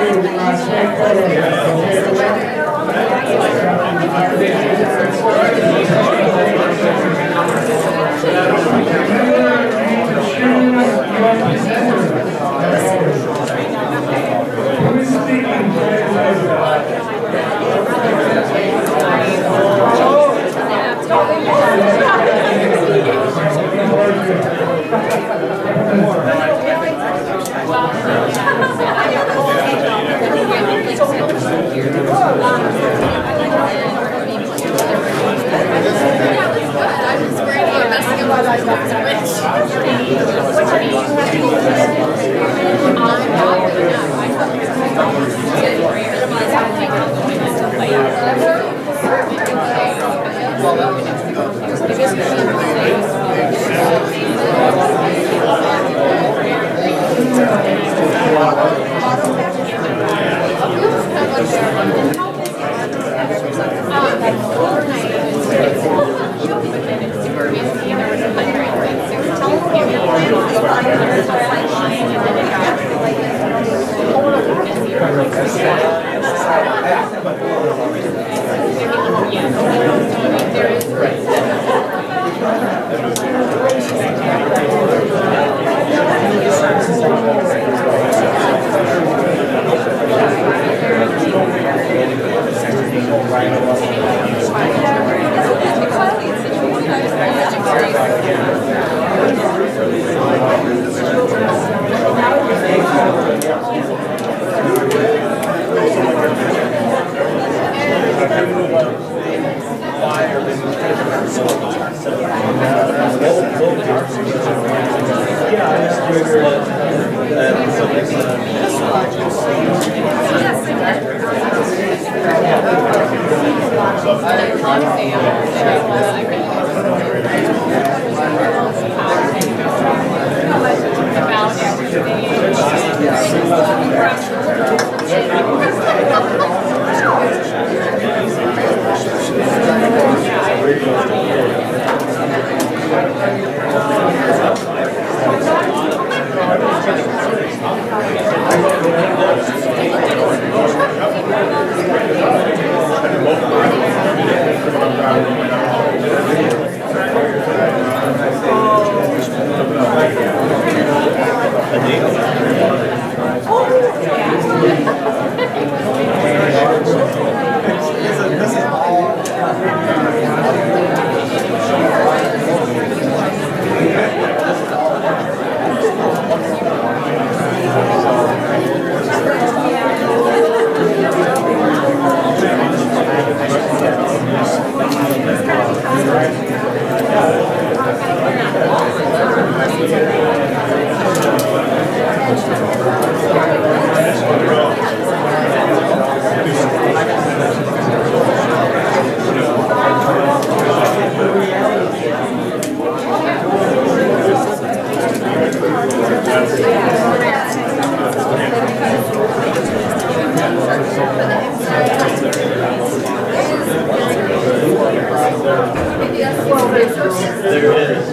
There it is.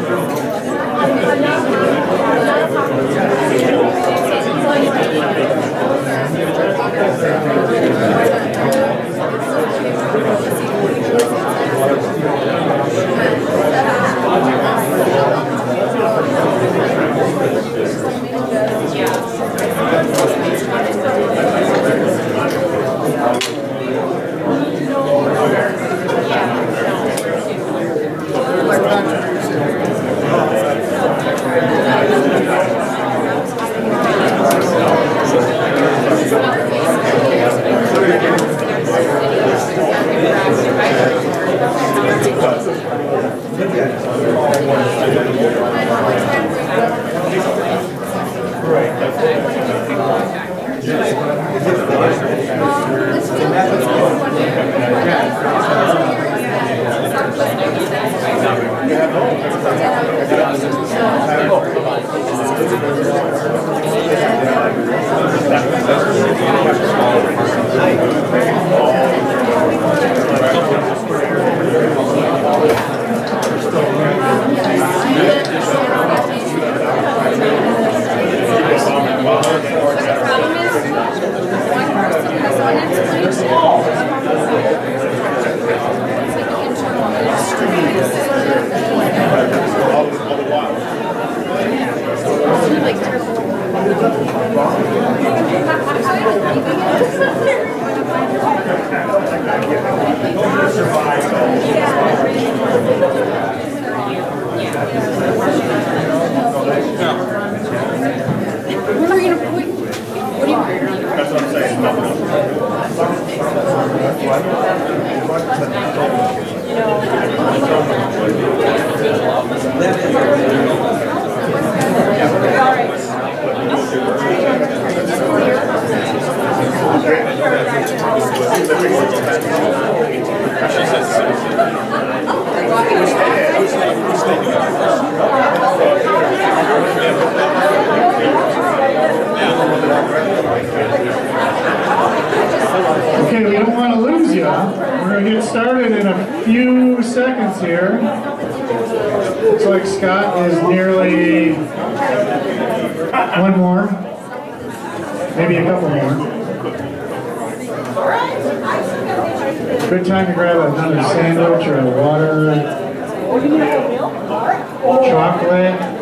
Okay, we don't want to lose you. We're going to get started in a few seconds here. Looks like Scott is nearly one more, maybe a couple more. Good time to grab another sandwich or a water, chocolate.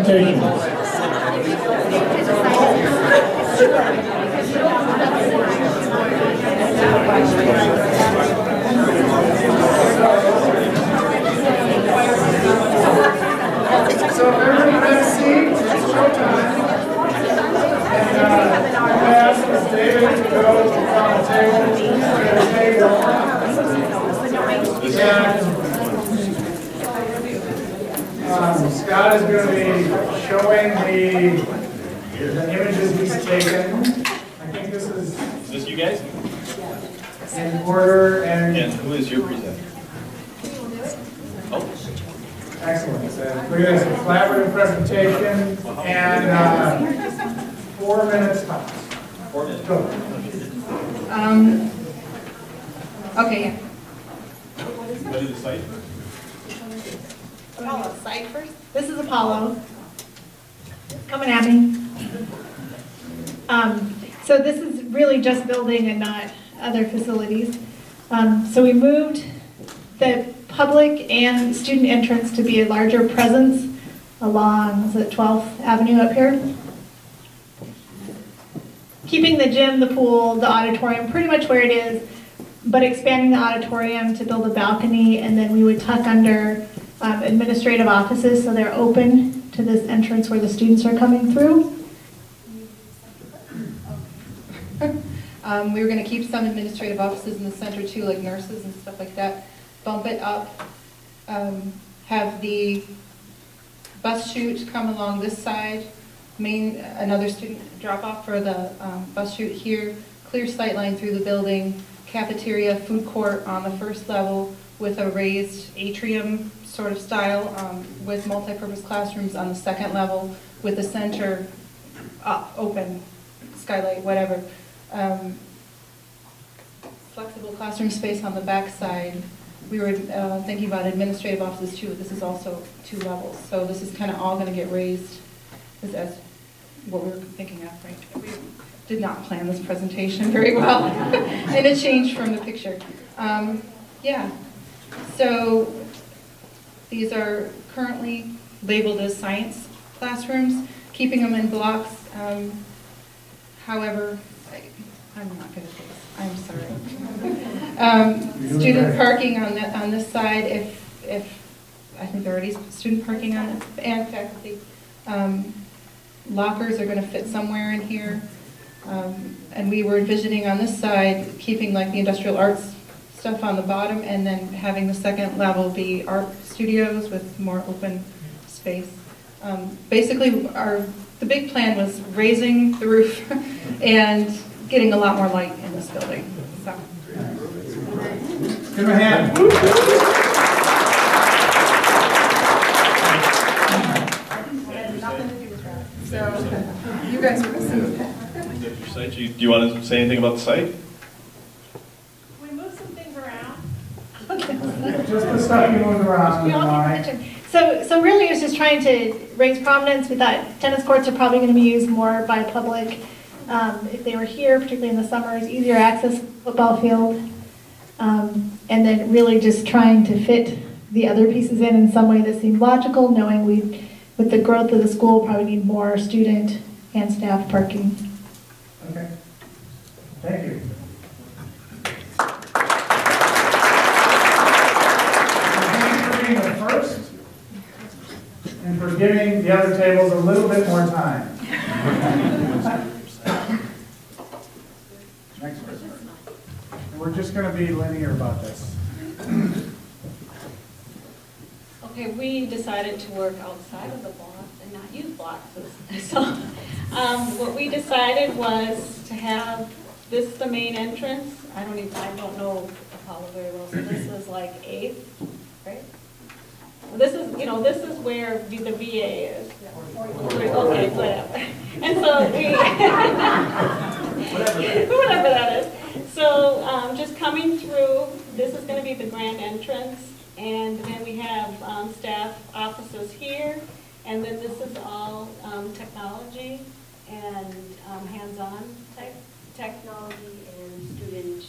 presentation. So everybody have a seat, it's showtime. And I'm going to ask Ms. David to go on the table, get a table. And Scott is going to be showing the images he's taken. I think this is this you guys? in order and who is your presenter? Oh. Excellent. So look at this, a collaborative presentation and 4 minutes tops. 4 minutes. Go. Okay, yeah. What is the site? Apollo site first. This is Apollo. Coming at me. So this is really just building and not other facilities. So we moved the public and student entrance to be a larger presence along, is it 12th Avenue up here? Keeping the gym, the pool, the auditorium pretty much where it is, but expanding the auditorium to build a balcony, and then we would tuck under administrative offices so they're open to this entrance where the students are coming through. We were going to keep some administrative offices in the center too, like nurses and stuff like that. Bump it up, have the bus chute come along this side, another student drop off for the bus chute here, clear sight line through the building, cafeteria, food court on the first level with a raised atrium sort of style with multi-purpose classrooms on the second level with the center open, skylight, whatever. Flexible classroom space on the back side. We were thinking about administrative offices too. This is also 2 levels. So this is kind of all going to get raised as what we were thinking of, right? We did not plan this presentation very well. And it changed from the picture. Yeah. So these are currently labeled as science classrooms, keeping them in blocks. However, I'm not good at this. I'm sorry. Student parking on this side, if I think there are already student parking on it, and faculty. Lockers are going to fit somewhere in here. And we were envisioning on this side, keeping like the industrial arts stuff on the bottom, and then having the second level be art studios with more open space. Basically, the big plan was raising the roof and getting a lot more light in this building. So. Give him a hand. So, you guys were missing that. Your site. Do you want to say anything about the site? We moved some things around. Just the stuff you moved around. So really it was just trying to raise prominence. We thought tennis courts are probably going to be used more by public. If they were here, particularly in the summers, easier access football field. And then really just trying to fit the other pieces in some way that seemed logical, knowing we, with the growth of the school, probably need more student and staff parking. Okay. Thank you. Thank you for being the first and for giving the other tables a little bit more time. Next person. And we're just going to be linear about this. Okay, we decided to work outside of the block and not use blocks. So what we decided was to have this the main entrance. I don't know Apollo very well, so this is like 8th, right? This is, this is where the VA is. Okay, whatever. And so we, whatever that is. So just coming through, this is going to be the grand entrance. And then we have staff offices here. And then this is all technology and hands-on type technology and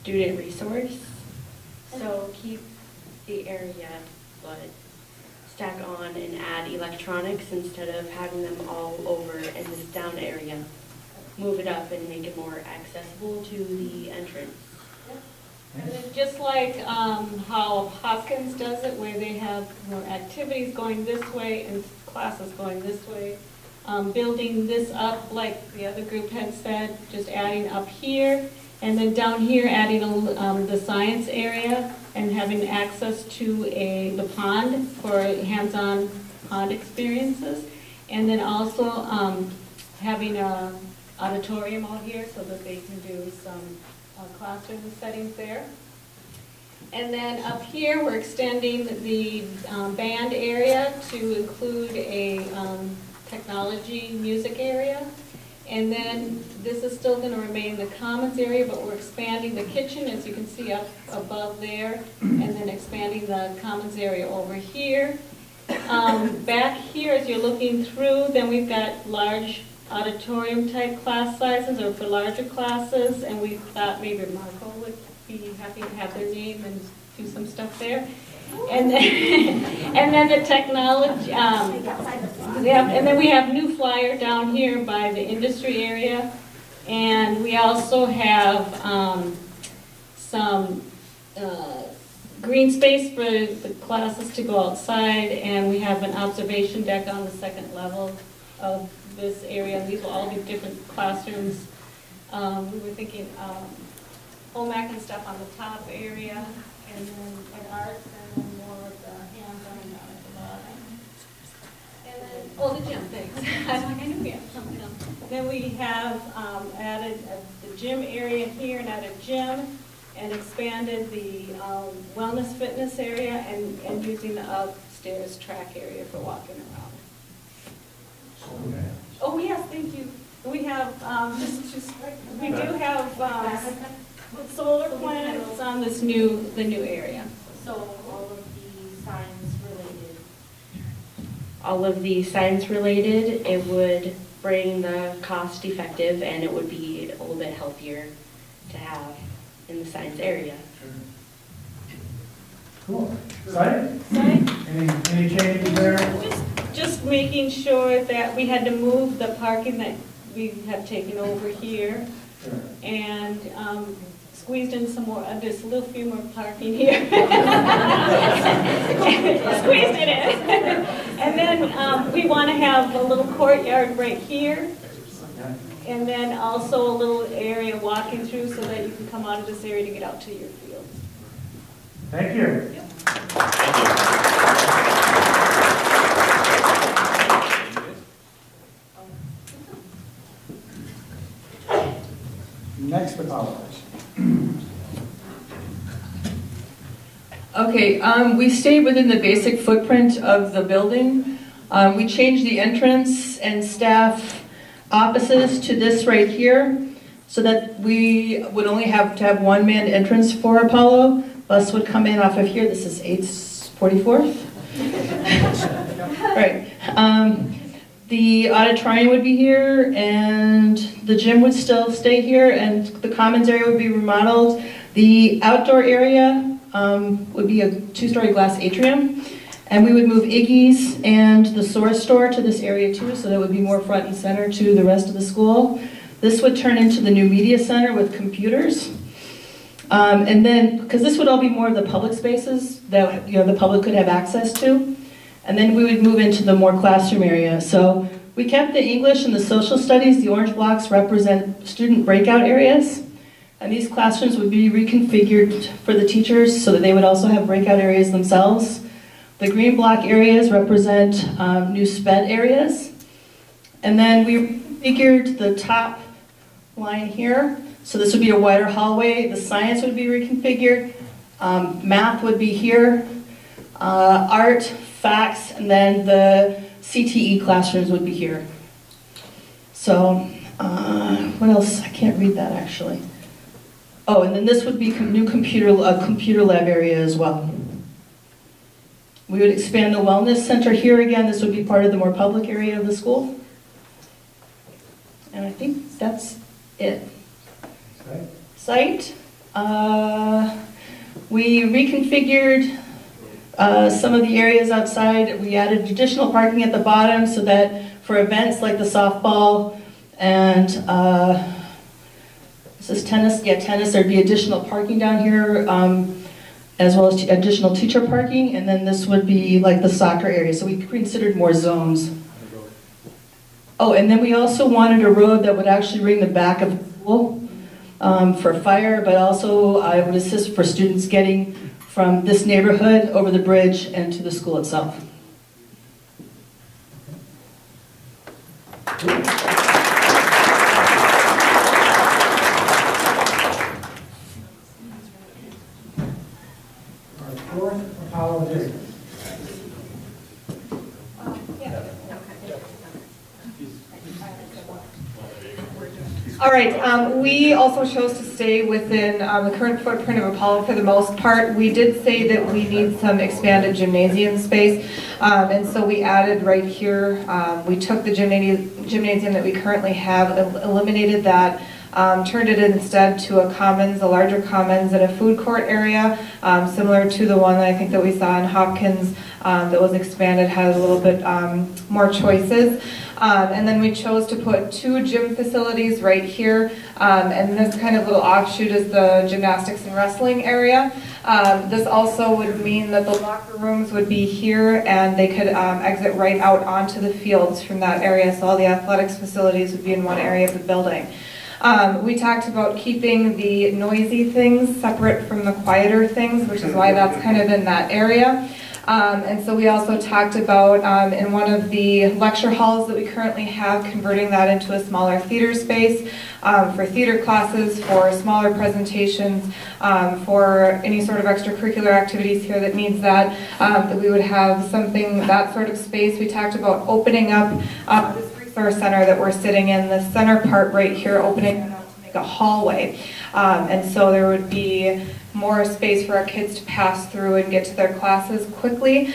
student resource. So keep the area, but stack on and add electronics instead of having them all over in this down area. Move it up and make it more accessible to the entrance. And then just like how Hoskins does it, where they have more activities going this way and classes going this way, building this up like the other group had said, just adding up here, and then down here adding the science area and having access to the pond for hands-on pond experiences, and then also having an auditorium out here so that they can do some classroom settings there. And then up here, we're extending the band area to include a technology music area. And then this is still going to remain the commons area, but we're expanding the kitchen, as you can see up above there, and then expanding the commons area over here. Back here, as you're looking through, then we've got large auditorium type class sizes, or for larger classes, and we thought maybe Marco would be happy to have their name and do some stuff there. And then, and then the technology, and then we have new flyer down here by the industry area, and we also have some green space for the classes to go outside, and we have an observation deck on the second level of this area, and these will all be different classrooms. We were thinking home ec and stuff on the top area, and then an art, and then more of the hands-on down at the bottom. And then, oh, the gym, thanks. I was like, I knew we had something else. Then we have added the gym area here, and added gym, and expanded the wellness fitness area, and using the upstairs track area for walking around. Oh, yes, thank you. We have, we do have solar plants on this the new area. So all of the science related? All of the science related, it would bring the cost effective, and it would be a little bit healthier to have in the science area. Cool. Science? Any changes there? Just making sure that we had to move the parking that we have taken over here, and squeezed in some more, just a little few more parking here. Squeezed it in. And then we want to have a little courtyard right here, and then also a little area walking through so that you can come out of this area to get out to your field. Thank you. Yep. Next apology. Okay, we stayed within the basic footprint of the building. We changed the entrance and staff offices to this right here, so that we would only have to have one manned entrance for Apollo. Bus would come in off of here. This is 844th. Right. The auditorium would be here, and the gym would still stay here, and the commons area would be remodeled. The outdoor area would be a 2-story glass atrium, and we would move Iggy's and the Source store to this area too, so that would be more front and center to the rest of the school. This would turn into the new media center with computers. And then, because this would all be more of the public spaces that the public could have access to. And then we would move into the more classroom area. So we kept the English and the social studies. The orange blocks represent student breakout areas. And these classrooms would be reconfigured for the teachers so that they would also have breakout areas themselves. The green block areas represent new SPED areas. And then we reconfigured the top line here. So this would be a wider hallway. The science would be reconfigured. Math would be here. Art, facts, and then the CTE classrooms would be here. So what else? I can't read that actually. Oh, and then this would be new computer lab area as well. We would expand the wellness center here again. This would be part of the more public area of the school. And I think that's it. Site. We reconfigured Some of the areas outside, we added additional parking at the bottom so that for events like the softball and is this tennis? Yeah, tennis, there'd be additional parking down here, as well as additional teacher parking, and then this would be like the soccer area, so we considered more zones. Oh, and then we also wanted a road that would actually ring the back of the school for fire, but also I would assist for students getting from this neighborhood over the bridge and to the school itself. Our fourth apology. All right, we also chose to stay within the current footprint of Apollo for the most part. We did say that we need some expanded gymnasium space, and so we added right here, we took the gymnasium that we currently have, eliminated that, turned it instead to a commons, a larger commons and a food court area, similar to the one that I think that we saw in Hopkins that was expanded, had a little bit more choices. And then we chose to put 2 gym facilities right here, and this kind of little offshoot is the gymnastics and wrestling area. This also would mean that the locker rooms would be here and they could exit right out onto the fields from that area, so all the athletics facilities would be in one area of the building. We talked about keeping the noisy things separate from the quieter things, which is why that's kind of in that area. And so we also talked about in one of the lecture halls that we currently have, converting that into a smaller theater space for theater classes, for smaller presentations, for any sort of extracurricular activities here that needs that, that we would have something, that sort of space. We talked about opening up this resource center that we're sitting in, the center part right here, opening it up to make a hallway. And so there would be more space for our kids to pass through and get to their classes quickly.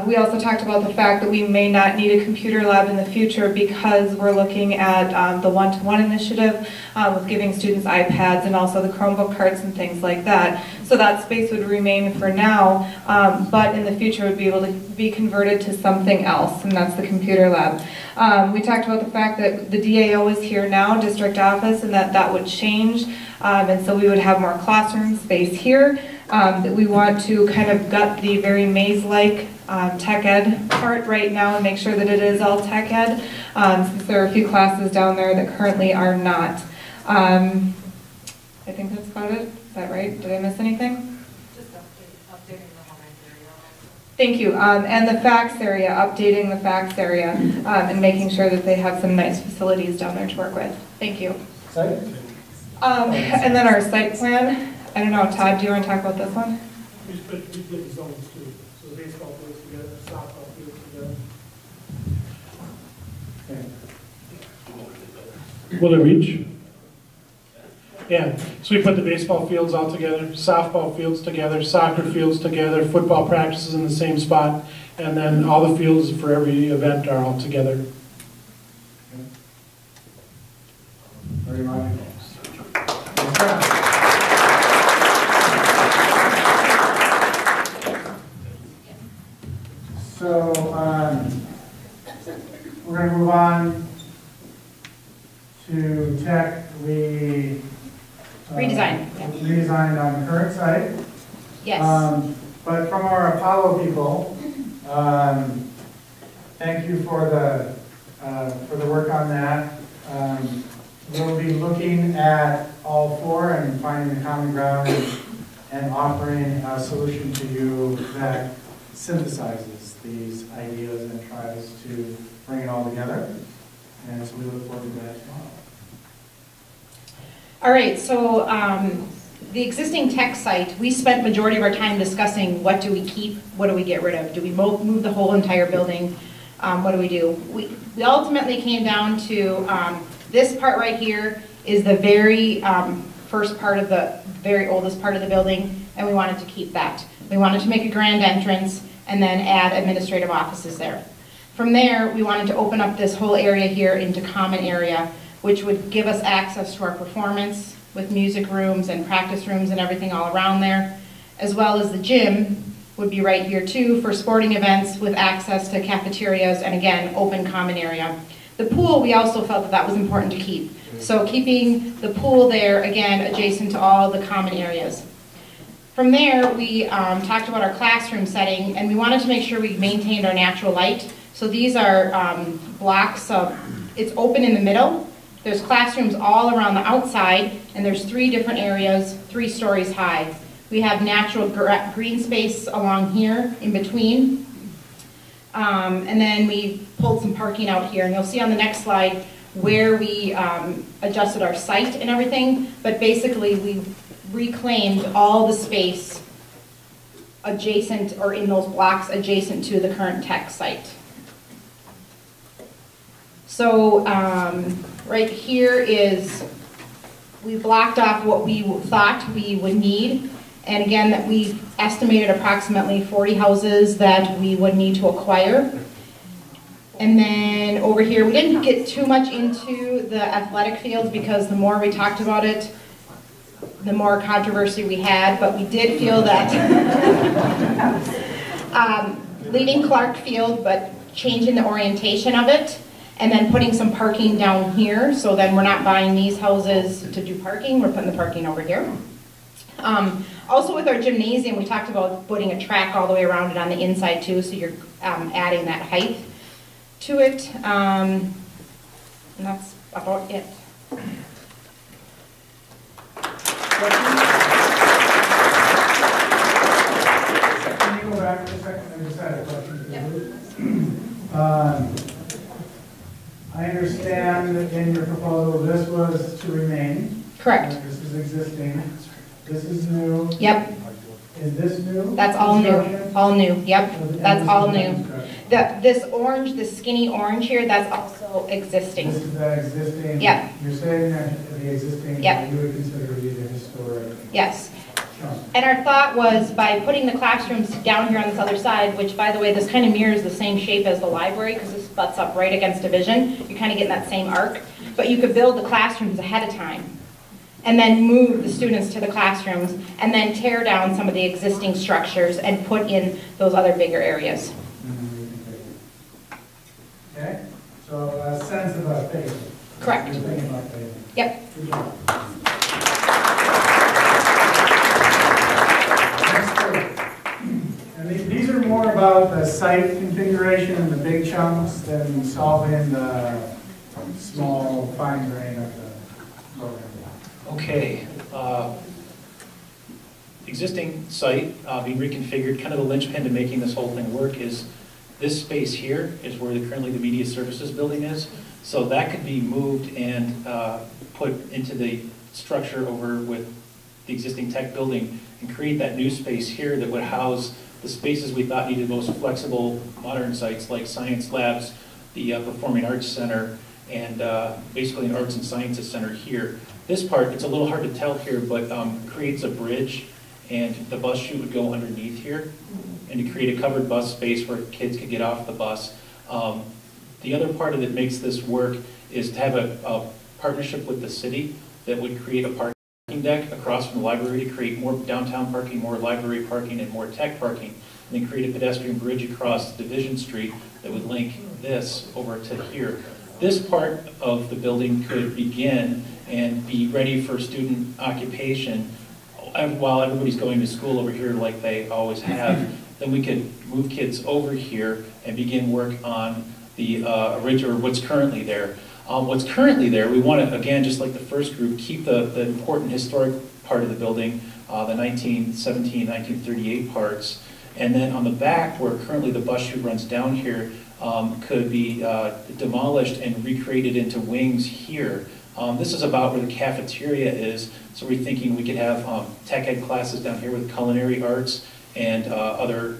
We also talked about the fact that we may not need a computer lab in the future because we're looking at the one-to-one initiative with giving students iPads and also the Chromebook carts and things like that. So that space would remain for now, but in the future would be able to be converted to something else, and that's the computer lab. We talked about the fact that the DAO is here now, district office, and that would change. And so we would have more classroom space here. That we want to kind of gut the very maze-like tech ed part right now and make sure that it is all tech ed, since there are a few classes down there that currently are not. I think that's about it. Is that right? Did I miss anything? Just updating the home area. Thank you. And the fax area, updating the fax area, and making sure that they have some nice facilities down there to work with. Thank you. And then our site plan. I don't know, Todd, do you want to talk about this one? We split zones too. So the baseball fields together, softball fields together. Will it reach? Yeah, so we put the baseball fields all together, softball fields together, soccer fields together, football practices in the same spot, and then all the fields for every event are all together. Very much. So we're going to move on to tech. We redesigned on the current site. Yes. But from our Apollo people, thank you for the work on that. We'll be looking at all 4 and finding the common ground and offering a solution to you that synthesizes these ideas and tries to bring it all together. And so we look forward to that tomorrow. All right, so the existing tech site, we spent majority of our time discussing what do we keep, what do we get rid of? Do we move the whole entire building? What do we do? We ultimately came down to this part right here is the very first part of the very oldest part of the building, and we wanted to keep that. We wanted to make a grand entrance and then add administrative offices there. From there, we wanted to open up this whole area here into common area, which would give us access to our performance with music rooms and practice rooms and everything all around there, as well as the gym, would be right here too for sporting events with access to cafeterias and again, open common area. The pool, we also felt that that was important to keep. So keeping the pool there, again, adjacent to all the common areas. From there, we talked about our classroom setting, and we wanted to make sure we maintained our natural light. So these are blocks of, it's open in the middle. There's classrooms all around the outside, and there's 3 different areas, 3 stories high. We have natural green space along here in between. And then we pulled some parking out here, and you'll see on the next slide where we adjusted our site and everything, but basically we reclaimed all the space adjacent or in those blocks adjacent to the current tech site. So right here is, we blocked off what we thought we would need. And again, that we estimated approximately 40 houses that we would need to acquire. And then over here, we didn't get too much into the athletic fields because the more we talked about it, the more controversy we had, but we did feel that leaving Clark Field, but changing the orientation of it, and then putting some parking down here, so then we're not buying these houses to do parking, we're putting the parking over here. Also with our gymnasium, we talked about putting a track all the way around it on the inside too, so you're adding that height to it. And that's about it. Can you go back for a second? I just had a question. I understand that in your proposal, this was to remain. Correct. This is existing. This is new. Yep. Is this new? That's all new. All new. Yep. That's all new. This orange, this skinny orange here, that's also existing. This is the existing. Yep. You're saying that the existing, yep, you would consider to be the historic. Yes. And our thought was by putting the classrooms down here on this other side, which by the way, this kind of mirrors the same shape as the library because this butts up right against Division. You're kind of getting that same arc. But you could build the classrooms ahead of time and then move the students to the classrooms and then tear down some of the existing structures and put in those other bigger areas. Okay, so a sense of a phase. Correct. You're thinking about phasing. Yep. Good job. And these are more about the site configuration and the big chunks than solving the small fine grain of the program. Okay. Existing site being reconfigured, kind of the linchpin to making this whole thing work is this space here is where currently the media services building is. So that could be moved and put into the structure over with the existing tech building and create that new space here that would house the spaces we thought needed most flexible modern sites like science labs, the Performing Arts Center, and basically an Arts and Sciences Center here. This part, it's a little hard to tell here, but creates a bridge and the bus chute would go underneath here and to create a covered bus space where kids could get off the bus. The other part that makes this work is to have a partnership with the city that would create a parking deck across from the library to create more downtown parking, more library parking, and more tech parking, and then create a pedestrian bridge across Division Street that would link this over to here. This part of the building could begin and be ready for student occupation while everybody's going to school over here like they always have. Then we could move kids over here and begin work on the original, what's currently there. What's currently there, we want to, again, just like the first group, keep the important historic part of the building, the 1917, 1938 parts. And then on the back, where currently the bus chute runs down here, could be demolished and recreated into wings here. This is about where the cafeteria is, so we're thinking we could have tech ed classes down here with culinary arts and other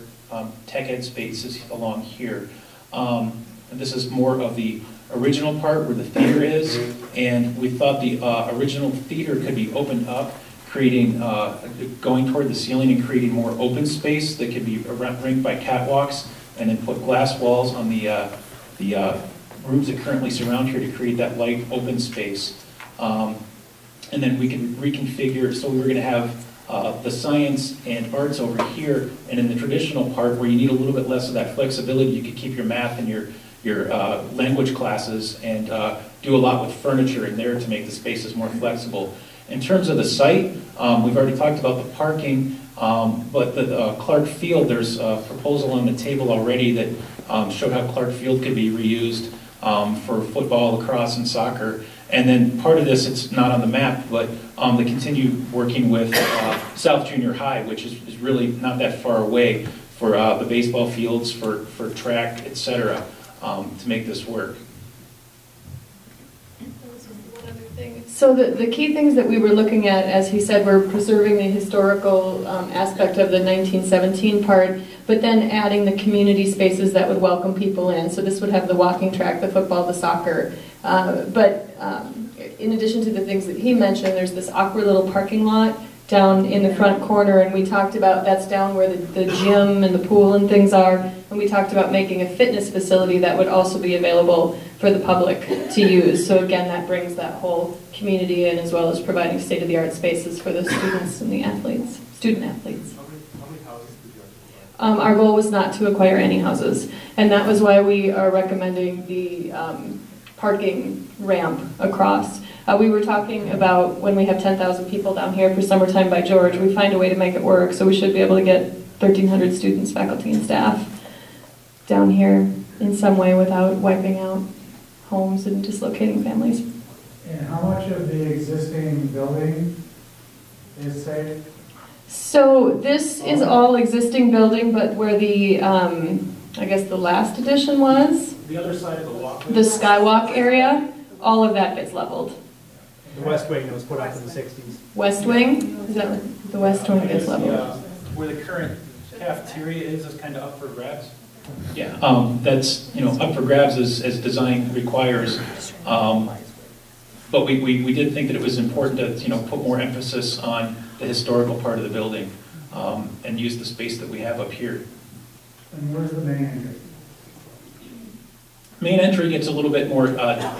tech ed spaces along here. And this is more of the original part where the theater is, and we thought the original theater could be opened up, creating, going toward the ceiling and creating more open space that could be ringed by catwalks, and then put glass walls on the rooms that currently surround here to create that light open space. And then we can reconfigure, so we were going to have the science and arts over here, and in the traditional part where you need a little bit less of that flexibility, you could keep your math and your language classes and do a lot with furniture in there to make the spaces more flexible. In terms of the site, we've already talked about the parking, but the Clark Field, there's a proposal on the table already that showed how Clark Field could be reused for football, lacrosse, and soccer. And then part of this, it's not on the map, but to continue working with South Junior High, which is really not that far away, for the baseball fields, for track, etc., to make this work. So the key things that we were looking at, as he said, were preserving the historical aspect of the 1917 part, but then adding the community spaces that would welcome people in. So this would have the walking track, the football, the soccer. In addition to the things that he mentioned, there's this awkward little parking lot down in the front corner, and we talked about, that's down where the gym and the pool and things are, and we talked about making a fitness facility that would also be available for the public to use. So again, that brings that whole community in, as well as providing state-of-the-art spaces for the students and the athletes, student athletes. How many houses did you acquire? Our goal was not to acquire any houses, and that was why we are recommending the parking ramp across. We were talking about when we have 10,000 people down here for Summertime by George, we find a way to make it work, so we should be able to get 1,300 students, faculty, and staff down here in some way without wiping out homes and dislocating families. And how much of the existing building is safe? So this is all existing building, but where the, I guess the last addition was, The other side of the walkway? the skywalk area, all of that gets leveled. The west wing that was put up in the 60s. West wing, is that what, the west wing gets leveled? Where the current cafeteria is kind of up for grabs. Yeah, that's, up for grabs as design requires. But we did think that it was important to, put more emphasis on the historical part of the building and use the space that we have up here. And where's the main entry? Main entry gets a little bit more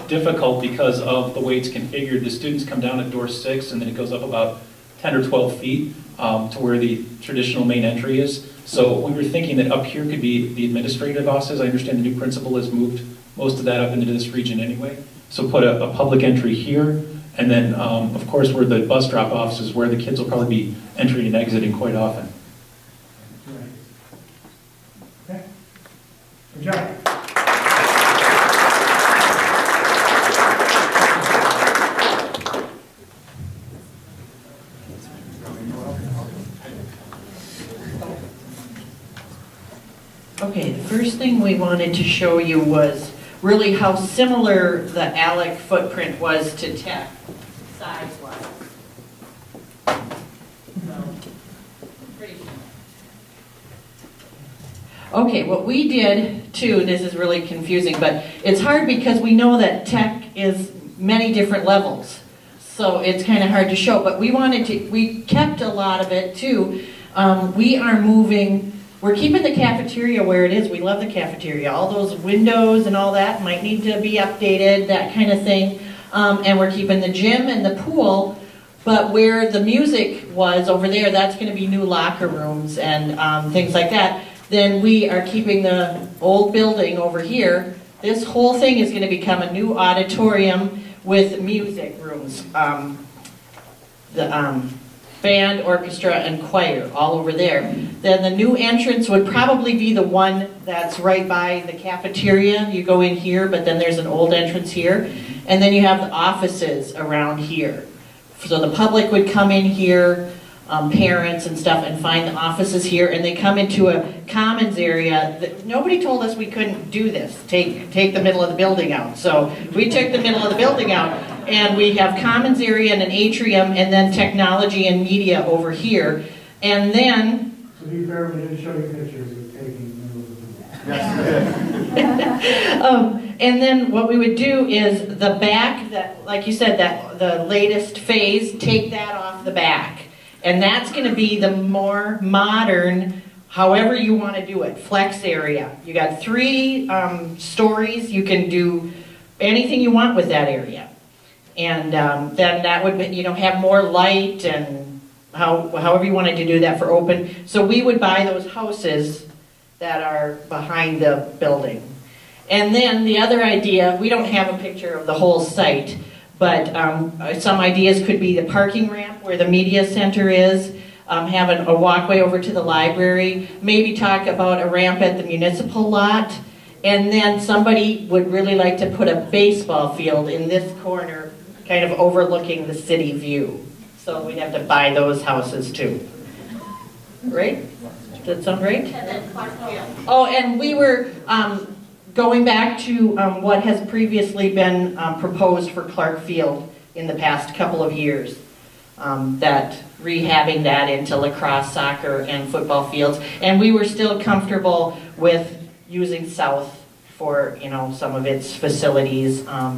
difficult because of the way it's configured. The students come down at door 6, and then it goes up about 10 or 12 feet to where the traditional main entry is. So we were thinking that up here could be the administrative offices. I understand the new principal has moved most of that up into this region anyway. So put a public entry here, and then of course where the bus drop offs is where the kids will probably be entering and exiting quite often. Okay. Good job. Okay, the first thing we wanted to show you was really how similar the ALEC footprint was to Tech, size-wise. Pretty similar. Okay, what we did too, this is really confusing, but it's hard because we know that Tech is many different levels. So it's kind of hard to show, but we kept a lot of it too. We're keeping the cafeteria where it is. We love the cafeteria. All those windows and all that might need to be updated, that kind of thing. And we're keeping the gym and the pool, but where the music was over there, that's going to be new locker rooms and things like that. Then we are keeping the old building over here. This whole thing is going to become a new auditorium with music rooms. Band, orchestra, and choir all over there. Then the new entrance would probably be the one that's right by the cafeteria. You go in here, but then there's an old entrance here. And then you have the offices around here. So the public would come in here, parents and stuff, and find the offices here, and they come into a commons area. Nobody told us we couldn't do this, take the middle of the building out. So we took the middle of the building out, and we have commons area and an atrium, and then technology and media over here. And then... To be fair, we didn't show you pictures of taking the middle of the building. And then what we would do is the back, that, like you said, that the latest phase, take that off the back. And that's going to be the more modern, however you want to do it, flex area. You got 3 stories. You can do anything you want with that area. And then that would, have more light and however you wanted to do that for open. So we would buy those houses that are behind the building. And then the other idea, we don't have a picture of the whole site, but some ideas could be the parking ramp where the media center is, having a walkway over to the library, maybe talk about a ramp at the municipal lot, and then somebody would really like to put a baseball field in this corner, kind of overlooking the city view. So we'd have to buy those houses too. Right? Does that sound right? Oh, and we were going back to what has previously been proposed for Clark Field in the past couple of years. That rehabbing that into lacrosse, soccer, and football fields. And we were still comfortable with using South for, you know, some of its facilities. I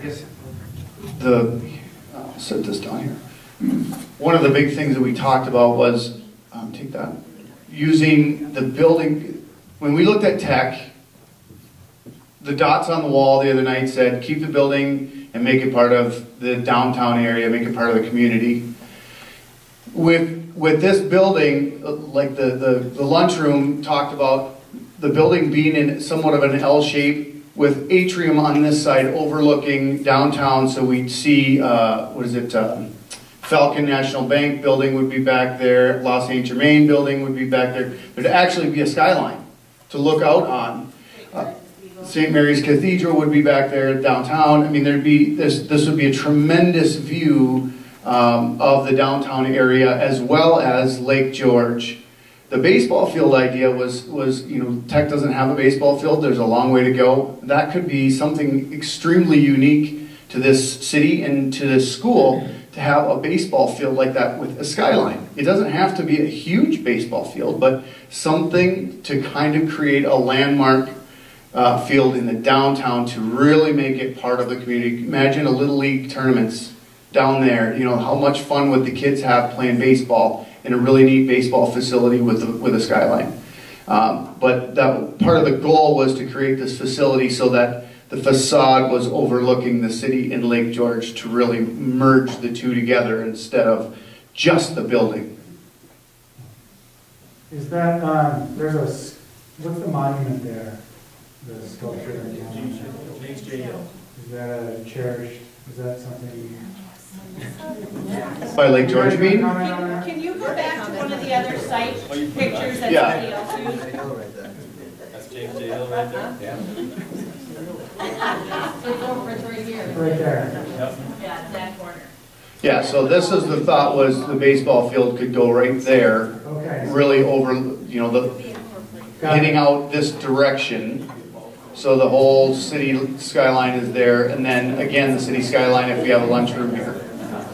guess I'll set this down here. One of the big things that we talked about was, take that, using the building. When we looked at tech, the dots on the wall the other night said, keep the building and make it part of the downtown area, make it part of the community. With this building, like the lunchroom talked about the building being in somewhat of an L shape with atrium on this side overlooking downtown, so we'd see, Falcon National Bank building would be back there, Los Saint Germain building would be back there. There'd actually be a skyline to look out on. St. Mary's Cathedral would be back there downtown. I mean, this would be a tremendous view of the downtown area as well as Lake George. The baseball field idea was, you know, Tech doesn't have a baseball field. There's a long way to go. That could be something extremely unique to this city and to this school to have a baseball field like that with a skyline. It doesn't have to be a huge baseball field, but something to kind of create a landmark field in the downtown to really make it part of the community. Imagine a Little League tournaments down there. You know, how much fun would the kids have playing baseball in a really neat baseball facility with a skyline. But that part of the goal was to create this facility so that the facade was overlooking the city in Lake George to really merge the two together instead of just the building. Is that, what's the monument there? The sculpture? Is that a cherished, is that something? By Lake George, you mean? Can you go back to one of the other site pictures that somebody else used? That's James J. Hill right there? Yeah. It's right here. Right there. Yep. Yeah, that corner. Yeah, so this is the thought was the baseball field could go right there, really over, you know, hitting out this direction. So the whole city skyline is there, and then again the city skyline if we have a lunchroom here.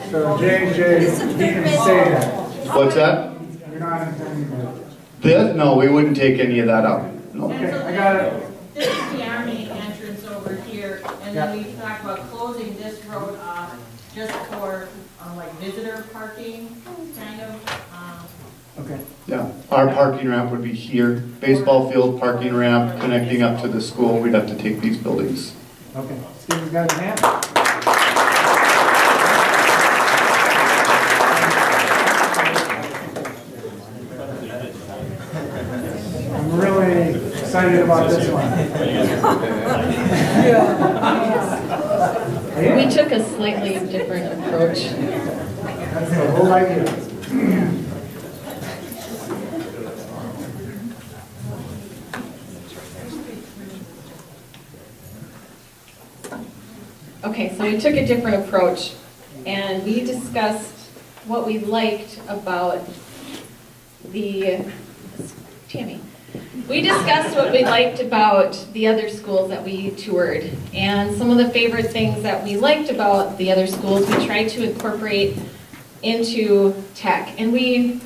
So JJ, you can say that. What's that? You're not intending to. This? No, we wouldn't take any of that out. No. Okay, I got it. This is the Army entrance over here, and then we talked about closing this road off just for like visitor parking, kind of. Okay. Yeah, our parking ramp would be here. Baseball field, parking ramp, connecting up to the school. We'd have to take these buildings. Okay. Steven's got a hand. I'm really excited about this one. We took a slightly different approach. That's the whole idea. Okay, so we took a different approach, and we discussed what we liked about the, Tammy, we discussed what we liked about the other schools that we toured, and some of the favorite things that we liked about the other schools we tried to incorporate into Tech. And we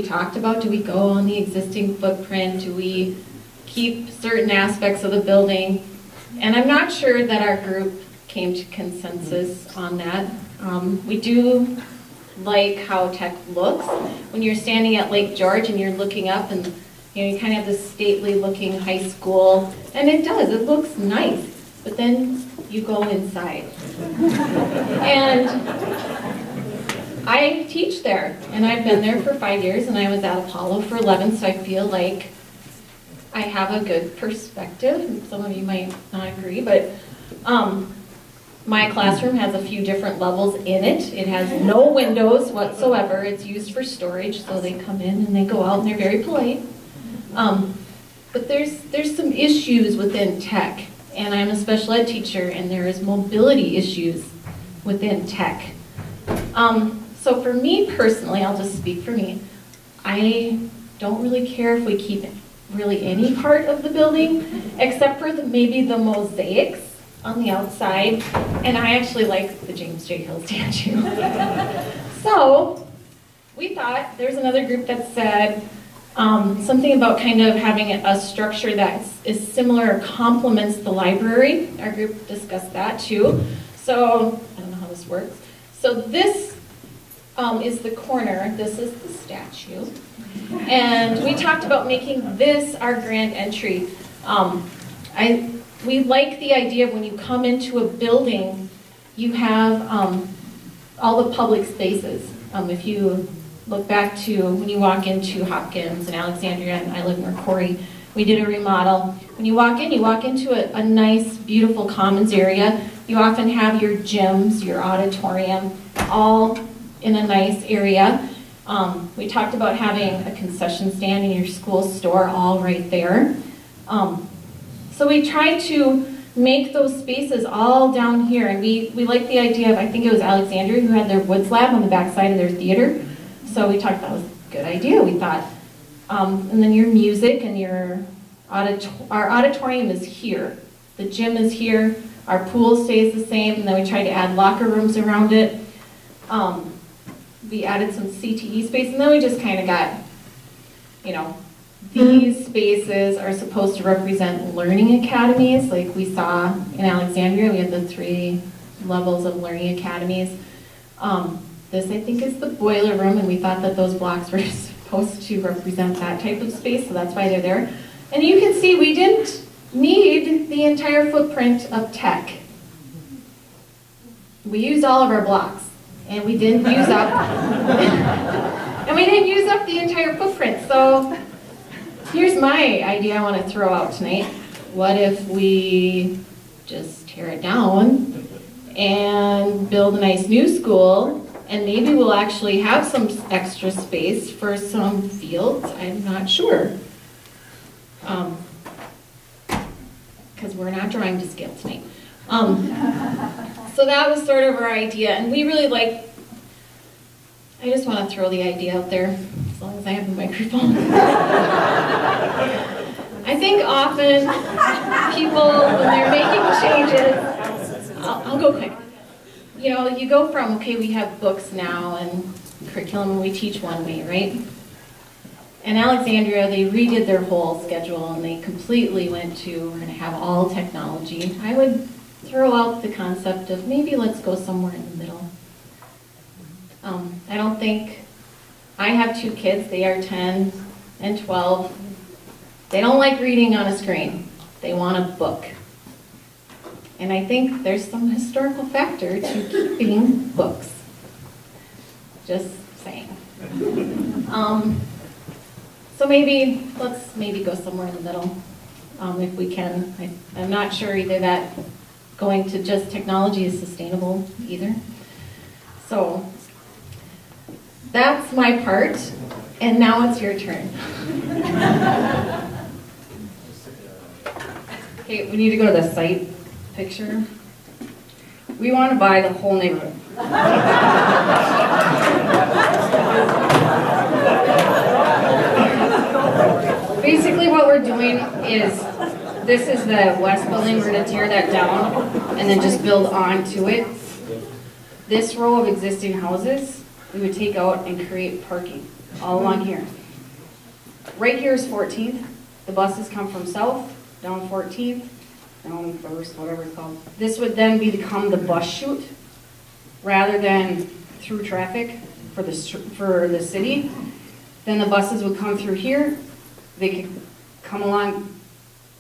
talked about, do we go on the existing footprint, do we keep certain aspects of the building, and I'm not sure that our group came to consensus on that. We do like how Tech looks. When you're standing at Lake George and you're looking up and you know, you kind of have this stately looking high school, and it does, it looks nice. but then you go inside. And I teach there, and I've been there for 5 years, and I was at Apollo for 11, so I feel like I have a good perspective. Some of you might not agree, but my classroom has a few different levels in it. It has no windows whatsoever. It's used for storage, so they come in and they go out, and they're very polite. But there's some issues within tech, and I'm a special ed teacher, and there is mobility issues within tech. So for me personally, I'll just speak for me, I don't really care if we keep really any part of the building, except for maybe the mosaics on the outside, and I actually like the James J. Hill statue. So we thought, there's another group that said something about kind of having a structure that is similar or complements the library. Our group discussed that too. So, I don't know how this works. So this is the corner, this is the statue. And we talked about making this our grand entry. We like the idea of when you come into a building, you have all the public spaces. If you look back to when you walk into Hopkins and Alexandria, and I live near Corey, we did a remodel. When you walk into a nice, beautiful commons area. You often have your gyms, your auditorium, all in a nice area. We talked about having a concession stand in your school store all right there. So we tried to make those spaces all down here, and we like the idea of, I think it was Alexandria who had their woods lab on the back side of their theater. So we talked, that was a good idea, we thought. And then your music and our auditorium is here. The gym is here, our pool stays the same, and then we tried to add locker rooms around it. We added some CTE space, and then we just kind of got, you know, these spaces are supposed to represent learning academies, like we saw in Alexandria. We had the 3 levels of learning academies. This, I think, is the boiler room, and we thought that those blocks were supposed to represent that type of space, so that's why they're there. And you can see we didn't need the entire footprint of tech. We used all of our blocks, and we didn't use up, and we didn't use up the entire footprint. So here's my idea I want to throw out tonight. What if we just tear it down and build a nice new school, and maybe we'll actually have some extra space for some fields? I'm not sure. Because we're not drawing to scale tonight. So that was sort of our idea, and we really like, I just want to throw the idea out there, as long as I have the microphone. I think often people, when they're making changes, I'll go quick. You know, you go from, okay, we have books now and curriculum, and we teach one way, right? In Alexandria, they redid their whole schedule, and they completely went to, we're going to have all technology. I would throw out the concept of maybe let's go somewhere in the middle. I don't think, I have 2 kids, they are 10 and 12. They don't like reading on a screen. They want a book. And I think there's some historical factor to keeping books. Just saying. So maybe, let's maybe go somewhere in the middle, if we can. I'm not sure either that going to just technology is sustainable either. So that's my part, and now it's your turn. Okay, we need to go to the site picture. We want to buy the whole neighborhood. Basically what we're doing is, this is the west building, we're going to tear that down and then just build onto it. This row of existing houses, we would take out and create parking all along here. Right here is 14th. The buses come from south, down 14th, down first, whatever it's called. This would then become the bus chute rather than through traffic for the city. Then the buses would come through here. They could come along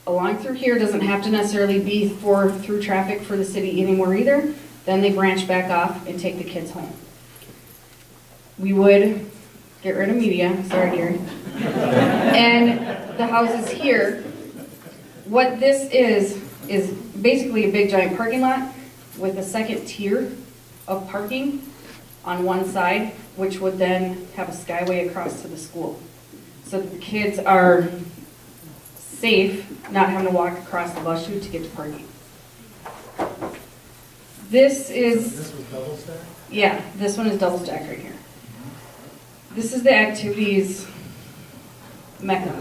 along through here doesn't have to necessarily be through traffic for the city anymore either. Then they branch back off and take the kids home. We would get rid of media, sorry Gary. And the houses here, what this is basically a big giant parking lot with a second tier of parking on one side, which would then have a skyway across to the school. So that the kids are safe, not having to walk across the bus chute to get to parking. This was double stack? Yeah, this one is double stack right here. This is the activities mecca.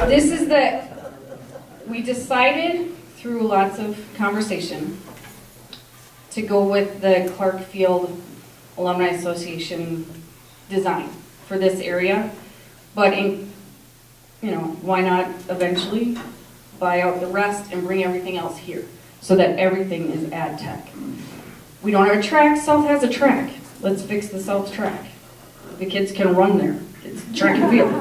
This is we decided through lots of conversation to go with the Clark Field Alumni Association design for this area, but why not eventually buy out the rest and bring everything else here so that everything is ad tech. We don't have a track, South has a track. Let's fix the South track. The kids can run there. It's track and field.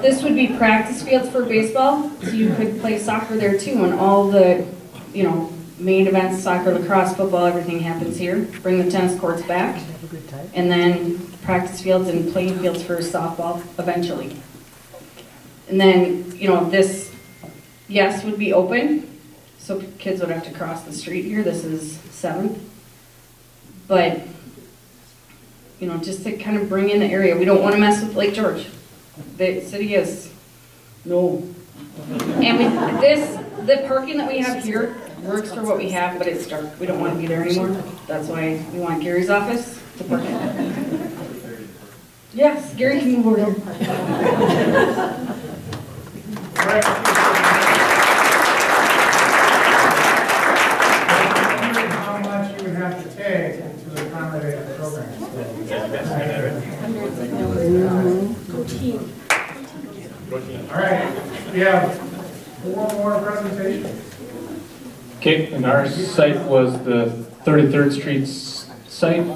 This would be practice fields for baseball, so you could play soccer there too, and all the, main events, soccer, lacrosse, football, everything happens here. Bring the tennis courts back, and then practice fields and playing fields for softball eventually. And then, this, yes, would be open, so kids would have to cross the street here. This is 7th. But, just to kind of bring in the area. We don't want to mess with Lake George. The city is, no. And the parking that we have here works for what we have, but it's dark. We don't want to be there anymore. That's why we want Gary's office to park in. Yes, Gary can move over. How much you would have to take to accommodate the program. All right, we have 4 more presentations. Okay, and our site was the 33rd Street site.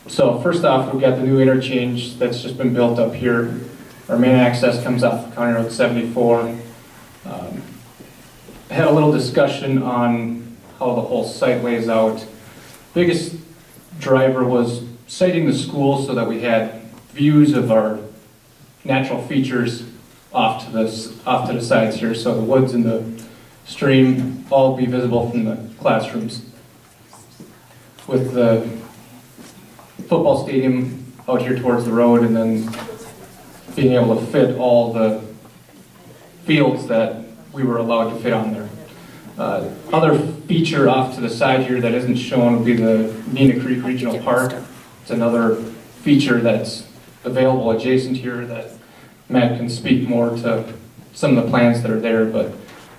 So first off, we've got the new interchange that's just been built up here. Our main access comes off County Road 74. I had a little discussion on how the whole site lays out. Biggest driver was siting the school so that we had views of our natural features off to the sides here. So the woods and the stream all be visible from the classrooms. With the football stadium out here towards the road, and then being able to fit all the fields that we were allowed to fit on there. Other feature off to the side here that isn't shown would be the Nina Creek Regional Park. It's another feature that's available adjacent here that Matt can speak more to some of the plans that are there, but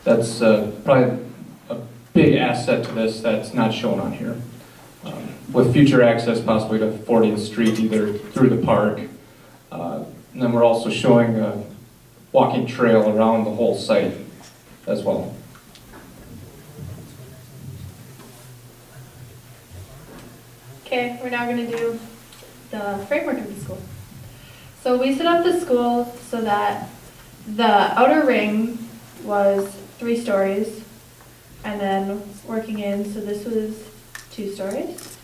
that's probably a big asset to this that's not shown on here. With future access possibly to 40th Street, either through the park. And then we're also showing a walking trail around the whole site as well. Okay, we're now going to do the framework of the school. So we set up the school so that the outer ring was 3 stories, and then working in, so this was 2 stories.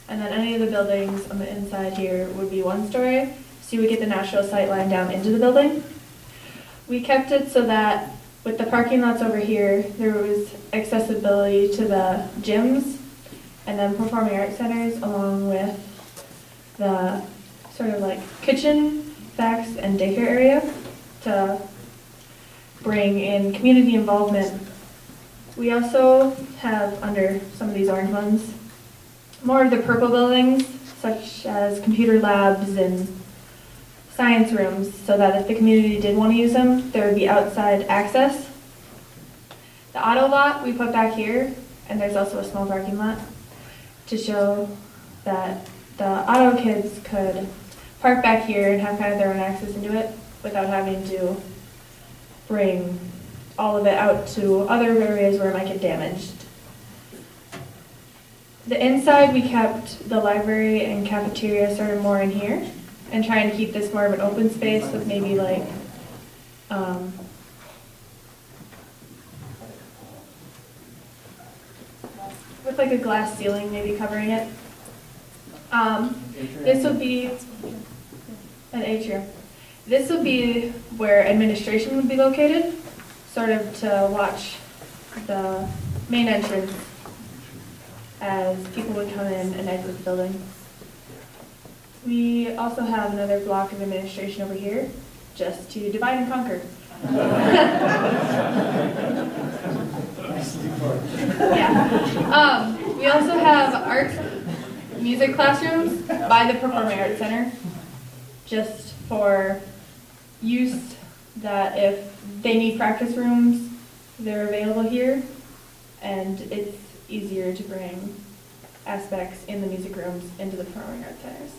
And then any of the buildings on the inside here would be 1 story, so you would get the natural sight line down into the building. We kept it so that with the parking lots over here, there was accessibility to the gyms and then performing arts centers, along with the sort of like kitchen, facts, and daycare area to bring in community involvement. We also have, under some of these orange ones, more of the purple buildings, such as computer labs and science rooms, so that if the community did want to use them, there would be outside access. The auto lot we put back here, and there's also a small parking lot to show that the auto kids could park back here and have kind of their own access into it without having to bring all of it out to other areas where it might get damaged. The inside, we kept the library and cafeteria sort of more in here, and trying to keep this more of an open space with maybe like with like a glass ceiling maybe covering it. This would be an atrium. This would be where administration would be located, sort of to watch the main entrance as people would come in and exit the building. We also have another block of administration over here, just to divide and conquer. Yeah. We also have art music classrooms by the Performing Arts Center, just for use that if they need practice rooms, they're available here, and it's easier to bring aspects in the music rooms into the Performing Arts Centers.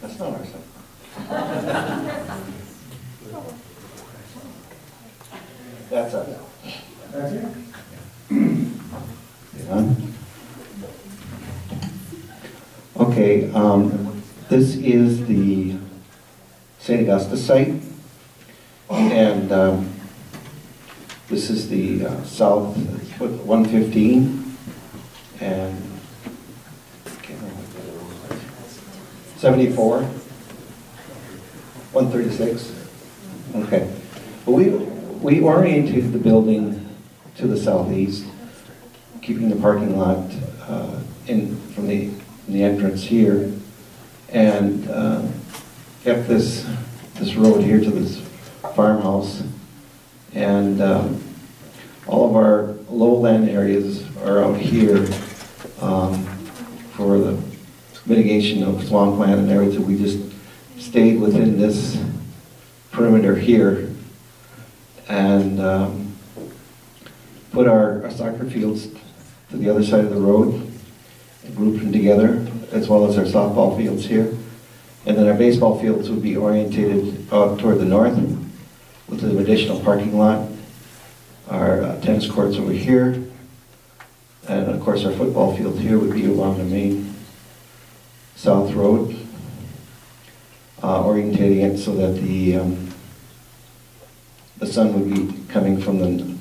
That's not our site. That's us. That's it? Yeah. Okay, this is the St. Augustus site, and this is the south 115 and 74, 136. Okay, well, we oriented the building to the southeast, keeping the parking lot in from the entrance here, and kept this road here to this farmhouse, and all of our lowland areas are out here for the mitigation of swampland and everything. We just stayed within this perimeter here, and put our soccer fields to the other side of the road and grouped them together, as well as our softball fields here. And then our baseball fields would be orientated out toward the north with an additional parking lot. Our tennis courts over here, and of course our football field here would be along the main south road, orientating it so that the sun would be coming from the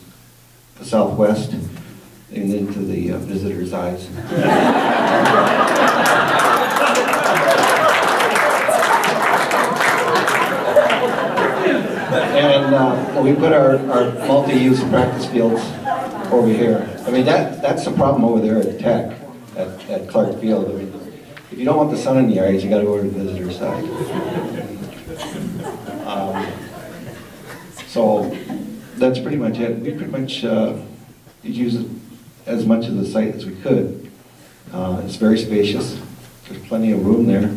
southwest and into the visitor's eyes. And we put our multi-use practice fields over here. I mean, that's the problem over there at Tech, at Clark Field. I mean, if you don't want the sun in the eyes, you got to go to the visitor's side. So that's pretty much it. We pretty much use as much of the site as we could. It's very spacious. There's plenty of room there.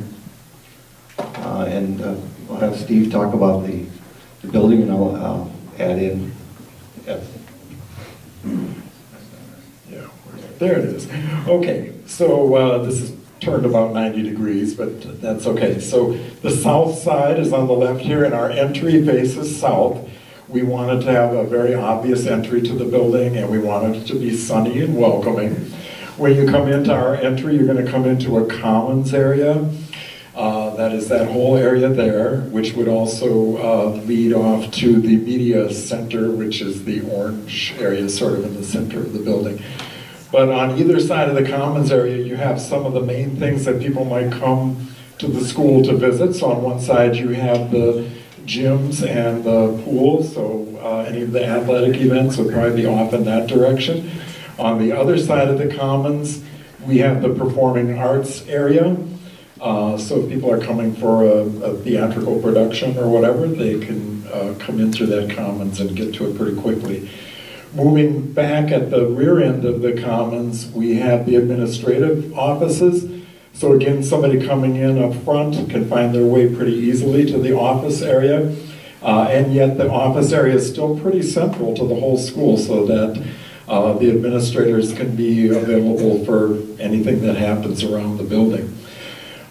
And we'll have Steve talk about the building, and I'll add in. Yeah, there it is. Okay, so this is turned about 90 degrees, but that's okay. So the south side is on the left here, and our entry faces south. We wanted to have a very obvious entry to the building, and we wanted it to be sunny and welcoming. When you come into our entry, you're going to come into a commons area. That is that whole area there, which would also lead off to the media center, which is the orange area sort of in the center of the building. But on either side of the commons area, you have some of the main things that people might come to the school to visit. So on one side, you have the gyms and the pools, so any of the athletic events would probably be off in that direction. On the other side of the commons, we have the performing arts area. So if people are coming for a theatrical production or whatever, they can come in through that commons and get to it pretty quickly. Moving back at the rear end of the commons, we have the administrative offices. So again, somebody coming in up front can find their way pretty easily to the office area. And yet the office area is still pretty central to the whole school, so that The administrators can be available for anything that happens around the building.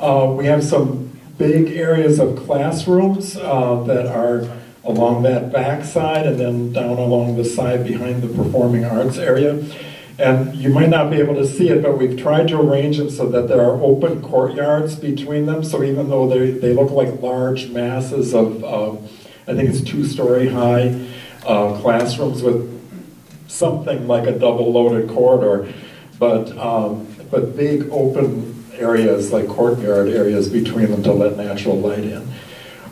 We have some big areas of classrooms that are along that back side and then down along the side behind the performing arts area. And you might not be able to see it, but we've tried to arrange them so that there are open courtyards between them. So even though they look like large masses of, I think it's 2-story high classrooms with something like a double-loaded corridor, but big open areas like courtyard areas between them to let natural light in.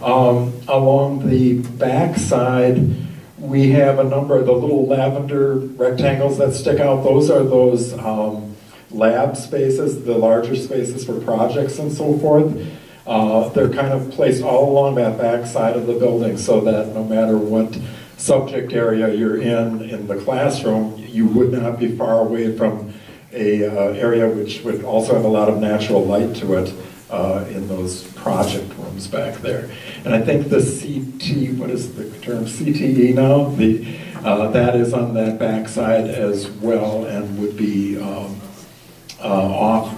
Along the back side, we have a number of the little lavender rectangles that stick out. Those are those lab spaces, the larger spaces for projects and so forth. They're kind of placed all along that back side of the building so that no matter what subject area you're in the classroom, you would not be far away from a area which would also have a lot of natural light to it in those project rooms back there. And I think the what is the term, CTE now? That is on that back side as well and would be off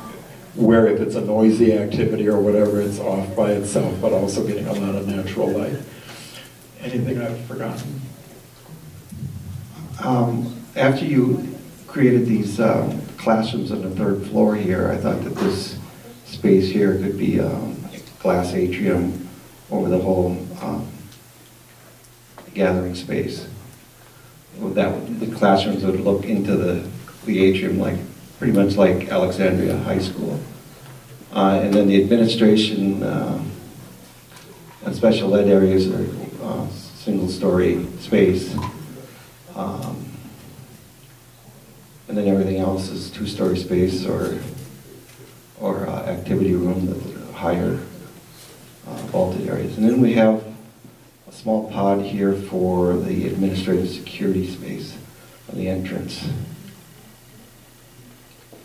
where if it's a noisy activity or whatever, it's off by itself, but also getting a lot of natural light. Anything I've forgotten? After you created these classrooms on the 3rd floor here, I thought that this space here could be a glass atrium over the whole gathering space. The classrooms would look into the atrium like pretty much like Alexandria High School. And then the administration and special ed areas are single-story space. And then everything else is 2-story space or activity room, the higher vaulted areas. And then we have a small pod here for the administrative security space on the entrance.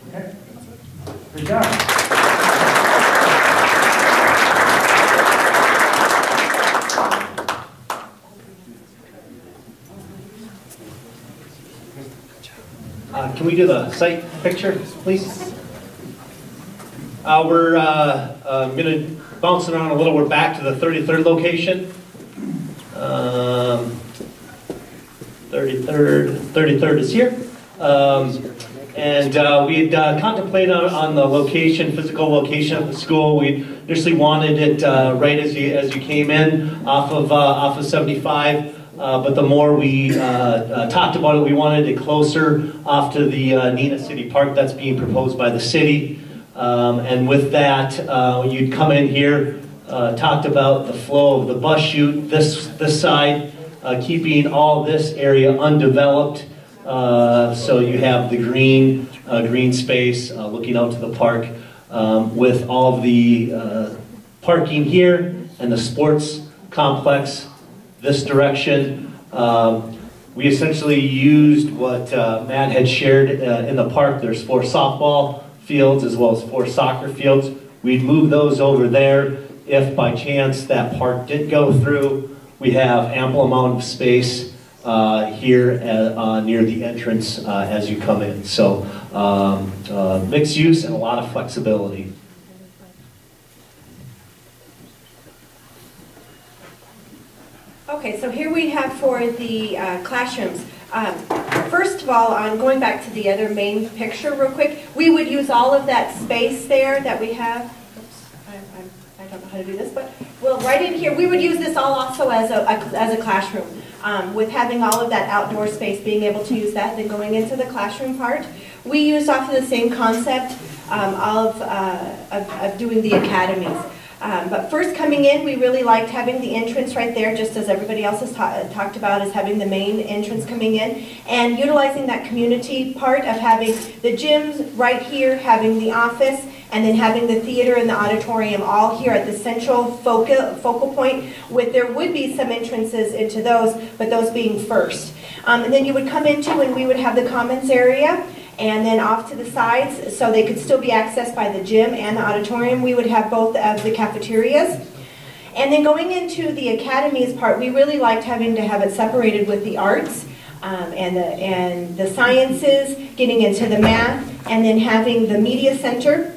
Okay. Good job. Can we do the site picture, please? We're going to bounce around a little. We're back to the 33rd location. 33rd is here. And we had contemplated on the location, physical location of the school. We initially wanted it right as you came in off of 75. But the more we talked about it, we wanted it closer off to the Neenah City Park that's being proposed by the city. And with that, you'd come in here, talked about the flow of the bus chute, this side, keeping all this area undeveloped. So you have the green space looking out to the park with all of the parking here and the sports complex this direction. We essentially used what Matt had shared in the park. There's 4 softball fields as well as 4 soccer fields. We'd move those over there if by chance that park did go through. We have ample amount of space here near the entrance as you come in. So mixed use and a lot of flexibility. Okay, so here we have for the classrooms. First of all, going back to the other main picture real quick, we would use all of that space there that we have. Oops, I don't know how to do this, but well, right in here, we would use this all also as a classroom. With having all of that outdoor space, being able to use that, then going into the classroom part. We used off of the same concept of doing the academies. But first coming in, we really liked having the entrance right there, just as everybody else has talked about, is having the main entrance coming in, and utilizing that community part of having the gyms right here, having the office, and then having the theater and the auditorium all here at the central focal point, with there would be some entrances into those, but those being first. And then you would come into, and we would have the commons area, and then off to the sides, so they could still be accessed by the gym and the auditorium. We would have both of the cafeterias. And then going into the academies part, we really liked having to have it separated with the arts. and the sciences, getting into the math, and then having the media center.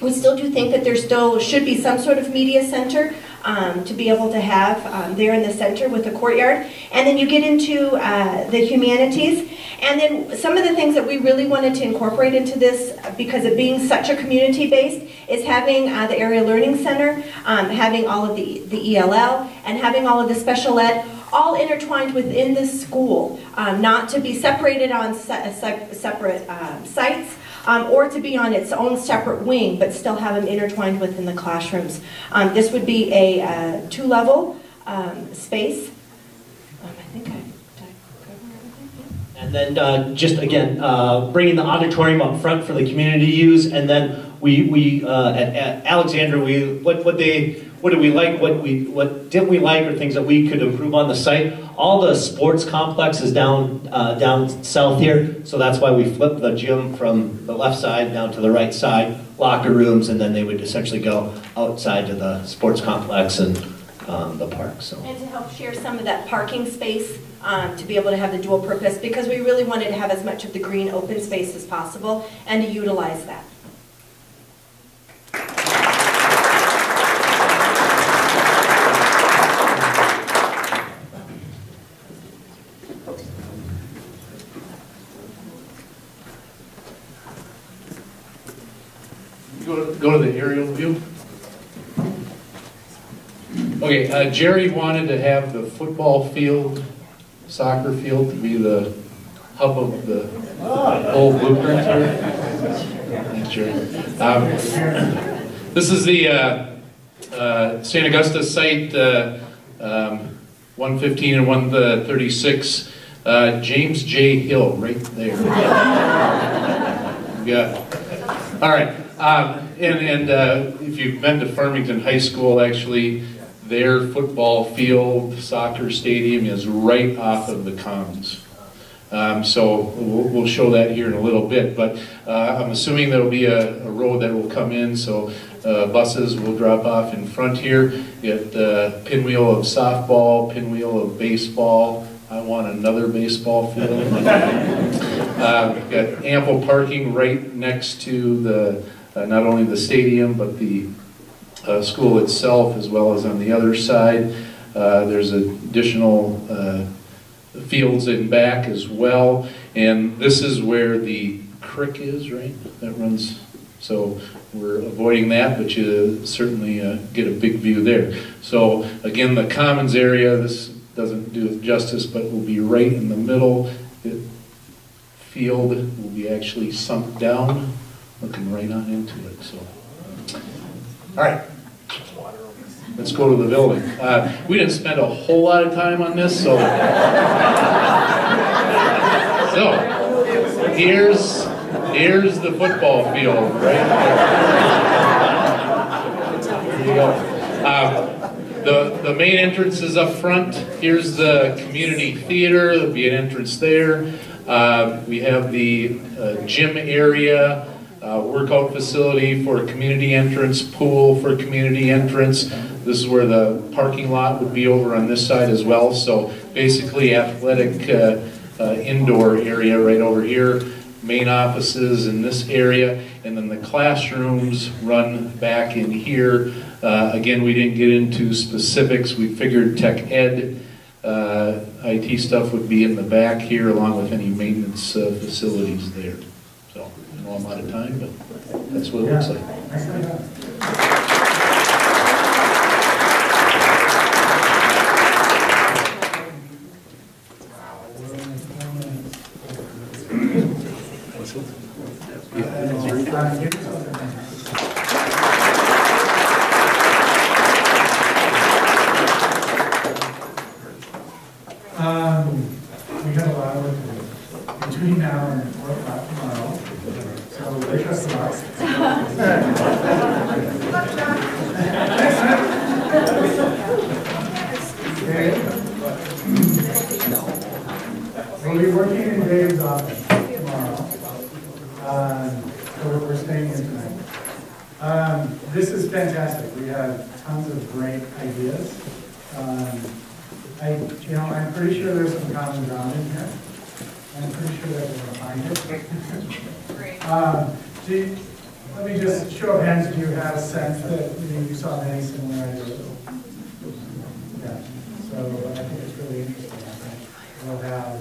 We still do think that there still should be some sort of media center to be able to have there in the center with the courtyard. And then you get into the humanities. And then some of the things that we really wanted to incorporate into this, because of being such a community-based, is having the Area Learning Center, having all of the ELL, and having all of the special ed, all intertwined within the school, not to be separated on separate sites, or to be on its own separate wing, but still have them intertwined within the classrooms. This would be a 2-level space. I think And then just again, bringing the auditorium up front for the community to use, and then we at Alexandra, what did we like, what didn't we like, or things that we could improve on the site. All the sports complex is down south here, so that's why we flipped the gym from the left side down to the right side, locker rooms, and then they would essentially go outside to the sports complex and the park. So. And to help share some of that parking space, to be able to have the dual purpose, because we really wanted to have as much of the green open space as possible and to utilize that. Go to the aerial view. Okay, Jerry wanted to have the football field, soccer field to be the hub of the whole blueprint here. Thanks, Jerry. This is the St. Augustus site, 115 and 136, James J. Hill, right there. Yeah. All right. And if you've been to Farmington High School, actually, their football field, soccer stadium is right off of the commons. So we'll show that here in a little bit, but I'm assuming there'll be a road that will come in, so buses will drop off in front here. Get pinwheel of softball, pinwheel of baseball. I want another baseball field. Got ample parking right next to the not only the stadium, but the school itself, as well as on the other side. There's additional fields in back as well. And this is where the creek is, right? That runs, so we're avoiding that, but you certainly get a big view there. So again, the commons area, this doesn't do it justice, but will be right in the middle. The field will be actually sunk down, looking right on into it. So, all right, let's go to the building. We didn't spend a whole lot of time on this, so here's the football field right there. There you go. The main entrance is up front. Here's the community theater. There'll be an entrance there. We have the gym area, workout facility for community entrance, pool for community entrance. This is where the parking lot would be over on this side as well. So basically athletic indoor area right over here. Main offices in this area, and then the classrooms run back in here. Again, we didn't get into specifics. We figured tech ed, IT stuff would be in the back here, along with any maintenance facilities there. So, I know I'm out of time, but that's what it looks like. We have a lot of work to do between now and 4 o'clock tomorrow, so wake us up. We'll be working in Dave's office tomorrow, so we're staying in tonight. This is fantastic. We have tons of great ideas. I'm pretty sure there's some common ground in here. and I'm pretty sure that we're going to find it. Let me just show of hands if you have a sense that you saw many similar ideas. Yeah, so I think it's really interesting. I think we'll have,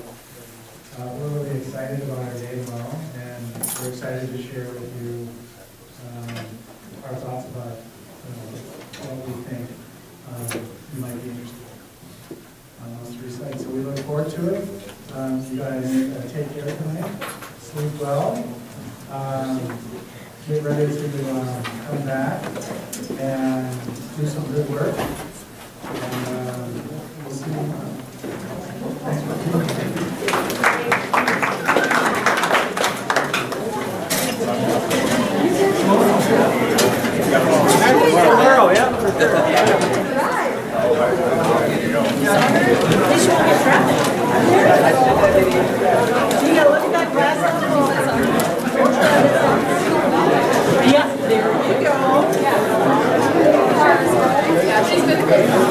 we're really excited about our day tomorrow, and we're excited to share with you our thoughts about what we think you might be interested in on those three sites. So we look forward to it. You guys take care tonight. Sleep well. Get ready to come back and do some good work. And we'll see you tomorrow. Thanks for being Tomorrow, yeah, for sure. You gotta look at that glass on the wall. Yeah, there you go. Yeah, she's good.